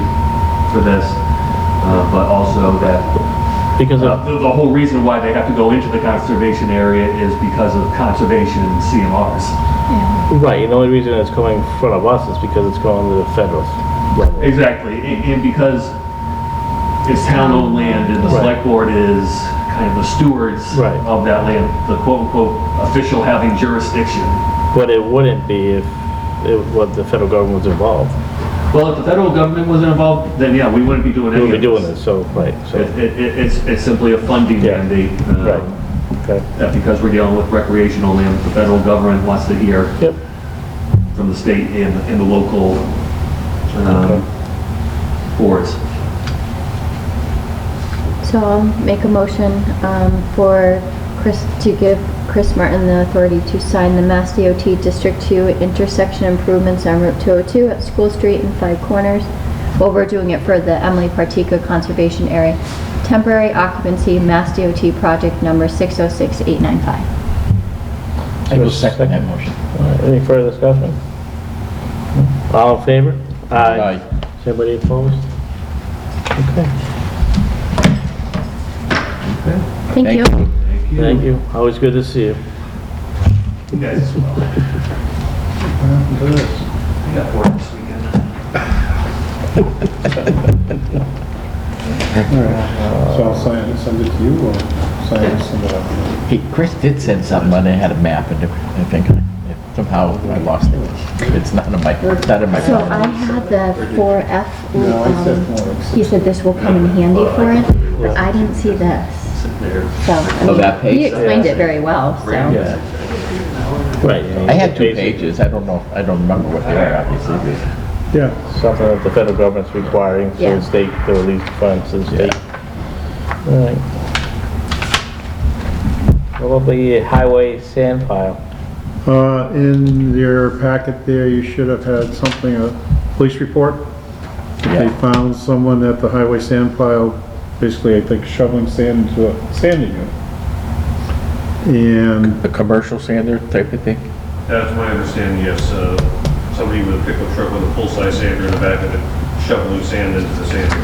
for this, but also that Because of, the whole reason why they have to go into the conservation area is because of conservation CMRs. right, and the only reason it's coming in front of us is because it's going to the federal level. Exactly, and because it's town-owned land and the Right. select board is kind of the stewards Right. of that land, the quote-unquote official having jurisdiction. But it wouldn't be if the federal government was involved. Well, if the federal government wasn't involved, then yeah, we wouldn't be doing We any would of be doing this. this, so, right, so, It's simply a funding Yeah. mandate. right, okay. That because we're dealing with recreational land, the federal government wants to hear Yep, from the state and the local Okay. boards. So I'll make a motion for Chris, to give Chris Martin the authority to sign the Mass DOT District 2 intersection improvements on Route 202 at School Street and Five Corners. Well, we're doing it for the Emily Partika Conservation Area. Temporary occupancy, Mass DOT project number 606895. I will second that motion. all right, any further discussion? All in favor? Aye. Is anybody opposed? Okay, Thank you. thank you, always good to see you. You guys as well. I got work this weekend. So I'll send it to you or send it to Hey, Chris did send something, but I had a map and I think somehow I lost it. It's not in my So phone. I had the 4F, No, I said 4X. he said this will come in handy for it, but I didn't see this. Sit there. So, I mean, that page? he explained it very well, so. Yeah. Right. I had 2 pages. I don't know. I don't remember what they were, obviously. Yeah, Something that the federal government's requiring, so Yeah. the state, to release funds to the state. All right. What about the highway sand pile? in your packet there, you should have had something, a police report. They Yeah. found someone at the highway sand pile, basically, I think shoveling sand into a sanding unit. And A commercial sander type of thing? That's my understanding, yes. Somebody with a pickup truck with a full-size sander in the back of it, shoveling sand into the sander.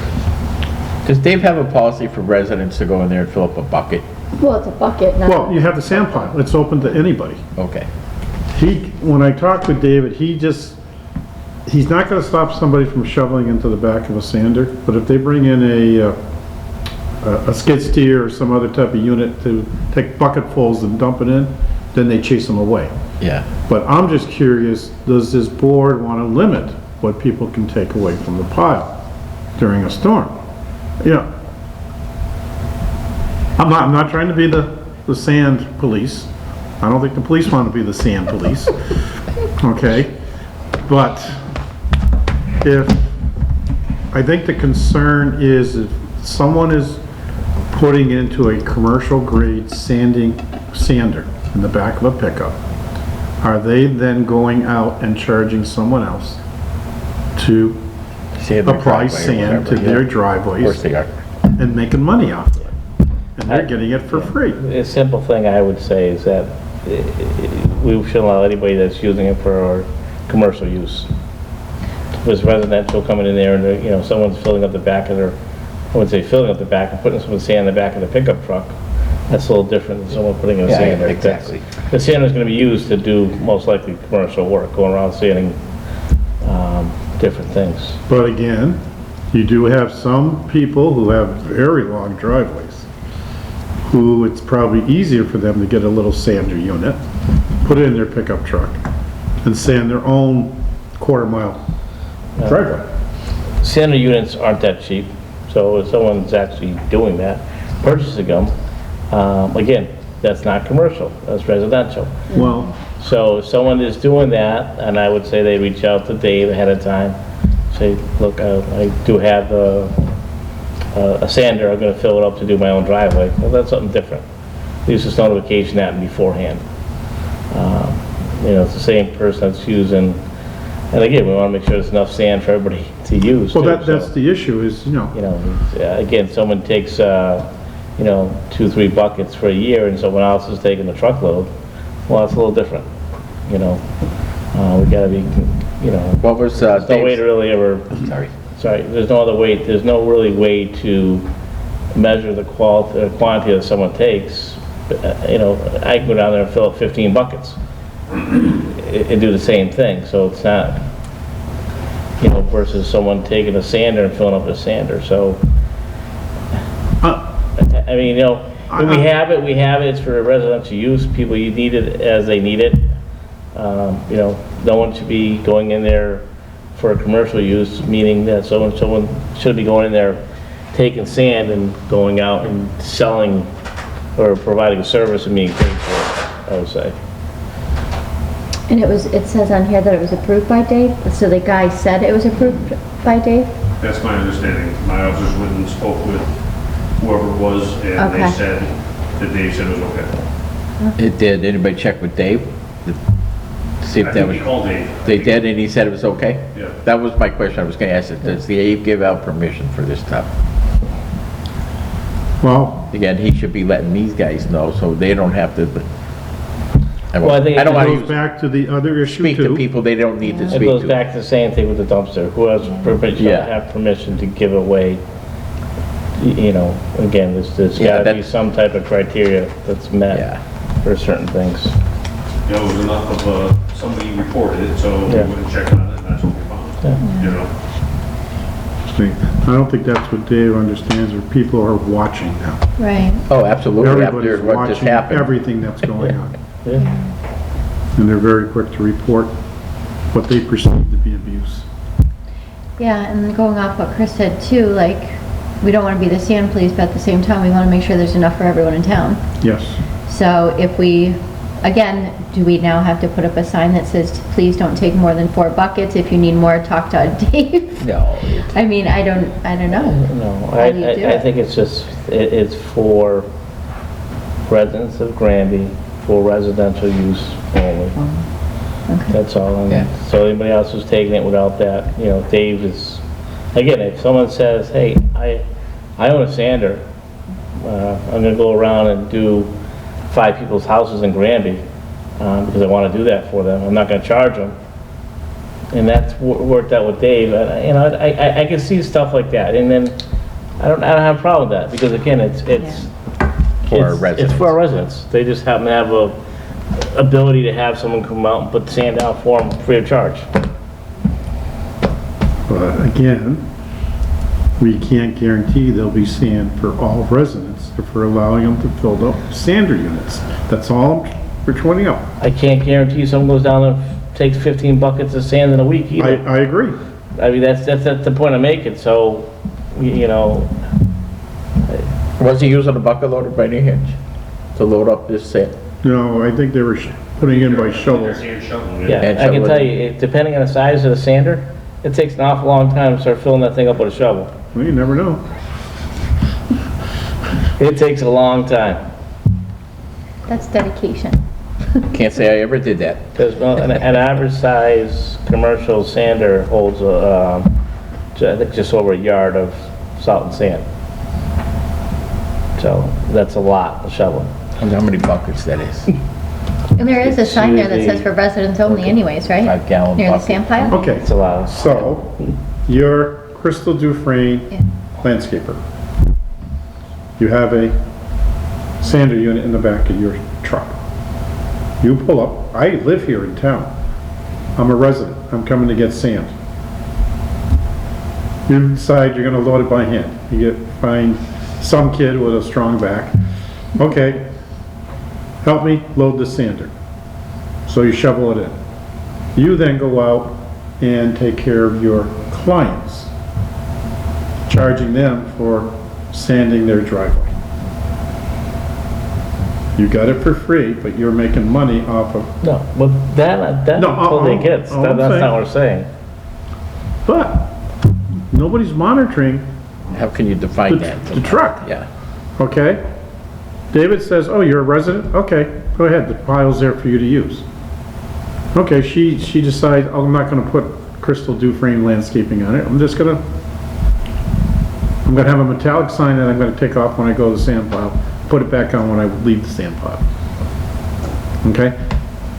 Does Dave have a policy for residents to go in there and fill up a bucket? Well, it's a bucket, not. well, you have the sand pile, it's open to anybody. Okay. When I talked with David, he's not gonna stop somebody from shoveling into the back of a sander, but if they bring in a skid steer or some other type of unit to take bucketfuls and dump it in, then they chase them away. Yeah. But I'm just curious, does this board wanna limit what people can take away from the pile during a storm? You know, I'm not trying to be the sand police. I don't think the police want to be the sand police, okay? But I think the concern is if someone is putting into a commercial grade sander in the back of a pickup, are they then going out and charging someone else to apply sand to their Of course driveways they are. and making money off of it? And they're getting it for free. A simple thing I would say is that we shouldn't allow anybody that's using it for commercial use. If it's residential coming in there and, someone's filling up the back of their, I wouldn't say filling up the back, but putting some sand in the back of the pickup truck, that's a little different than someone putting in a Yeah, sander. exactly. The sander's gonna be used to do most likely commercial work, going around sanding, different things. But again, you do have some people who have very long driveways, who it's probably easier for them to get a little sander unit, put it in their pickup truck, and sand their own quarter-mile driveway. Sander units aren't that cheap, so if someone's actually doing that, purchasing them, again, that's not commercial, that's residential. Well, So if someone is doing that, and I would say they reach out to Dave ahead of time, say, look, I do have a sander, I'm gonna fill it up to do my own driveway, well, that's something different. Use this notification that beforehand. It's the same person that's using, and again, we wanna make sure there's enough sand for everybody to use. well, too, that's so, the issue is, again, someone takes, you know, 2, 3 buckets for a year and someone else is taking the truckload, well, it's a little different, you know? We gotta be, you know, What was, there's no way to Dave's, really ever, sorry, there's no other way, there's no really way to measure the quantity that someone takes. You know, I can go down there and fill up 15 buckets and do the same thing, so it's not, you know, versus someone taking a sander and filling up a sander, so. I mean, you know, when we have it, it's for residential use, people you need it as they need it. You know, no one should be going in there for a commercial use, meaning that someone should be going in there taking sand and going out and selling or providing a service and being paid for it, I would say. And it says on here that it was approved by Dave, so the guy said it was approved by Dave? That's my understanding. My officers went and spoke with whoever it was, and they Okay. said that Dave said it was okay. did anybody check with Dave? To see I if that think was, he called Dave. they did and he said it was okay? Yeah. That was my question, I was gonna ask it, does Dave give out permission for this stuff? Well, Again, he should be letting these guys know, so they don't have to, Well, I think I don't it wanna goes back to the other issue speak to too. people they don't need to It speak goes to. back to the same thing with the dumpster. Who has permission, Yeah. have permission to give away, you know, again, there's Yeah, gotta be that's- some type of criteria that's Yeah. met for certain things. You know, it was enough of, somebody reported it, so we Yeah. went and checked on it, and that's what we found. You know? See, I don't think that's what Dave understands, or people are watching now. Right. Oh, absolutely, Everybody's after what just watching happened. everything that's going on. Yeah. And they're very quick to report what they perceive to be abuse. Yeah, and then going off what Chris said too, like, we don't want to be the sand police, but at the same time, we want to make sure there's enough for everyone in town. Yes. So if we, again, do we now have to put up a sign that says, please don't take more than 4 buckets? If you need more, talk to Dave. No, I mean, I don't know. No, How do you do I it? think it's just, it's for residents of Granby, for residential use only. Okay. That's all. Yeah. And so anybody else who's taking it without that, you know, Dave is, again, if someone says, hey, I own a sander, I'm gonna go around and do 5 people's houses in Granby, because I wanna do that for them, I'm not gonna charge them. And that's worked out with Dave, and, you know, I can see stuff like that, and then, I don't have a problem with that, because again, it's For our it's residents. for our residents. They just happen to have a ability to have someone come out and put the sand down for them free of charge. But again, we can't guarantee there'll be sand for all residents if we're allowing them to fill up sander units. That's all we're pointing out. I can't guarantee someone goes down and takes 15 buckets of sand in a week either. I agree. I mean, that's the point I'm making, so, you know, was he using a bucket loader by any chance to load up this sand? No, I think they were putting in by shovels. Hand shoveling, yeah, And I can shovel tell it. you, depending on the size of the sander, it takes an awful long time to start filling that thing up with a shovel. Well, you never know. It takes a long time. That's dedication. Can't say I ever did that. Because an average size commercial sander holds, I think, just over a yard of salt and sand. So that's a lot of shoveling. I wonder how many buckets that is. And there is a sign there that says for residents only anyways, right? 5-gallon Near the bucket. sand pile? Okay, It's a lot. so you're Crystal Dufresne Yeah. landscaper. You have a sander unit in the back of your truck. You pull up, I live here in town. I'm a resident, I'm coming to get sand. You decide you're gonna load it by hand. You find some kid with a strong back. Okay, help me load the sander. So you shovel it in. You then go out and take care of your clients, charging them for sanding their driveway. You got it for free, but you're making money off of, No, but that No, totally gets, all I'm that's saying- not what we're saying. but nobody's monitoring How can you define that? the truck, Yeah. okay? David says, oh, you're a resident? Okay, go ahead, the pile's there for you to use. Okay, she decides, oh, I'm not gonna put Crystal Dufresne landscaping on it, I'm just gonna I'm gonna have a metallic sign that I'm gonna take off when I go to the sand pile, put it back on when I leave the sand pile. Okay?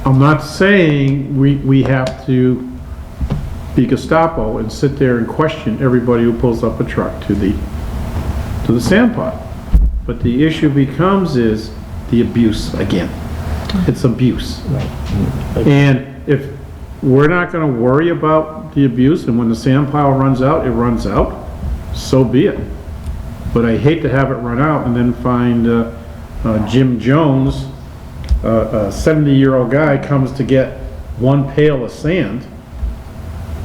I'm not saying we have to be Gestapo and sit there and question everybody who pulls up a truck to the sand pile. But the issue becomes is the abuse again. It's abuse. And if we're not gonna worry about the abuse, and when the sand pile runs out, it runs out, so be it. But I hate to have it run out and then find Jim Jones, a 70-year-old guy, comes to get one pail of sand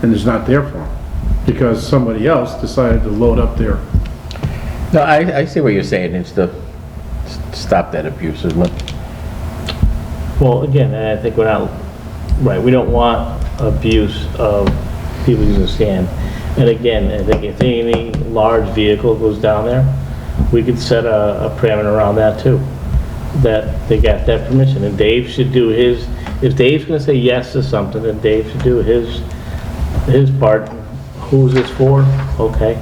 and it's not there for him because somebody else decided to load up there. No, I see what you're saying, it's to stop that abuse, isn't it? Well, again, I think we're not, right, we don't want abuse of people using sand. And again, I think if any large vehicle goes down there, we could set a parameter around that too, that they got that permission. And Dave should do his, if Dave's gonna say yes to something, then Dave should do his part. Who's this for? Okay.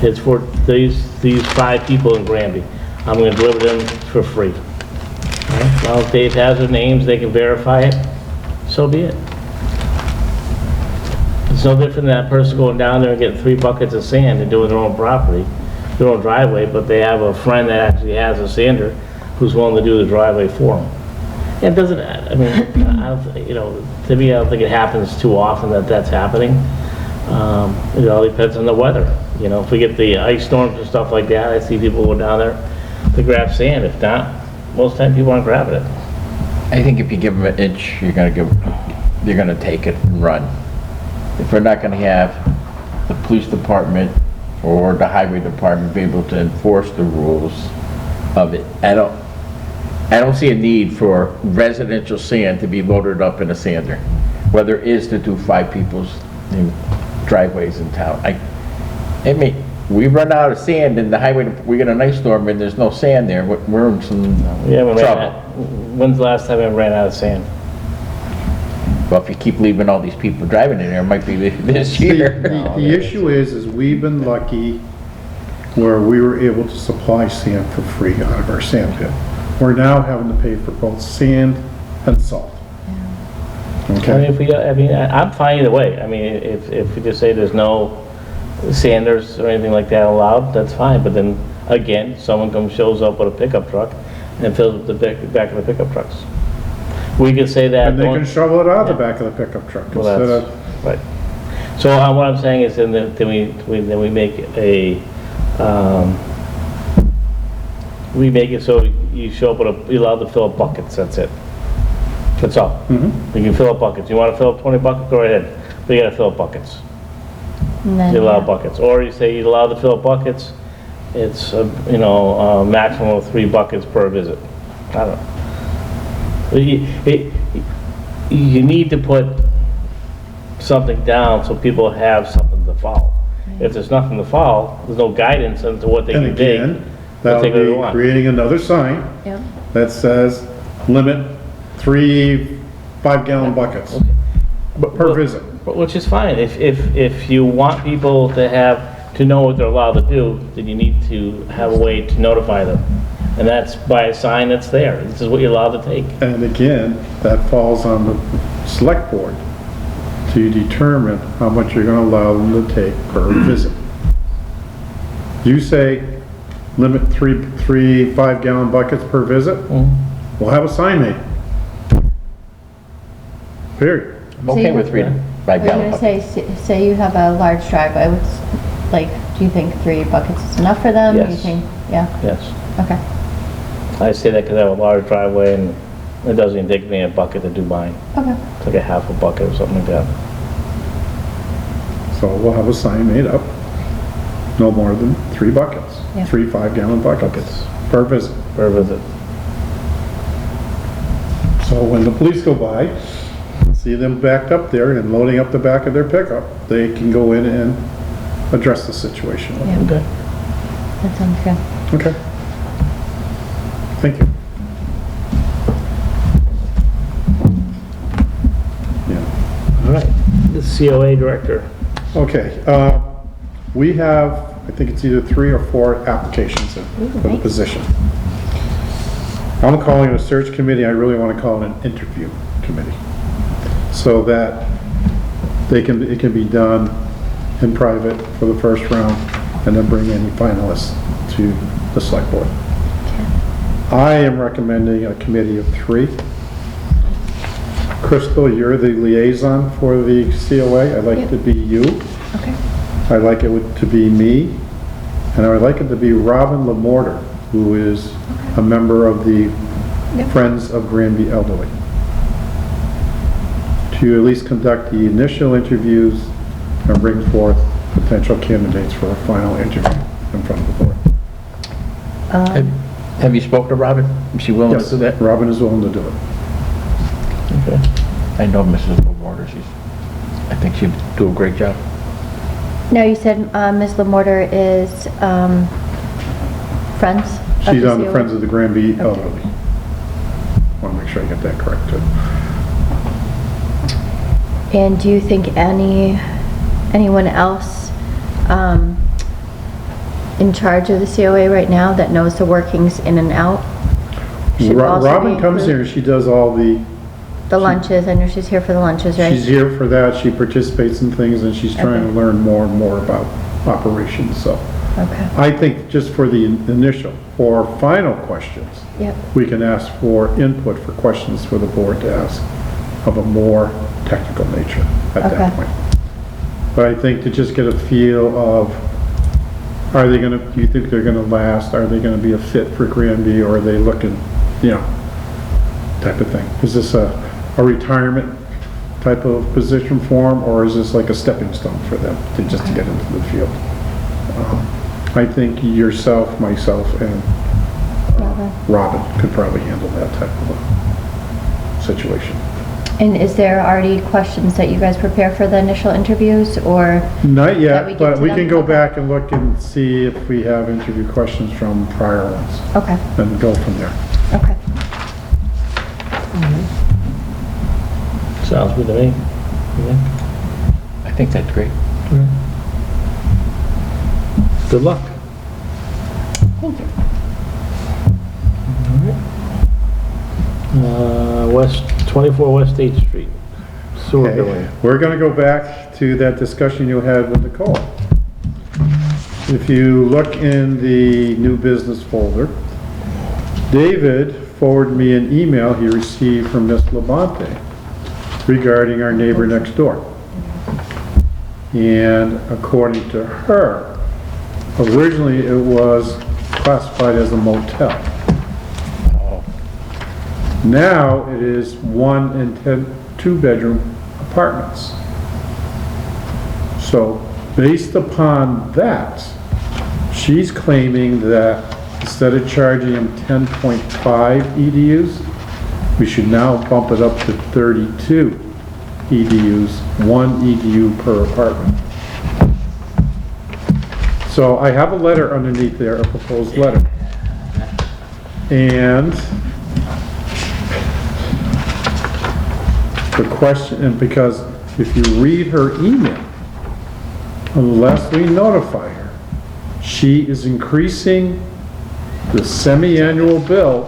It's for these 5 people in Granby. I'm gonna deliver them for free. All right? Well, if Dave has their names, they can verify it, so be it. It's no different than that person going down there and getting 3 buckets of sand and doing their own property, their own driveway, but they have a friend that actually has a sander who's willing to do the driveway for them. It doesn't, I mean, I don't, you know, to me, I don't think it happens too often that that's happening. It all depends on the weather. You know, if we get the ice storms and stuff like that, I see people go down there to grab sand. If not, most time people aren't grabbing it. I think if you give them an inch, they're gonna take it and run. If we're not gonna have the police department or the highway department be able to enforce the rules of it, I don't see a need for residential sand to be loaded up in a sander, whether it is to do 5 people's driveways in town. I mean, we run out of sand in the highway, we get an ice storm and there's no sand there, we're in some trouble. When's the last time I ran out of sand? Well, if you keep leaving all these people driving in there, it might be this year. The issue is we've been lucky where we were able to supply sand for free out of our sand pit. We're now having to pay for both sand and salt. I mean, Okay? I'm fine either way. I mean, if we just say there's no sanders or anything like that allowed, that's fine. But then, again, someone shows up with a pickup truck and fills up the back of the pickup trucks. We could say that. And they can shovel it out of the back of the pickup truck Well, instead that's, of, right. So what I'm saying is then we make a, we make it so you show up with you're allowed to fill up buckets, that's it. That's all. You can fill up buckets. You want to fill up 20 buckets, go right ahead. But you got to fill up buckets. And then, You allow buckets. Or you say you're allowed to fill up buckets, it's, you know, a maximum of 3 buckets per visit. I don't know. You need to put something down so people have something to follow. If there's nothing to follow, there's no guidance as to what they and can dig. again, they'll that'll take what they be want. creating another sign Yep. that says limit 3 5-gallon buckets per visit. Which is fine. If you want people to know what they're allowed to do, then you need to have a way to notify them. And that's by a sign that's there. This is what you're allowed to take. And again, that falls on the select board to determine how much you're gonna allow them to take per visit. You say limit 3 5-gallon buckets per visit, we'll have a sign made. Period. I'm okay with 3 to 5 We're gallon gonna buckets. say you have a large driveway, like, do you think 3 buckets is enough for them? Yes. You think, yeah, Yes. okay. I say that because I have a large driveway and it doesn't even take me a bucket to do mine. Okay. It's like a half a bucket or something like that. So we'll have a sign made up, no more than 3 buckets, Yeah. 3 5-gallon buckets per visit. Per visit. So when the police go by, see them backed up there and loading up the back of their pickup, they can go in and address the situation. Yeah. Okay. That sounds good. Okay. Thank you. Yeah. All right. The COA director. Okay, we have I think it's either 3 or 4 applications in for the nice. position. I'm calling it a search committee, I really want to call it an interview committee. So that it can be done in private for the first round, and then bring any finalists to the select board. I am recommending a committee of 3. Crystal, you're the liaison for the COA. I'd like it to be you. Okay. I'd like it to be me. And I would like it to be Robin Lamorter, who is a member of the Friends of Granby Elderly. To at least conduct the initial interviews and bring forth potential candidates for a final interview in front of the board. Have you spoken to Robin? Is she willing to Yes, do that? Robin is willing to do it. Okay. I know Mrs. Lamorter, I think she'd do a great job. Now, you said Ms. Lamorter is Friends? of She's on the COA? Friends of the Granby Elderly. Want to make sure I get that correct too. And do you think anyone else in charge of the COA right now that knows the workings in and out? should also Robin be comes included? here, she does all the, The lunches, I know she's here for the lunches, right? she's here for that, she participates in things, and she's trying to Okay. learn more and more about operations, so. Okay, I think just for the initial or final questions, yep, we can ask for input for questions for the board to ask of a more technical nature at Okay. that point. But I think to just get a feel of, are they gonna, do you think they're gonna last? Are they gonna be a fit for Granby, or are they looking, type of thing? Is this a retirement type of position for them, or is this like a stepping stone for them to just to get into the field? I think yourself, myself, and Robin could probably handle that type of a situation. and is there already questions that you guys prepare for the initial interviews, or? Not That we yet, give but to we them? can go Okay. back and look and see if we have interview questions from prior ones, Okay, and go from there. okay. Sounds good to me. Yeah. I think that's great. Good luck. Thank you. West, 24 West 8th Street, sewer Okay, billing. we're gonna go back to that discussion you had with Nicole. If you look in the new business folder, David forwarded me an email he received from Miss Labonte regarding our neighbor next door. And according to her, originally it was classified as a motel. Now it is 1 and 2-bedroom apartments. So based upon that, she's claiming that instead of charging them 10.5 EDUs, we should now bump it up to 32 EDUs, 1 EDU per apartment. So I have a letter underneath there, a proposed letter. And the question, and because if you read her email, unless we notify her, she is increasing the semi-annual bill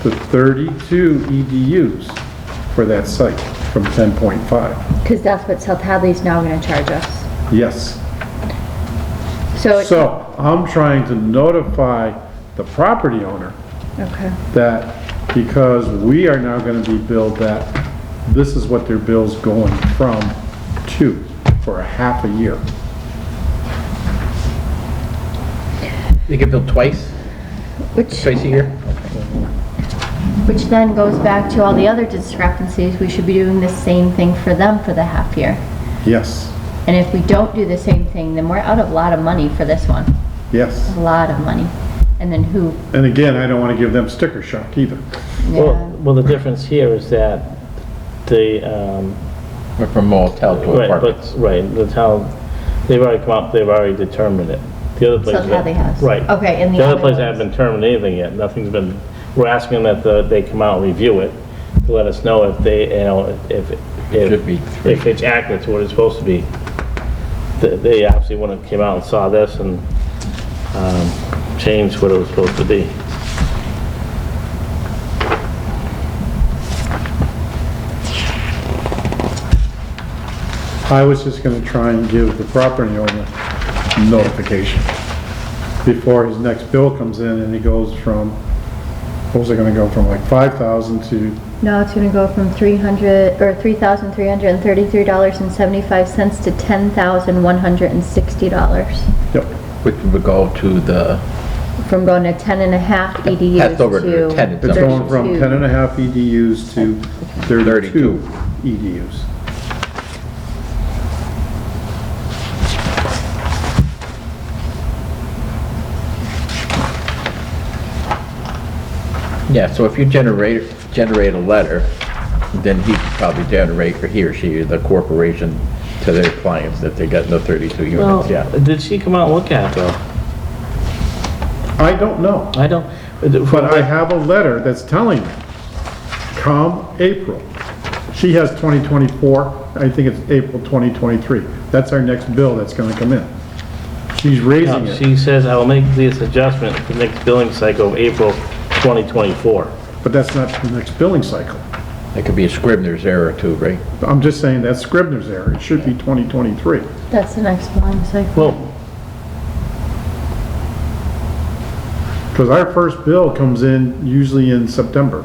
to 32 EDUs for that site from 10.5. Because that's what South Hadley's now gonna charge us. Yes. So, I'm trying to notify the property owner okay, that because we are now gonna be billed that, this is what their bill's going from to for a half a year. They get billed twice which a year? then goes back to all the other discrepancies. We should be doing the same thing for them for the half year. Yes, And if we don't do the same thing, then we're out of a lot of money for this one. yes. A lot of money. And then who? And again, I don't wanna give them sticker shock either. Yeah. Well, the difference here is that the, Went from motel to right, apartments. but, right, the town, they've already come up, they've already determined it. The other place. South Hadley has. Right. Okay, and the The other other place ones? hasn't been determined anything yet, nothing's been, we're asking that they come out and review it, to let us know if they, if Should be three. if it's accurate to what it's supposed to be. they obviously wouldn't have came out and saw this and changed what it was supposed to be. I was just gonna try and give the property owner notification before his next bill comes in and he goes from, what was it gonna go from, like 5,000 to, No, it's gonna go from $3,333.75 to $10,160. yep. Which would go to the, From going to 10.5 EDUs That's over to to 10 It's going from 32. 10 and a half EDUs to 32 EDUs. yeah, so if you generate a letter, then he could probably generate, or he or she, the corporation, to their clients that they got no 32 Well, units, yeah. did she come out and look at it though? I don't know, I don't. but I have a letter that's telling me, come April. She has 2024, I think it's April 2023. That's our next bill that's gonna come in. She's raising it, She says, I will make this adjustment for the next billing cycle of April 2024. but that's not the next billing cycle. It could be a Scribner's error too, right? I'm just saying that's Scribner's error. It should be 2023. That's the next billing cycle. Well, Because our first bill comes in usually in September.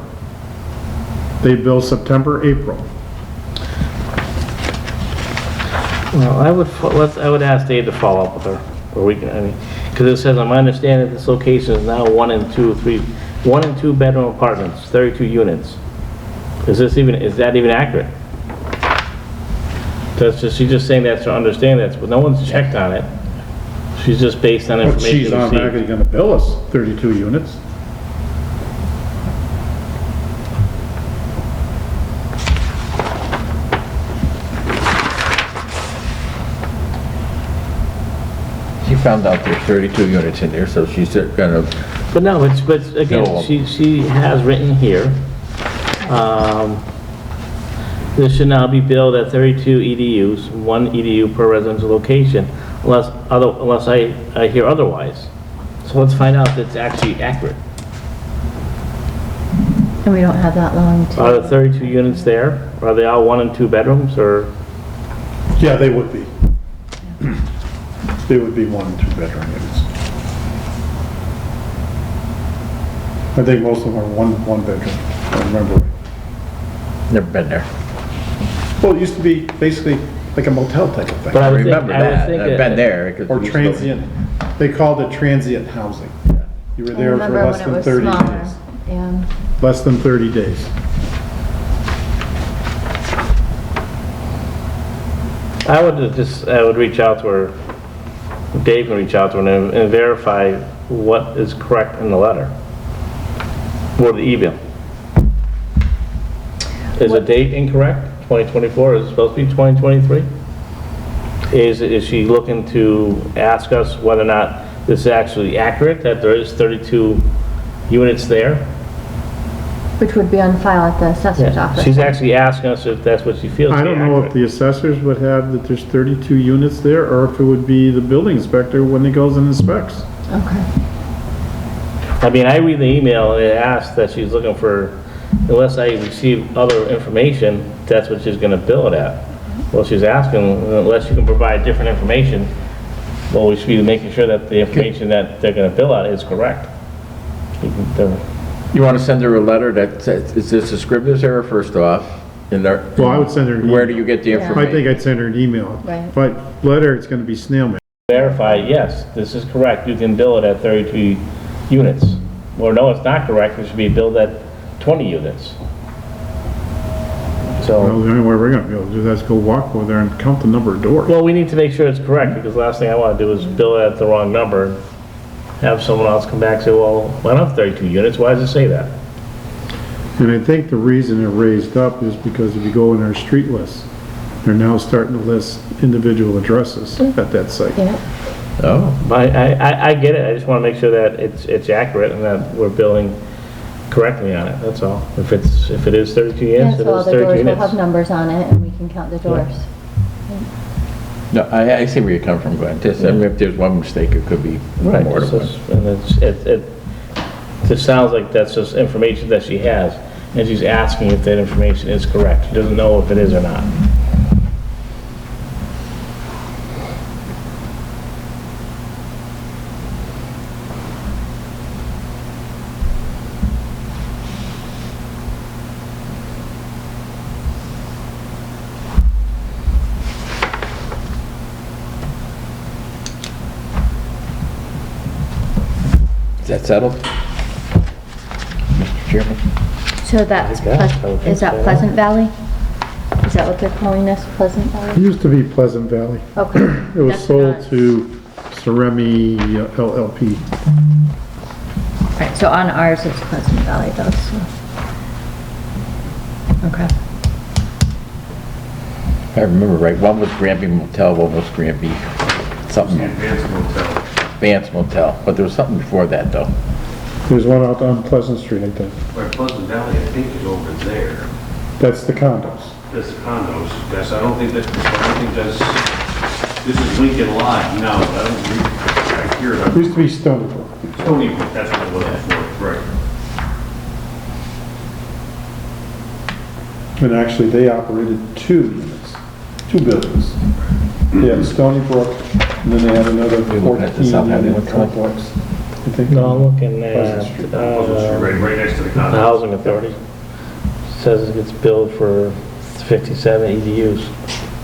They bill September, April. well, I would ask Dave to follow up with her, or we can, I mean, because it says, on my understanding, this location is now 1 and 2 bedroom apartments, 32 units. Is that even accurate? She's just saying that's her understanding, but no one's checked on it. She's just based on But information she's automatically received. gonna bill us 32 units. She found out there's 32 units in there, so she's gonna, But no, but again, No. she has written here, this should now be billed at 32 EDUs, 1 EDU per residential location, unless I hear otherwise. So let's find out if it's actually accurate. And we don't have that long Are to, the 32 units there? Are they all 1 and 2 bedrooms, or? Yeah, they would be. They would be 1 and 2 bedroom units. I think most of them are one bedroom, if I remember right. never been there. Well, it used to be basically like a motel type of But thing, I I would think- remember I would that, think I've that- been there. 'cause or we used to- transient. They called it transient housing. You were I there for remember less when it than was 30 smaller. days. Yeah. Less than 30 days. I would reach out to her, Dave can reach out to her and verify what is correct in the letter. Or the email. Is the date incorrect? 2024, is it supposed to be 2023? Is she looking to ask us whether or not this is actually accurate, that there is 32 units there? Which would be on file at the assessor's office. She's actually asking us if that's what she feels to I be don't know if accurate. the assessors would have that there's 32 units there, or if it would be the building inspector when he goes and inspects. Okay. I mean, I read the email and it asks that she's looking for, unless I receive other information, that's what she's gonna bill it at. Well, she's asking, unless you can provide different information, well, we should be making sure that the information that they're gonna bill out is correct. You wanna send her a letter that says, is this a Scribner's error first off? And there, Well, I would send her an email. where do you get the Yeah. I information? think I'd send her an email. Right. But letter, it's gonna be snail mail. Verify, yes, this is correct, you can bill it at 32 units. Or no, it's not correct, it should be billed at 20 units. Well, So, the only way we're gonna be able to do that is go walk over there and count the number of doors. well, we need to make sure it's correct, because the last thing I wanna do is bill it at the wrong number, and have someone else come back and say, well, I don't have 32 units, why does it say that? And I think the reason it raised up is because if you go in our street list, they're now starting to list individual addresses at that site. Yeah. Oh, But I get it, I just wanna make sure that it's accurate and that we're billing correctly on it, that's all. If it is 32 Yeah, units, it so all is the 32 doors will units. have numbers on it and we can count the doors. No, I see where you're coming from, Glenn. Just, I mean, if there's one mistake, it could be Right, more it's than one. just- and it just sounds like that's just information that she has, and she's asking if that information is correct. She doesn't know if it is or not. Is that settled? Mr. Chairman? So that's, I guess, I would think is that so. Pleasant Valley? Is that what they're calling this, Pleasant It Valley? used to be Pleasant Valley. Okay. It was That's sold not- to Ceremi LLP. Right, so on ours, it's Pleasant Valley though, so. Okay. If I remember right, one was Granby Motel, one was Granby, something, Advanced Motel. Vance Motel, but there was something before that, though. There's one out on Pleasant Street, I think. Where Pleasant Valley, I think, is over there. That's the condos. That's condos. Yes, I don't think that's, this is Lincoln Live. No, I hear it. It used to be Stony Brook. Stony Brook, that's what it was before, right. And actually, they operated 2 units, 2 buildings. They had Stony Brook, and then they had another You're looking at the South Hadley 14-unit one, complex. I think. No, I'm looking Pleasant at, Street. Right next to the the condos. Housing Authority. Says it gets billed for 57 EDUs.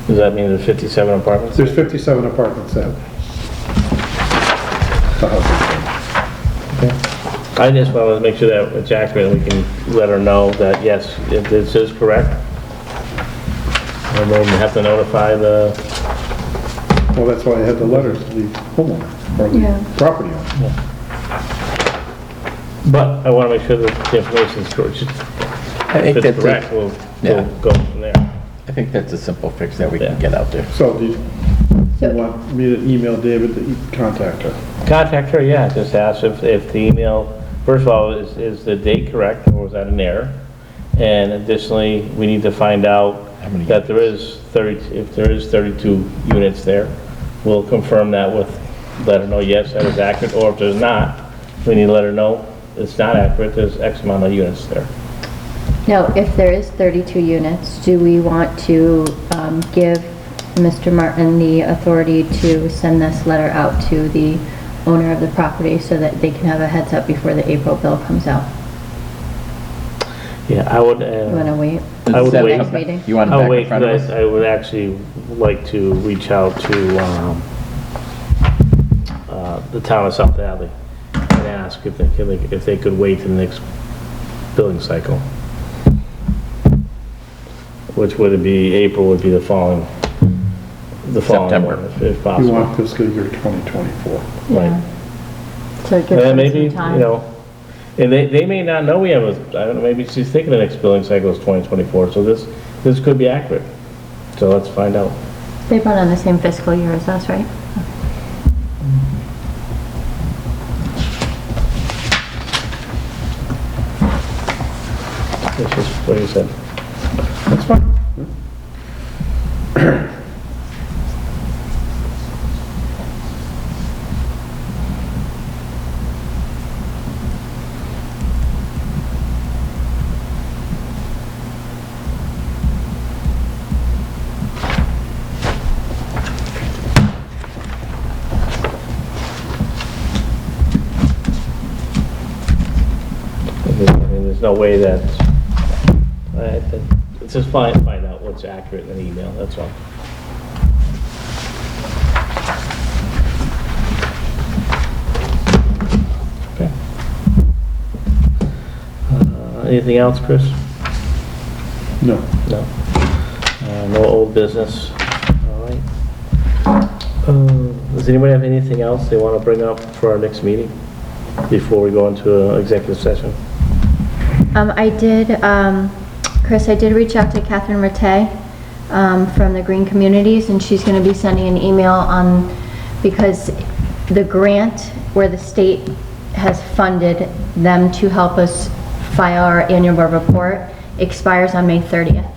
Does that mean there's 57 apartments? There's 57 apartments at the house. I just wanted to make sure that it's accurate, and we can let her know that, yes, if this is correct. And then we have to notify the, Well, that's why I had the letters to the homeowner, or Yeah. the property owner. but I want to make sure that the information is correct. I think If it's that's correct, a, we'll yeah. go from there. I think that's a simple fix that we can Yeah. get out there. So do you want me to email David to contact her? Contact her, yeah, just ask if the email, first of all, is the date correct, or was that an error? And additionally, we need to find out How many that there is 30, if there is 32 units there, we'll confirm that with, let her know, yes, that is accurate, or if there's not, we need to let her know it's not accurate, there's X amount of units there. Now, if there is 32 units, do we want to give Mr. Martin the authority to send this letter out to the owner of the property so that they can have a heads up before the April bill comes out? Yeah, I would, You want to wait? I would Instead of wait. Next meeting? You want it I'll back in wait, front of because us? I would actually like to reach out to the town of South Hadley and ask if they could wait till the next billing cycle. Which would it be, April would be the following September. one, if You possible. want fiscal year 2024. Yeah. So it gives And then them maybe, some time. you know, and they may not know we have a, I don't know, maybe she's thinking the next billing cycle is 2024, so this could be accurate. So let's find out. They run on the same fiscal year as us, right? It's just what you said. That's fine. I mean, there's no way that, it's just find out what's accurate in an email, that's all. Okay. Anything else, Chris? No. No. No old business, all right. Does anybody have anything else they want to bring up for our next meeting before we go into an executive session? I did, Chris, I did reach out to Catherine Rattay from the Green Communities, and she's going to be sending an email on, because the grant where the state has funded them to help us file our annual report expires on May 30th.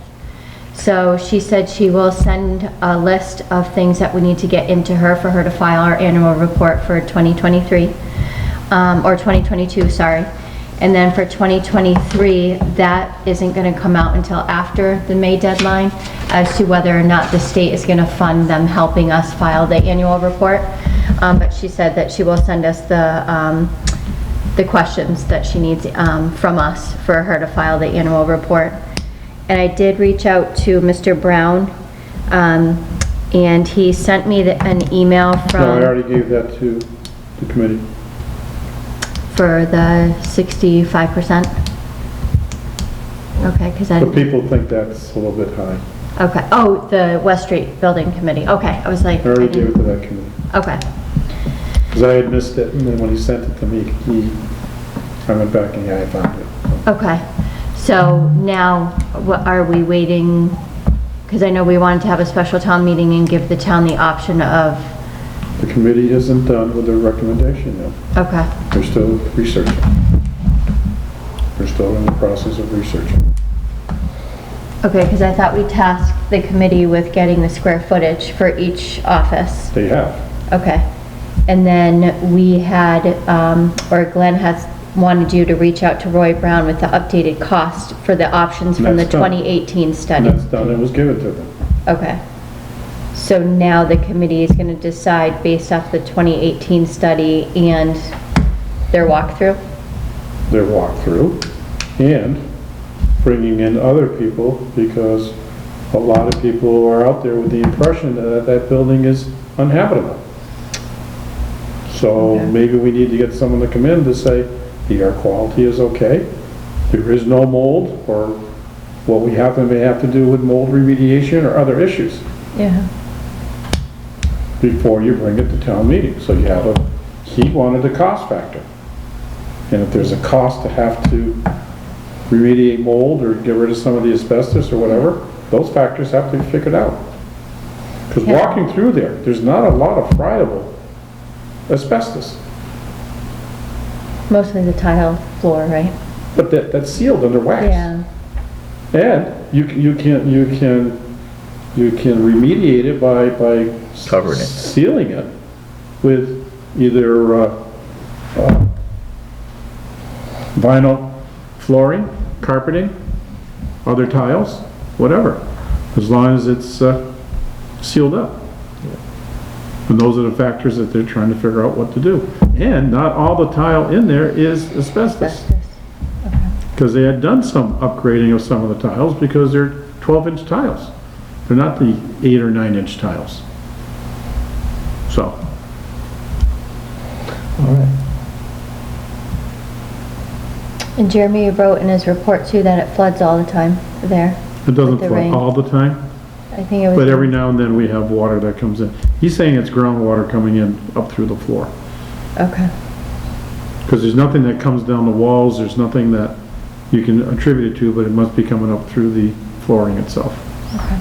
So she said she will send a list of things that we need to get into her for her to file our annual report for 2023, or 2022, sorry. And then for 2023, that isn't going to come out until after the May deadline as to whether or not the state is going to fund them helping us file the annual report. But she said that she will send us the questions that she needs from us for her to file the annual report. And I did reach out to Mr. Brown, and he sent me an email from... No, I already gave that to the committee. For the 65%? Okay, because I... But people think that's a little bit high. Okay, oh, the West Street Building Committee, okay, I was like... I already gave it to that committee. Okay, Because I had missed it, and then when he sent it to me, I went back and I found it. okay. So now, what are we waiting? Because I know we wanted to have a special town meeting and give the town the option of... The committee isn't done with their recommendation yet. Okay, They're still researching. They're still in the process of researching. okay, because I thought we tasked the committee with getting the square footage for each office. They have. Okay. And then we had, or Glenn has wanted you to reach out to Roy Brown with the updated cost for the options from the That's done. 2018 study. And that's done, it was given to them. Okay. So now the committee is going to decide based off the 2018 study and their walkthrough? Their walkthrough, and bringing in other people, because a lot of people are out there with the impression that that building is uninhabitable. So Okay. maybe we need to get someone to come in to say, the air quality is okay, there is no mold, or what we may have to do with mold remediation or other issues Yeah. before you bring it to town meeting. So you have he wanted a cost factor. And if there's a cost to have to remediate mold or get rid of some of the asbestos or whatever, those factors have to be figured out. Because Yeah. walking through there, there's not a lot of friable asbestos. Mostly the tile floor, right? But that's sealed under wax. Yeah. And you can remediate it by Covering it. sealing it with either vinyl flooring, carpeting, other tiles, whatever, as long as it's sealed up. And those are the factors that they're trying to figure out what to do. And not all the tile in there is asbestos. Asbestos. Okay. Because they had done some upgrading of some of the tiles because they're 12-inch tiles. They're not the 8 or 9-inch tiles. So, All right. And Jeremy wrote in his report too that it floods all the time there. it doesn't With the flood rain. all the time, I think it was... but every now and then we have water that comes in. He's saying it's groundwater coming in up through the floor. Okay. Because there's nothing that comes down the walls, there's nothing that you can attribute it to, but it must be coming up through the flooring itself. Okay.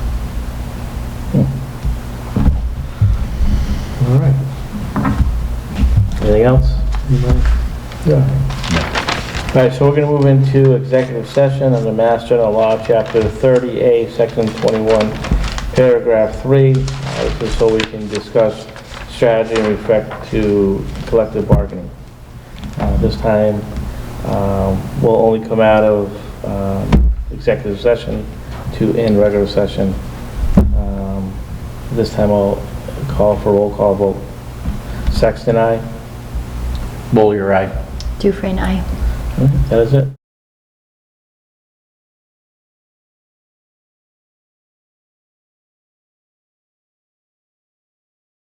All right. Anything else? Yeah. All right, so we're going to move into executive session under Mass General Law, Chapter 30A, Section 21, Paragraph 3. This is so we can discuss strategy in respect to collective bargaining. This time, we'll only come out of executive session to end regular session. This time I'll call for roll call vote. Sexton, aye. Bowler, aye. Dufresne, aye. That is it.